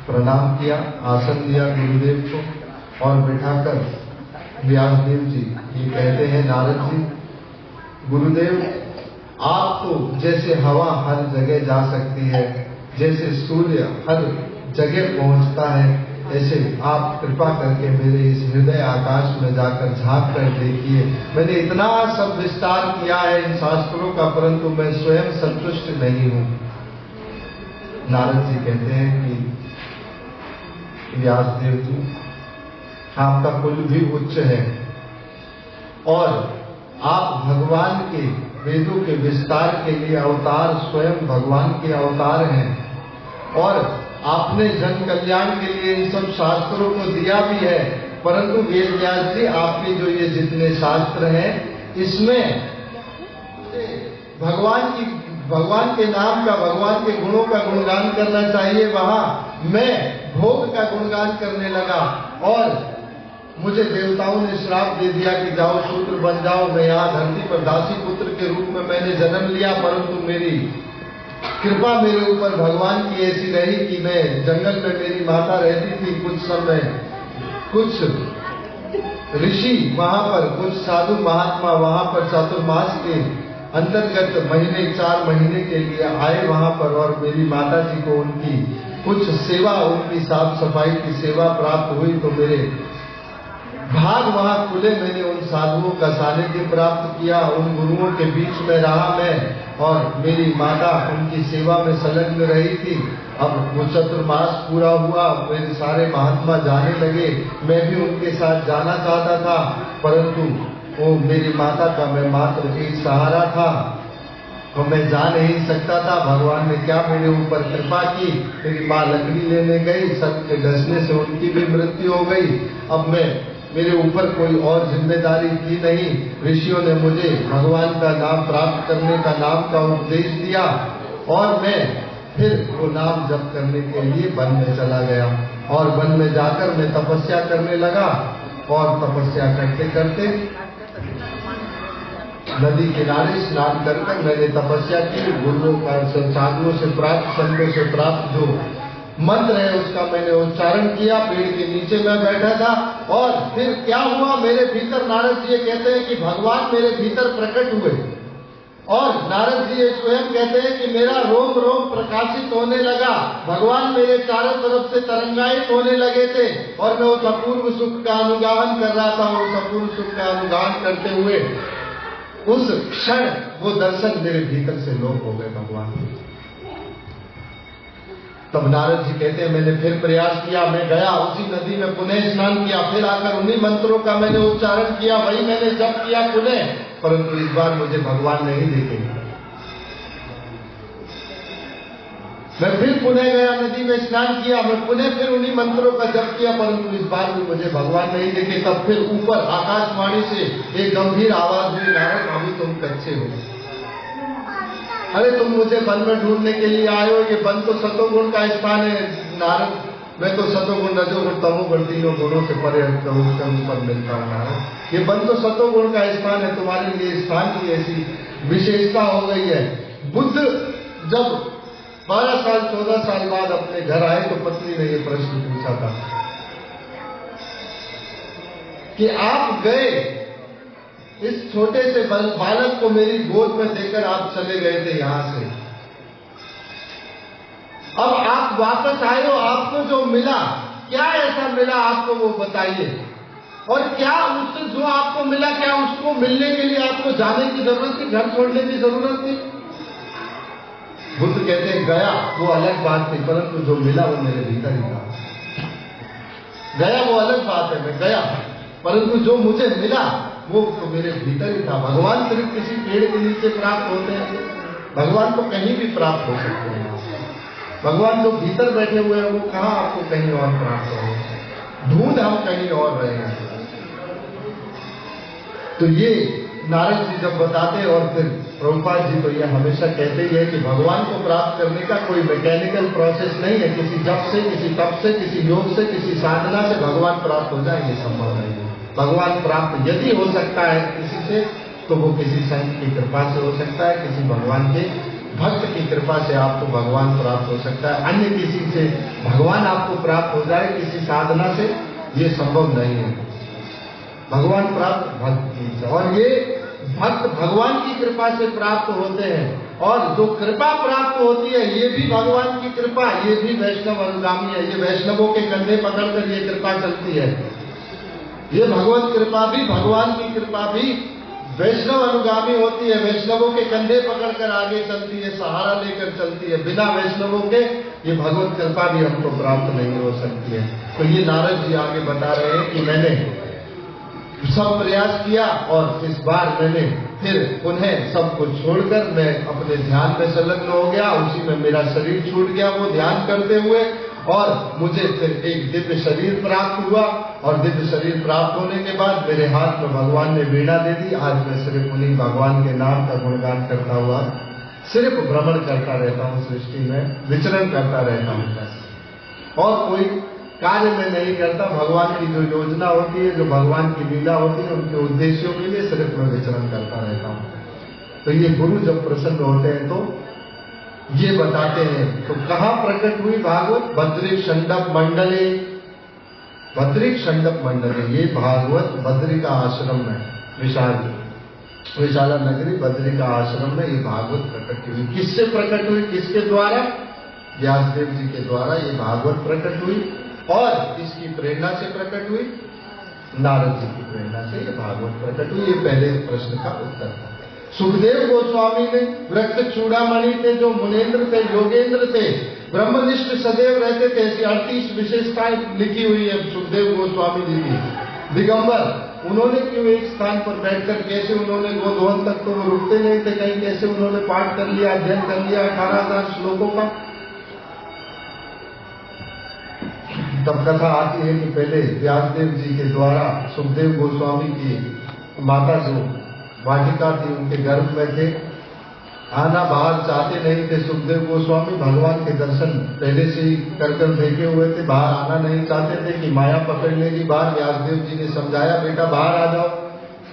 प्रणाम किया, आसन दिया गुरुदेव को, और बिठाकर व्यासदेव जी ये कहते हैं, नारद जी, गुरुदेव आप तो जैसे हवा हर जगह जा सकती है, जैसे सूर्य हर जगह पहुंचता है, ऐसे आप कृपा करके मेरे इस हृदय आकाश में जाकर झांक कर देखिए। मैंने इतना सब विस्तार किया है इन शास्त्रों का, परंतु मैं स्वयं संतुष्ट नहीं हूं। नारद जी कहते हैं कि व्यासदेव जी, आपका कुल भी उच्च है और आप भगवान के वेदों के विस्तार के लिए अवतार, स्वयं भगवान के अवतार हैं और आपने जन कल्याण के लिए इन सब शास्त्रों को दिया भी है। परंतु वेद व्यास जी, आपके जो ये जितने शास्त्र हैं, इसमें भगवान के नाम का, भगवान के गुणों का गुणगान करना चाहिए। वहां मैं भोग का गुणगान करने लगा और मुझे देवताओं ने श्राप दे दिया कि जाओ शूद्र बन जाओ। मैं यहाँ धरती पर दासी पुत्र के रूप में मैंने जन्म लिया, परंतु मेरी कृपा मेरे ऊपर भगवान की ऐसी रही कि मैं जंगल में, मेरी माता रहती थी, कुछ समय कुछ ऋषि वहां पर, कुछ साधु महात्मा वहां पर चातुर्मास के अंतर्गत महीने, 4 महीने के लिए आए वहां पर और मेरी माता जी को उनकी कुछ सेवा, उनकी साफ सफाई की सेवा प्राप्त हुई। तो मेरे भाग वहां खुले, मैंने उन साधुओं का सानिध्य प्राप्त किया, उन गुरुओं के बीच में रहा मैं और मेरी माता उनकी सेवा में संलग्न रही थी। अब वो चतुर्मास पूरा हुआ, मेरे सारे महात्मा जाने लगे, मैं भी उनके साथ जाना चाहता था, परंतु वो मेरी माता का मैं मात्र एक सहारा था और मैं जा नहीं सकता था। भगवान ने क्या मेरे ऊपर कृपा की, मेरी माँ लकड़ी लेने गई, सर्प के डसने से उनकी भी मृत्यु हो गई। अब मेरे ऊपर कोई और जिम्मेदारी थी नहीं। ऋषियों ने मुझे भगवान का नाम प्राप्त करने का, नाम का उपदेश दिया और मैं फिर वो नाम जप करने के लिए वन में चला गया और वन में जाकर मैं तपस्या करने लगा और तपस्या करते करते नदी किनारे स्नान कर मैंने तपस्या की। गुरुओं का, साधुओं से प्राप्त, संतों से प्राप्त जो मंत्र है उसका मैंने उच्चारण किया। पेड़ के नीचे मैं बैठा था और फिर क्या हुआ, मेरे भीतर नारद जी कहते हैं कि भगवान मेरे भीतर प्रकट हुए और नारद जी स्वयं कहते हैं कि मेरा रोम रोम प्रकाशित होने लगा। भगवान मेरे चारों तरफ से तरंगायित होने लगे थे और मैं उस अपूर्व सुख का अनुगान कर रहा था। उस अपूर्व सुख का अनुगान करते हुए उस क्षण वो दर्शन मेरे भीतर से लोप हो गए भगवान के। तब नारद जी कहते हैं मैंने फिर प्रयास किया, मैं गया उसी नदी में पुनः स्नान किया, फिर आकर उन्हीं मंत्रों का मैंने उच्चारण किया, वही मैंने जप किया पुनः, परंतु इस बार मुझे भगवान नहीं दिखे। मैं फिर पुनः गया, नदी में स्नान किया, मैं पुनः फिर उन्हीं मंत्रों का जप किया, परंतु इस बार भी मुझे भगवान नहीं दिखे। तब फिर ऊपर आकाशवाणी से एक गंभीर आवाज हुई, नारद अभी तुम कच्चे हो, अरे तुम मुझे वन में ढूंढने के लिए आए हो, ये वन तो सतोगुण का स्थान है नारद, मैं तो सतोगुण, रजोगुण, तमोगुण तीनों गुणों से परे उसके ऊपर मिलता हूँ नारद। ये वन तो सतोगुण का स्थान है, तुम्हारे लिए स्थान की ऐसी विशेषता हो गई है। बुद्ध जब 12 साल 14 साल बाद अपने घर आए तो पत्नी ने ये प्रश्न पूछा था कि आप गए, इस छोटे से बालक को मेरी गोद में देकर आप चले गए थे यहां से, अब आप वापस आए हो, आपको जो मिला, क्या ऐसा मिला आपको वो बताइए, और क्या उससे जो आपको मिला, क्या उसको मिलने के लिए आपको जाने की जरूरत थी, घर छोड़ने की जरूरत थी? बुद्ध कहते हैं गया वो अलग बात थी, परंतु जो मिला वो मेरे भीतर ही था। गया वो अलग बात है, मैं गया, परंतु जो मुझे मिला वो तो मेरे भीतर ही था। भगवान सिर्फ किसी पेड़ के नीचे प्राप्त होते हैं, भगवान तो कहीं भी प्राप्त हो सकते हैं। भगवान जो भीतर बैठे हुए हैं वो कहाँ आपको कहीं और प्राप्त हो, ढूंढ हम कहीं और रहे हैं। तो ये नारद जी जब बताते हैं, और फिर प्रभुपाद जी तो ये हमेशा कहते ही है कि भगवान को प्राप्त करने का कोई मैकेनिकल प्रोसेस नहीं है, किसी जप से, किसी तप से, किसी योग से, किसी साधना से भगवान प्राप्त हो जाए, ये संभव नहीं है। भगवान प्राप्त यदि हो सकता है किसी से, तो वो किसी संत की कृपा से हो सकता है, किसी भगवान के भक्त की कृपा से आपको भगवान प्राप्त हो सकता है। अन्य किसी से भगवान आपको प्राप्त हो जाए किसी साधना से, ये संभव नहीं है। भगवान प्राप्त भक्ति से, और ये भक्त भगवान की कृपा से प्राप्त होते हैं, और जो कृपा प्राप्त होती है ये भी भगवान की कृपा, ये भी वैष्णव अनुगामी है, ये वैष्णवों के कंधे पकड़कर ये कृपा चलती है। ये भगवत कृपा भी, भगवान की कृपा भी वैष्णव अनुगामी होती है, वैष्णवों के कंधे पकड़कर आगे चलती है, सहारा लेकर चलती है। बिना वैष्णवों के ये भगवत कृपा भी हमको प्राप्त नहीं हो सकती है। तो ये नारद जी आगे बता रहे हैं कि मैंने सब प्रयास किया और इस बार मैंने फिर उन्हें सब कुछ छोड़कर मैं अपने ध्यान में संलग्न हो गया। उसी में मेरा शरीर छूट गया वो ध्यान करते हुए, और मुझे फिर एक दिव्य शरीर प्राप्त हुआ। और दिव्य शरीर प्राप्त होने के बाद मेरे हाथ में भगवान ने वीणा दे दी। आज मैं सिर्फ उन्हीं भगवान के नाम का गुणगान करता हुआ सिर्फ भ्रमण करता रहता हूँ, सृष्टि में विचरण करता रहता हूँ और कोई कार्य में नहीं करता। भगवान की जो योजना होती है, जो भगवान की लीला होती है, उनके उद्देश्यों के लिए सिर्फ मैं विचरण करता रहता हूँ। तो ये गुरु जब प्रसन्न होते हैं तो ये बताते हैं। तो कहाँ प्रकट हुई भागवत? बद्रिक शंडप मंडले। बद्रिक शंडप मंडले, ये भागवत बद्रिका आश्रम में, विशाला नगरी बद्रिका आश्रम में ये भागवत प्रकट हुई। किससे प्रकट हुई? किसके द्वारा? व्यासदेव जी के द्वारा ये भागवत प्रकट हुई। और इसकी प्रेरणा से प्रकट हुई, नारद जी की प्रेरणा से ये भागवत प्रकट हुई। ये पहले प्रश्न का उत्तर था। सुखदेव गोस्वामी ने वृक्ष चूड़ामणि थे, जो मुनेन्द्र थे, योगेंद्र थे, ब्रह्मनिष्ठ सदैव रहते थे। ऐसी 38 विशेषताएं लिखी हुई है सुखदेव गोस्वामी जी की। दिगंबर, उन्होंने क्यों एक स्थान पर बैठकर, कैसे उन्होंने गोधवन तक तो वो रुकते नहीं थे कहीं, कैसे उन्होंने पाठ कर लिया, अध्ययन कर लिया 18,000 श्लोकों का। तब कथा आती है कि पहले व्यासदेव जी के द्वारा सुखदेव गोस्वामी की माता जो वाटिका थी उनके गर्भ में थे, आना बाहर चाहते नहीं थे सुखदेव गोस्वामी। भगवान के दर्शन पहले से ही कर देखे हुए थे, बाहर आना नहीं चाहते थे कि माया पकड़ लेगी बाहर। व्यासदेव जी ने समझाया, बेटा बाहर आ जाओ।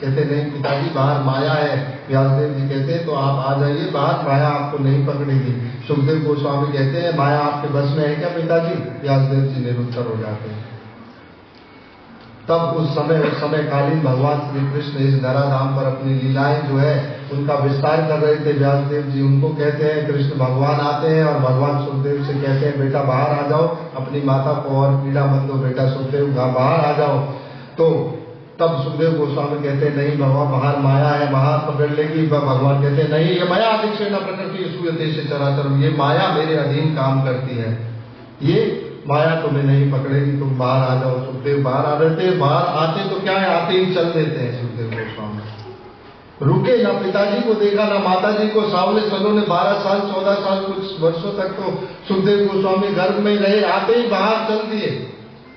कहते नहीं पिताजी, बाहर माया है। व्यासदेव जी कहते हैं तो आप आ जाइए बाहर, माया आपको नहीं पकड़ेगी। सुखदेव गोस्वामी कहते हैं माया आपके बस में है क्या पिताजी? व्यासदेव जी निरुत्तर हो जाते हैं। तब उस समय कालीन भगवान श्री कृष्ण इस धराधाम पर अपनी लीलाएं जो है उनका विस्तार कर रहे थे। व्यासदेव जी उनको कहते हैं, कृष्ण भगवान आते हैं और भगवान सुखदेव से कहते हैं बेटा बाहर आ जाओ, अपनी माता को और पीड़ा मत दो, बेटा सुखदेव बाहर आ जाओ। तो तब सुखदेव गोस्वामी कहते हैं नहीं भगवान, बाहर माया है, बाहर पकड़ लेगी। भगवान कहते हैं नहीं, ये माया अधिक्षेण प्रकृति सूयते से चराचर, ये माया मेरे अधीन काम करती है, ये माया तुम्हें नहीं पकड़ेगी, तुम बाहर आ जाओ। सुखदेव बाहर आ रहे थे, बाहर आते तो क्या है, आते ही चल देते हैं सुखदेव गोस्वामी। रुके ना पिताजी को देखा ना माता जी को। सावले सलों ने 12 साल 14 साल कुछ वर्षों तक तो सुखदेव गोस्वामी गर्भ में ही रहे, आते ही बाहर चल दिए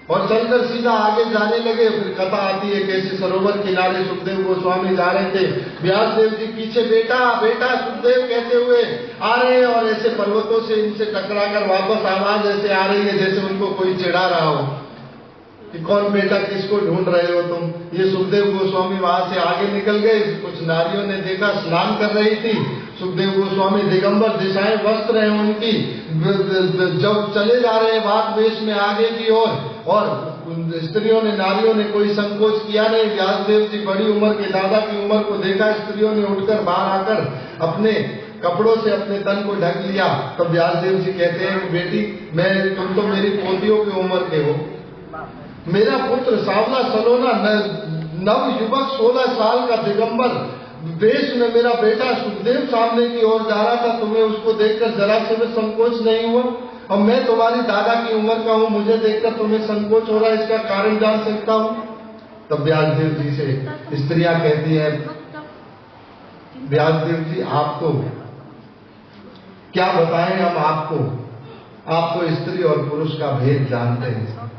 और चलकर सीधा आगे जाने लगे। फिर कथा आती है कैसे सरोवर किनारे सुखदेव गोस्वामी जा रहे थे, व्यासदेव जी पीछे बेटा बेटा सुखदेव कहते हुए आ रहे हैं और ऐसे पर्वतों से इनसे टकराकर वापस आवाज ऐसे आ रही है जैसे उनको कोई चिढ़ा रहा हो कि कौन बेटा, किसको ढूंढ रहे हो तुम। ये सुखदेव गोस्वामी वहां से आगे निकल गए। कुछ नारियों ने देखा, स्नान कर रही थी। सुखदेव गोस्वामी दिगंबर, दिशाएं वस्त्र हैं उनकी, जब चले जा रहे हैं वाद वेश में आगे की ओर, और स्त्रियों ने, नारियों ने कोई संकोच किया नहीं। व्यासदेव जी बड़ी उम्र के दादा की उम्र को देखा, स्त्रियों ने उठकर बाहर आकर अपने कपड़ों से अपने तन को ढक लिया। तब व्यासदेव जी कहते हैं कि बेटी, तुम तो मेरी पोतियों की उम्र के हो, मेरा पुत्र सावला सलोना नव युवक 16 साल का दिगंबर वेश में मेरा बेटा सुखदेव सामने की ओर जा रहा था, तुम्हें उसको देखकर जरा से भी संकोच नहीं हुआ? और मैं तुम्हारी दादा की उम्र का हूँ, मुझे देखकर तुम्हें संकोच हो रहा है, इसका कारण जान सकता हूँ? तब व्यासदेव जी से स्त्रियां कहती है, व्यासदेव जी आप तो क्या बताएं हम आपको, आप तो स्त्री और पुरुष का भेद जानते हैं।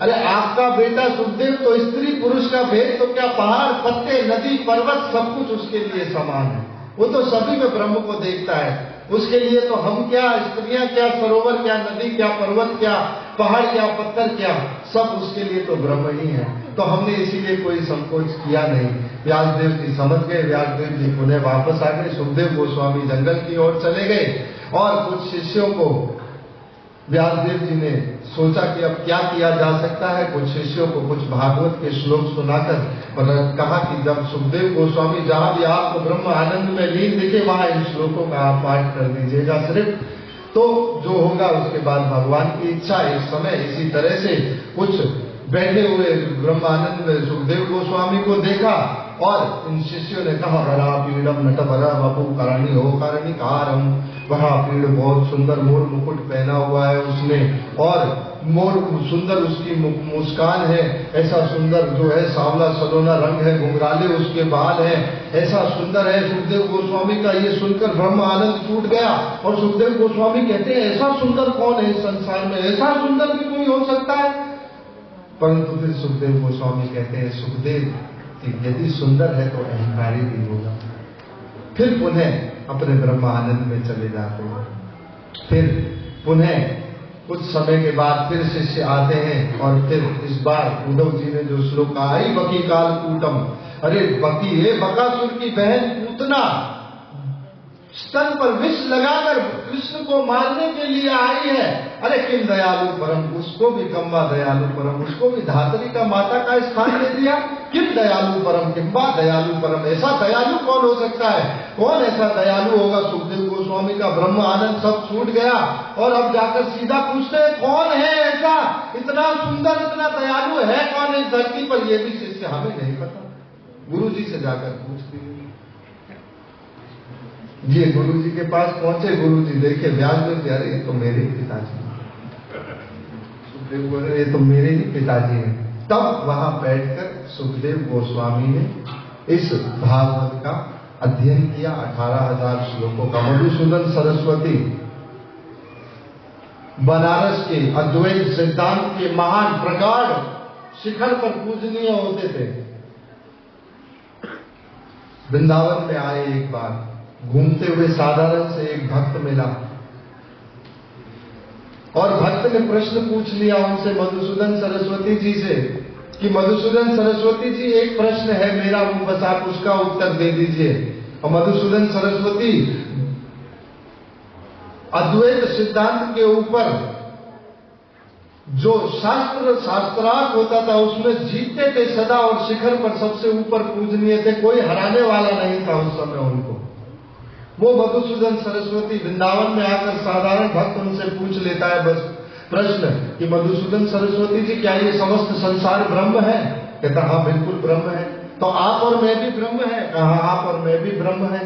अरे आपका बेटा सुखदेव तो स्त्री पुरुष का भेद तो क्या, पहाड़ पत्ते नदी पर्वत सब कुछ उसके लिए समान है। वो तो सभी में ब्रह्म को देखता है। उसके लिए तो हम क्या, स्त्रियां क्या, सरोवर क्या, नदी क्या, पर्वत क्या, पहाड़ क्या, पत्थर क्या, सब उसके लिए तो ब्रह्म ही है। तो हमने इसीलिए कोई संकोच किया नहीं। व्यासदेव जी समझ गए। व्यासदेव जी पुनः वापस आ गए। सुखदेव गोस्वामी जंगल की ओर चले गए और कुछ शिष्यों को व्यासदेव जी ने सोचा कि अब क्या किया जा सकता है। कुछ शिष्यों को कुछ भागवत के श्लोक सुनाकर और कहा कि जब सुखदेव गोस्वामी जहां भी आपको ब्रह्म आनंद में लीन दिखे वहां इन श्लोकों का आप पाठ कर दीजिएगा सिर्फ, तो जो होगा उसके बाद भगवान की इच्छा। इस समय इसी तरह से कुछ बैठे हुए ब्रह्मानंद में सुखदेव गोस्वामी को देखा और इन शिष्यों ने कहा, वरा पीड़म नट वरा बपू करणी हो करणी कारम। वरा पीड़ बहुत सुंदर मोर मुकुट पहना हुआ है उसने और मोर सुंदर उसकी मुस्कान है, ऐसा सुंदर जो है सांवला सलोना रंग है, घुंघराले उसके बाल हैं, ऐसा सुंदर है। सुखदेव गोस्वामी का ये सुनकर ब्रह्म आनंद टूट गया और सुखदेव गोस्वामी कहते हैं ऐसा सुंदर कौन है इस संसार में, ऐसा सुंदर भी कोई हो सकता है। परंतु फिर सुखदेव गोस्वामी कहते हैं सुखदेव यदि सुंदर है तो अहंकारी भी होगा। फिर पुनः अपने ब्रह्म आनंद में चले जाते हैं। फिर पुनः कुछ समय के बाद फिर शिष्य आते हैं और फिर इस बार उद्धव जी ने जो श्लोक कहा आई बकी काल कूटम, अरे बकी है बकासुर की बहन पूतना स्तन पर विष लगाकर कृष्ण को मारने के लिए आई है। अरे किम दयालु परम, उसको भी कम्बा दयालु परम, उसको भी धात्री का माता का स्थान दे दिया। किम दयालु परम, किम्बा दयालु परम, ऐसा दयालु कौन हो सकता है, कौन ऐसा दयालु होगा। सुखदेव गोस्वामी का ब्रह्म आनंद सब छूट गया और अब जाकर सीधा पूछते हैं कौन है ऐसा इतना सुंदर इतना दयालु है कौन इस धरती पर। यह भी शिष्य हमें नहीं पता, गुरु जी से जाकर पूछते हैं। ये गुरु जी के पास पहुंचे, गुरु जी देखे व्यास में प्यारे ये तो मेरे ही पिताजी, सुखदेव बोले ये तो मेरे ही पिताजी हैं। तब वहां बैठकर सुखदेव गोस्वामी ने इस भागवत का अध्ययन किया, 18,000 श्लोकों का। मधुसूदन सरस्वती बनारस के अद्वैत सिद्धांत के महान प्रगाढ़ शिखर पर पूजनीय होते थे। वृंदावन में आए, एक बार घूमते हुए साधारण से एक भक्त मिला और भक्त ने प्रश्न पूछ लिया उनसे मधुसूदन सरस्वती जी से कि मधुसूदन सरस्वती जी एक प्रश्न है मेरा, बस आप उसका उत्तर दे दीजिए। और मधुसूदन सरस्वती अद्वैत सिद्धांत के ऊपर जो शास्त्रार्थ होता था उसमें जीतते थे सदा और शिखर पर सबसे ऊपर पूजनीय थे, कोई हराने वाला नहीं था उस समय उनको। वो मधुसूदन सरस्वती वृंदावन में आकर साधारण भक्त उनसे पूछ लेता है बस प्रश्न कि मधुसूदन सरस्वती जी क्या ये समस्त संसार ब्रह्म है? कहता हाँ बिल्कुल ब्रह्म है। तो आप और मैं भी ब्रह्म है? कहा आप और मैं भी ब्रह्म है।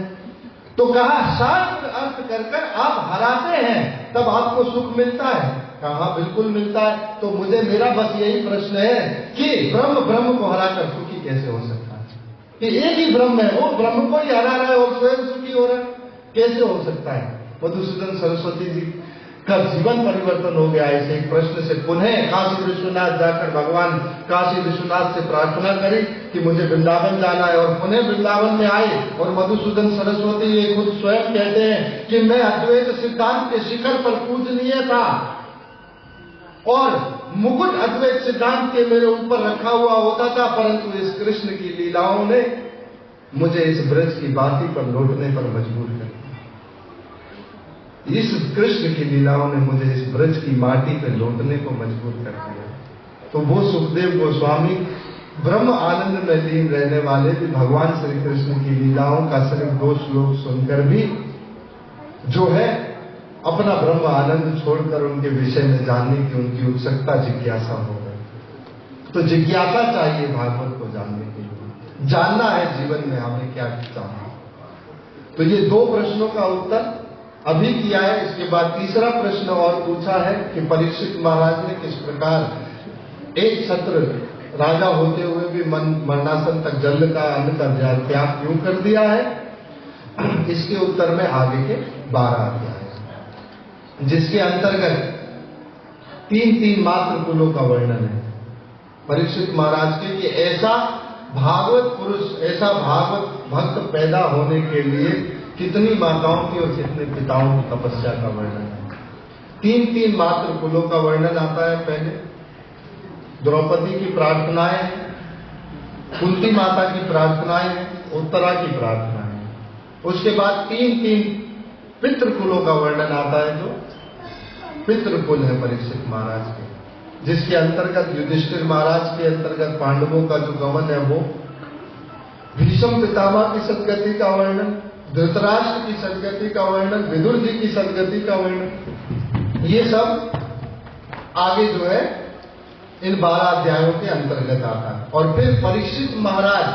तो कहा शास्त्र अर्थ कर आप हराते हैं तब आपको सुख मिलता है? कहा बिल्कुल मिलता है। तो मुझे मेरा बस यही प्रश्न है कि ब्रह्म को हराकर सुखी कैसे हो सकता है? कि एक ही ब्रह्म है, वो ब्रह्म को ही हरा रहा है और स्वयं सुखी हो रहा है, कैसे हो सकता है? मधुसूदन सरस्वती जी का जीवन परिवर्तन हो गया इस एक प्रश्न से। पुनः काशी विश्वनाथ जाकर भगवान काशी विश्वनाथ से प्रार्थना करी कि मुझे वृंदावन जाना है और पुनः वृंदावन में आए। और मधुसूदन सरस्वती ये खुद स्वयं कहते हैं कि मैं अद्वैत सिद्धांत के शिखर पर पूजनीय था और मुकुट अद्वैत सिद्धांत के मेरे ऊपर रखा हुआ होता था, परंतु इस कृष्ण की लीलाओं ने मुझे इस ब्रज की बाती पर लौटने पर मजबूर कर दिया। इस कृष्ण की लीलाओं ने मुझे इस ब्रज की माटी पर लौटने को मजबूर कर दिया। तो वो सुखदेव गोस्वामी ब्रह्म आनंद में लीन रहने वाले भी भगवान श्री कृष्ण की लीलाओं का सिर्फ 2 श्लोक सुनकर भी जो है अपना ब्रह्म आनंद छोड़कर उनके विषय में जानने की उनकी उत्सुकता जिज्ञासा हो गई। तो जिज्ञासा चाहिए भागवत को जानने के लिए, जानना है जीवन में हमें क्या चाहिए। तो ये 2 प्रश्नों का उत्तर अभी किया है। इसके बाद तीसरा प्रश्न और पूछा है कि परीक्षित महाराज ने किस प्रकार एक सत्र राजा होते हुए भी मरणासन तक जल का अन्न का त्याग क्यों कर दिया है। इसके उत्तर में आगे के 12 अध्याय जिसके अंतर्गत 3 मात्र कुलों का वर्णन है परीक्षित महाराज के कि ऐसा भागवत पुरुष, ऐसा भागवत भक्त पैदा होने के लिए कितनी माताओं की और कितने पिताओं की तपस्या का वर्णन है। 3 मात्र कुलों का वर्णन आता है। पहले द्रौपदी की प्रार्थनाएं हैं, कुंती माता की प्रार्थनाएं हैं, उत्तरा की प्रार्थनाएं हैं। उसके बाद 3 पितृकुलों का वर्णन आता है जो पितृकुल है परीक्षित महाराज के, जिसके अंतर्गत युधिष्ठिर महाराज के अंतर्गत पांडवों का जो गमन है वो, भीष्म पितामह की सदगति का वर्णन, धृतराष्ट्र की सदगति का वर्णन, विदुर जी की सदगति का वर्णन, ये सब आगे जो है इन 12 अध्यायों के अंतर्गत आता है। और फिर परीक्षित महाराज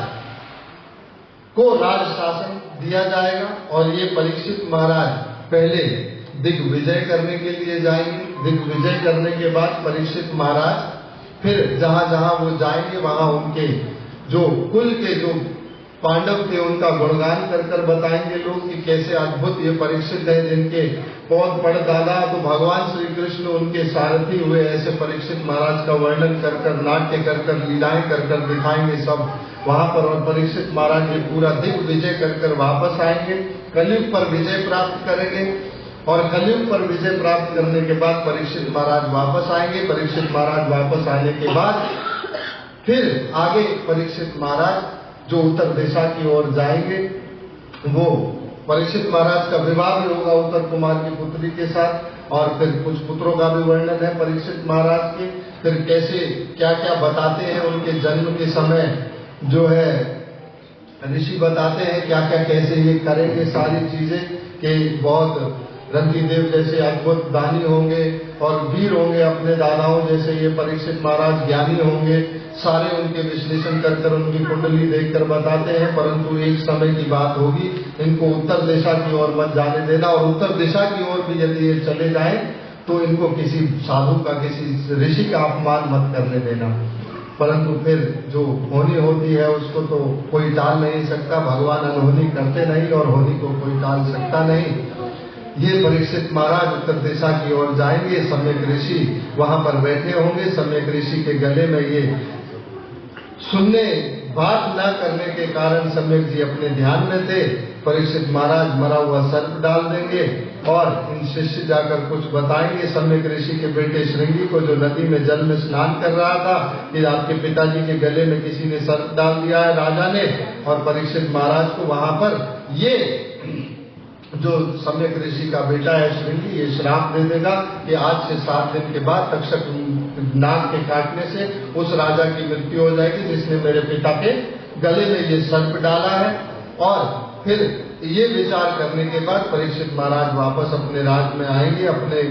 को राज शासन दिया जाएगा और ये परीक्षित महाराज पहले दिग्विजय करने के लिए जाएंगे। दिग्विजय करने के बाद परीक्षित महाराज फिर जहां जहां वो जाएंगे वहां उनके जो कुल के जो पांडव थे उनका गुणगान कर कर बताएंगे लोग कि कैसे अद्भुत ये परीक्षित है, जिनके पौध पड़ दादा तो भगवान श्री कृष्ण उनके सारथी हुए। ऐसे परीक्षित महाराज का वर्णन कर कर, नाट्य कर कर, लीलाएं कर कर दिखाएंगे सब वहां पर। और परीक्षित महाराज ये पूरा दिग्विजय कर कर वापस आएंगे, कलयुग पर विजय प्राप्त करेंगे। और कलयुग पर विजय प्राप्त करने के बाद परीक्षित महाराज वापस आएंगे। परीक्षित महाराज वापस आने के बाद फिर आगे परीक्षित महाराज जो उत्तर दिशा की ओर जाएंगे, वो परीक्षित महाराज का विवाह भी होगा उत्तर कुमार की पुत्री के साथ। और फिर कुछ पुत्रों का भी वर्णन है परीक्षित महाराज के। फिर कैसे क्या क्या बताते हैं उनके जन्म के समय जो है ऋषि बताते हैं क्या क्या कैसे ये करेंगे सारी चीजें, कि बहुत रंतीदेव जैसे अद्भुत दानी होंगे और वीर होंगे, अपने दादाओं जैसे ये परीक्षित महाराज ज्ञानी होंगे। सारे उनके विश्लेषण कर कर उनकी कुंडली देखकर बताते हैं। परंतु एक समय की बात होगी, इनको उत्तर दिशा की ओर मत जाने देना, और उत्तर दिशा की ओर भी यदि ये चले जाएं तो इनको किसी साधु का, किसी ऋषि का अपमान मत करने देना। परंतु फिर जो होनी होती है उसको तो कोई टाल नहीं सकता, भगवान अनहोनी करते नहीं और होनी को कोई टाल सकता नहीं। ये परीक्षित महाराज उत्तर दिशा की ओर जाएंगे, सम्यक ऋषि वहां पर बैठे होंगे। सम्यक ऋषि के गले में ये सुनने बात न करने के कारण सम्यक जी अपने ध्यान में थे। परीक्षित महाराज मरा हुआ सर्प डाल देंगे और इन शिष्य जाकर कुछ बताएंगे सम्यक ऋषि के बेटे श्रृंगी को, जो नदी में जल में स्नान कर रहा था, कि आपके पिताजी के गले में किसी ने सर्प डाल दिया है राजा ने। और परीक्षित महाराज को वहां पर ये जो सम्यक ऋषि का बेटा है श्रृंगी, ये श्राप दे देगा कि आज से 7 दिन के बाद तक्षक नाग के काटने से उस राजा की मृत्यु हो जाएगी जिसने मेरे पिता के गले में ये सर्प डाला है। और फिर ये विचार करने के बाद परीक्षित महाराज वापस अपने राज में आएंगे, अपने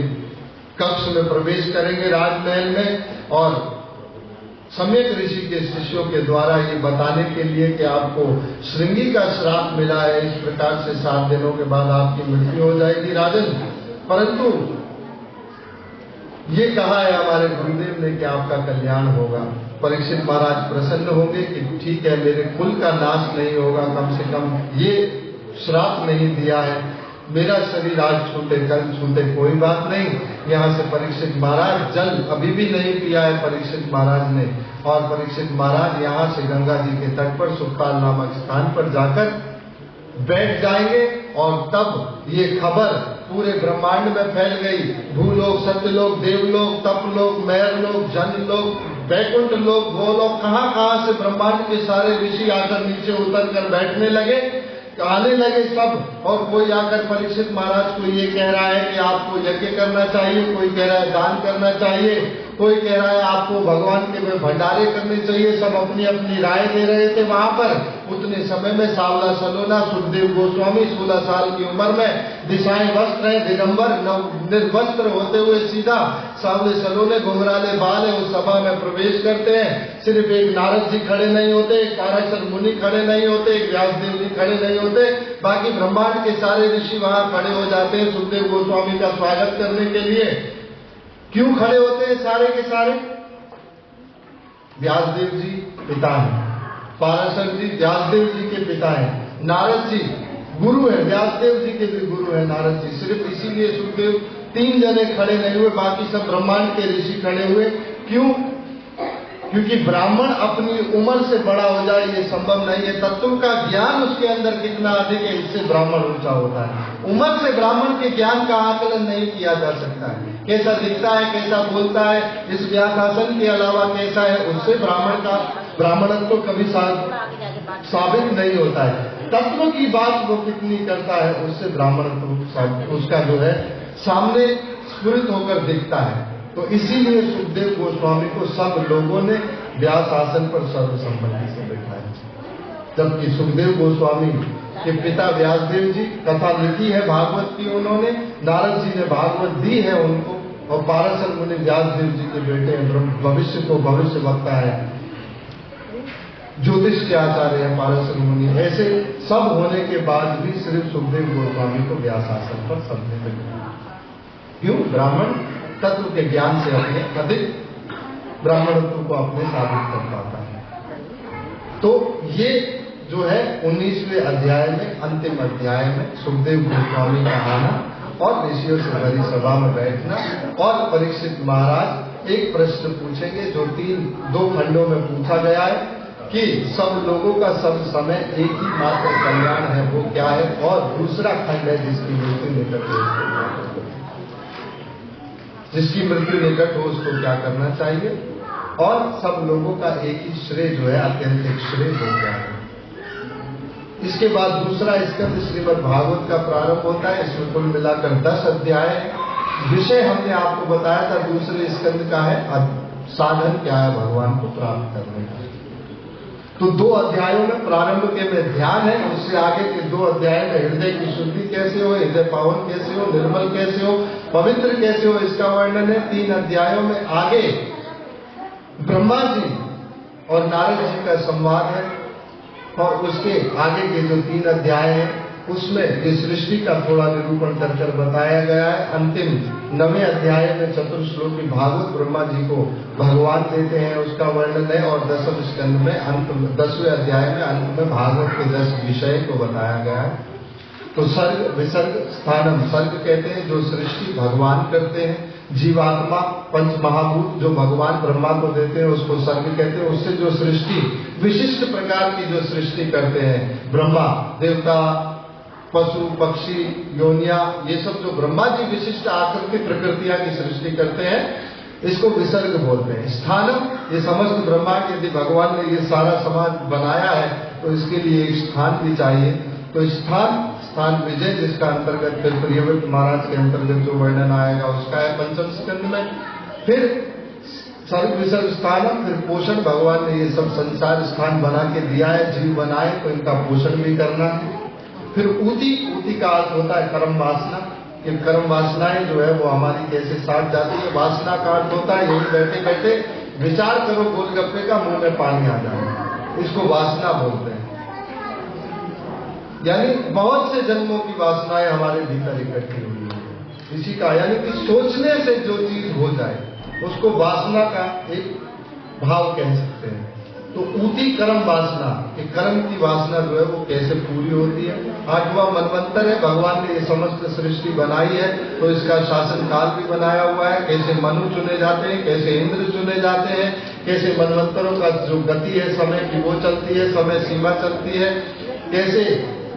कक्ष में प्रवेश करेंगे राजमहल में। और सम्यक ऋषि के शिष्यों के द्वारा ये बताने के लिए कि आपको श्रृंगी का श्राप मिला है, इस प्रकार से 7 दिनों के बाद आपकी मृत्यु हो जाएगी राजन। परंतु ये कहा है हमारे गुरुदेव ने कि आपका कल्याण होगा। परीक्षित महाराज प्रसन्न होंगे कि ठीक है, मेरे कुल का नाश नहीं होगा, कम से कम ये श्राप नहीं दिया है, मेरा शरीर आज छूटे कल छूटे कोई बात नहीं। यहाँ से परीक्षित महाराज जल अभी भी नहीं पिया है परीक्षित महाराज ने, और परीक्षित महाराज यहाँ से गंगा जी के तट पर सुखकाल नामक स्थान पर जाकर बैठ जाएंगे। और तब ये खबर पूरे ब्रह्मांड में फैल गई। भूलोक, सत्यलोक, देवलोक, तपलोक, मैरलोक, जनलोक, वैकुंठ लोक, गोलोक, कहाँ से ब्रह्मांड के सारे ऋषि आकर नीचे उतर कर बैठने लगे, आने लगे सब। और कोई आकर परीक्षित महाराज को ये कह रहा है कि आपको यज्ञ करना चाहिए, कोई कह रहा है दान करना चाहिए, कोई कह रहा है आपको भगवान के में भंडारे करने चाहिए। सब अपनी अपनी राय दे रहे थे वहां पर। उतने समय में सावला सलोना सुखदेव गोस्वामी 16 साल की उम्र में, दिशाएं वस्त्र है, दिगंबर निर्वस्त्र होते हुए सीधा सावले सलोने घुंघराले बाल है, उस सभा में प्रवेश करते हैं। सिर्फ एक नारद जी खड़े नहीं होते, एक पाराशर मुनि खड़े नहीं होते, एक व्यासदेव जी खड़े नहीं होते, बाकी ब्रह्मांड के सारे ऋषि वहां खड़े हो जाते हैं सुखदेव गोस्वामी का स्वागत करने के लिए। क्यों खड़े होते हैं सारे के सारे? व्यासदेव जी पिता हैं, पाराशर जी व्यासदेव जी के पिता हैं, नारद जी गुरु है, व्यासदेव जी के भी गुरु है नारद जी। सिर्फ इसीलिए सुखदेव 3 जने खड़े नहीं हुए, बाकी सब ब्रह्मांड के ऋषि खड़े हुए। क्यों? क्योंकि ब्राह्मण अपनी उम्र से बड़ा हो जाए ये संभव नहीं है। तत्व का ज्ञान उसके अंदर कितना अधिक है, इससे ब्राह्मण ऊंचा होता है। उम्र से ब्राह्मण के ज्ञान का आकलन नहीं किया जा सकता है। कैसा दिखता है, कैसा बोलता है, इस व्यासासन के अलावा कैसा है, उससे ब्राह्मण का ब्राह्मणत्व तो कभी साबित नहीं होता है। तत्व की बात वो कितनी करता है, उससे ब्राह्मणत्व उसका जो है सामने स्फुरित होकर दिखता है। तो इसीलिए सुखदेव गोस्वामी को सब लोगों ने व्यास आसन पर सर्वसम्मति से बैठाया, जबकि सुखदेव गोस्वामी के पिता व्यासदेव जी कथा लिखी है भागवत की उन्होंने, नारद जी ने भागवत दी है उनको, और पाराशर मुनि व्यासदेव जी के बेटे भविष्य को भविष्य वक्ता है, ज्योतिष के आचार्य है पाराशर मुनि। ऐसे सब होने के बाद भी सिर्फ सुखदेव गोस्वामी को व्यास आसन पर सबने बैठाया। क्यों? ब्राह्मण तत्व के ज्ञान से अपने अधिक ब्राह्मणत्व को अपने साबित कर पाता है। तो ये जो है 19वें अध्याय में, अंतिम अध्याय में सुखदेव गोस्वामी का आना और ऋषियों से भरी सभा में बैठना, और परीक्षित महाराज एक प्रश्न पूछेंगे जो 2 खंडों में पूछा गया है कि सब लोगों का सब समय एक ही मात्र कल्याण है, वो क्या है? और दूसरा खंड है जिसकी मृत्यु निकट हो, जिसकी मृत्यु निकट हो उसको क्या करना चाहिए? और सब लोगों का एक ही श्रेय जो है, अत्यंत श्रेय हो गया है। इसके बाद दूसरा स्कंद श्रीमद् भागवत का प्रारंभ होता है। इसमें कुल मिलाकर 10 अध्याय है। विषय हमने आपको बताया था दूसरे स्कंद का है साधन क्या है भगवान को प्राप्त करने का। तो 2 अध्यायों में प्रारंभ के में ध्यान है, उससे आगे के 2 अध्याय में हृदय की शुद्धि कैसे हो, हृदय पावन कैसे हो, निर्मल कैसे हो, पवित्र कैसे हो, इसका वर्णन है। 3 अध्यायों में आगे ब्रह्मा जी और नारद जी का संवाद है, और उसके आगे के जो 3 अध्याय हैं उसमें इस सृष्टि का थोड़ा निरूपण कर बताया गया है। अंतिम 9वें अध्याय में चतुर्श्लोकी भागवत ब्रह्मा जी को भगवान देते हैं, उसका वर्णन है। और 10वें स्कंद में 10वें अध्याय में अंत में भागवत के 10 विषय को बताया गया है। तो सर्ग विसर्ग स्थानम, सर्ग कहते हैं जो सृष्टि भगवान करते हैं, जीवात्मा 5 महाभूत जो भगवान ब्रह्मा को देते हैं उसको सर्ग कहते हैं। उससे जो सृष्टि विशिष्ट प्रकार की जो सृष्टि करते हैं, ब्रह्मा, देवता, पशु, पक्षी, योनिया, ये सब जो ब्रह्मा जी विशिष्ट आकृति प्रकृतियां की सृष्टि करते हैं, इसको विसर्ग बोलते हैं। स्थानम, ये समस्त ब्रह्मांड यदि भगवान ने ये सारा समाज बनाया है तो इसके लिए एक स्थान भी चाहिए। तो स्थान विजय, जिसका अंतर्गत फिर प्रियव्रत महाराज के अंतर्गत जो वर्णन आएगा उसका है 5वें स्कंद में। फिर सर्ग विसर्ग स्थानम, फिर पोषण, भगवान ने ये सब संसार स्थान बना के दिया है, जीव बनाए तो इनका पोषण भी करना है। फिर ऊती का अर्थ होता है कर्म वासना, कि कर्म वासनाएं जो है वो हमारी कैसे साथ जाती है। वासना का अर्थ होता है यही बैठे बैठे विचार करो गोलगप्पे का, मुंह में पानी आ जाए, इसको वासना बोलते हैं। यानी बहुत से जन्मों की वासनाएं हमारे भीतर इकट्ठी हुई है, इसी का, यानी कि सोचने से जो चीज हो जाए उसको वासना का एक भाव कह सकते हैं। तो ऊती कर्म वासना, कि कर्म की वासना जो है वो कैसे पूरी होती है। 8वां मनवंतर है, भगवान ने ये समस्त सृष्टि बनाई है तो इसका शासन काल भी बनाया हुआ है, कैसे मनु चुने जाते हैं, कैसे इंद्र चुने जाते हैं, कैसे मनवंतरों का जो गति है समय की वो चलती है, समय सीमा चलती है, कैसे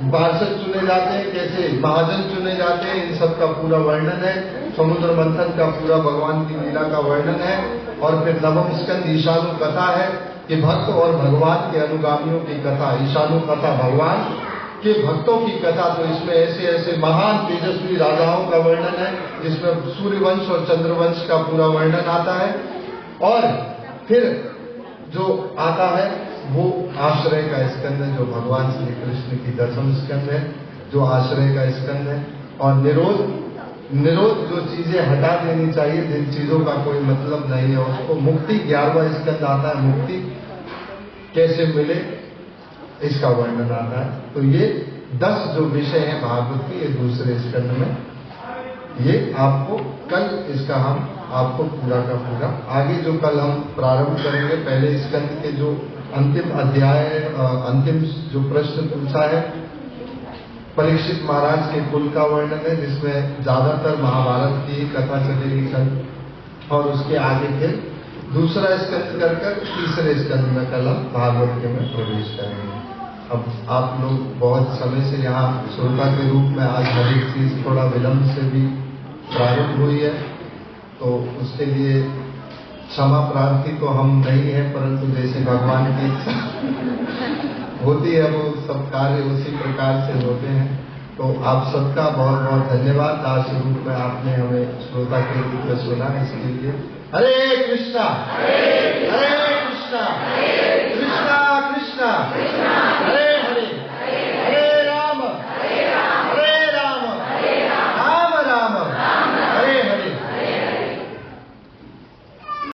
पार्षद चुने जाते हैं, कैसे महाजन चुने जाते हैं, इन सब का पूरा वर्णन है। समुद्र मंथन का पूरा भगवान की लीला का वर्णन है। और फिर 9वां स्कंद ईशानु कथा है, कि भक्त और भगवान के अनुगामियों की कथा, ईशानु कथा, भगवान के भक्तों की कथा। तो इसमें ऐसे ऐसे महान तेजस्वी राजाओं का वर्णन है, जिसमें सूर्यवंश और चंद्रवंश का पूरा वर्णन आता है। और फिर जो आता है वो आश्रय का स्कंद है, जो भगवान श्री कृष्ण की 10वां स्कंद है, जो आश्रय का स्कंद है। और निरोध जो चीजें हटा देनी चाहिए, जिन चीजों का कोई मतलब नहीं है, उसको मुक्ति 11वां स्कंद आता है, मुक्ति कैसे मिले इसका वर्णन आता है। तो ये 10 जो विषय हैं भागवत की, ये दूसरे स्कंद में, ये आपको कल इसका हम आपको पूरा का पूरा आगे जो कल हम प्रारंभ करेंगे, पहले स्कंद के जो अंतिम अध्याय, अंतिम जो प्रश्न पूछा है परीक्षित महाराज के कुल का वर्णन है, जिसमें ज्यादातर महाभारत की कथा चलेगी कल। और उसके आगे फिर दूसरा स्कंद कर तीसरे स्कंद में कल हम भागवत के में प्रवेश करेंगे। अब आप लोग बहुत समय से यहाँ श्रोता के रूप में, आज हर एक चीज थोड़ा विलंब से भी प्रारंभ हुई है, तो उसके लिए क्षमा प्रार्थी तो हम नहीं है, परंतु जैसे भगवान की होती है वो सब कार्य उसी प्रकार से होते हैं। तो आप सबका बहुत बहुत धन्यवाद, दास रूप में आपने हमें श्रोता के रूप में सुना, इसके लिए हरे कृष्णा हरे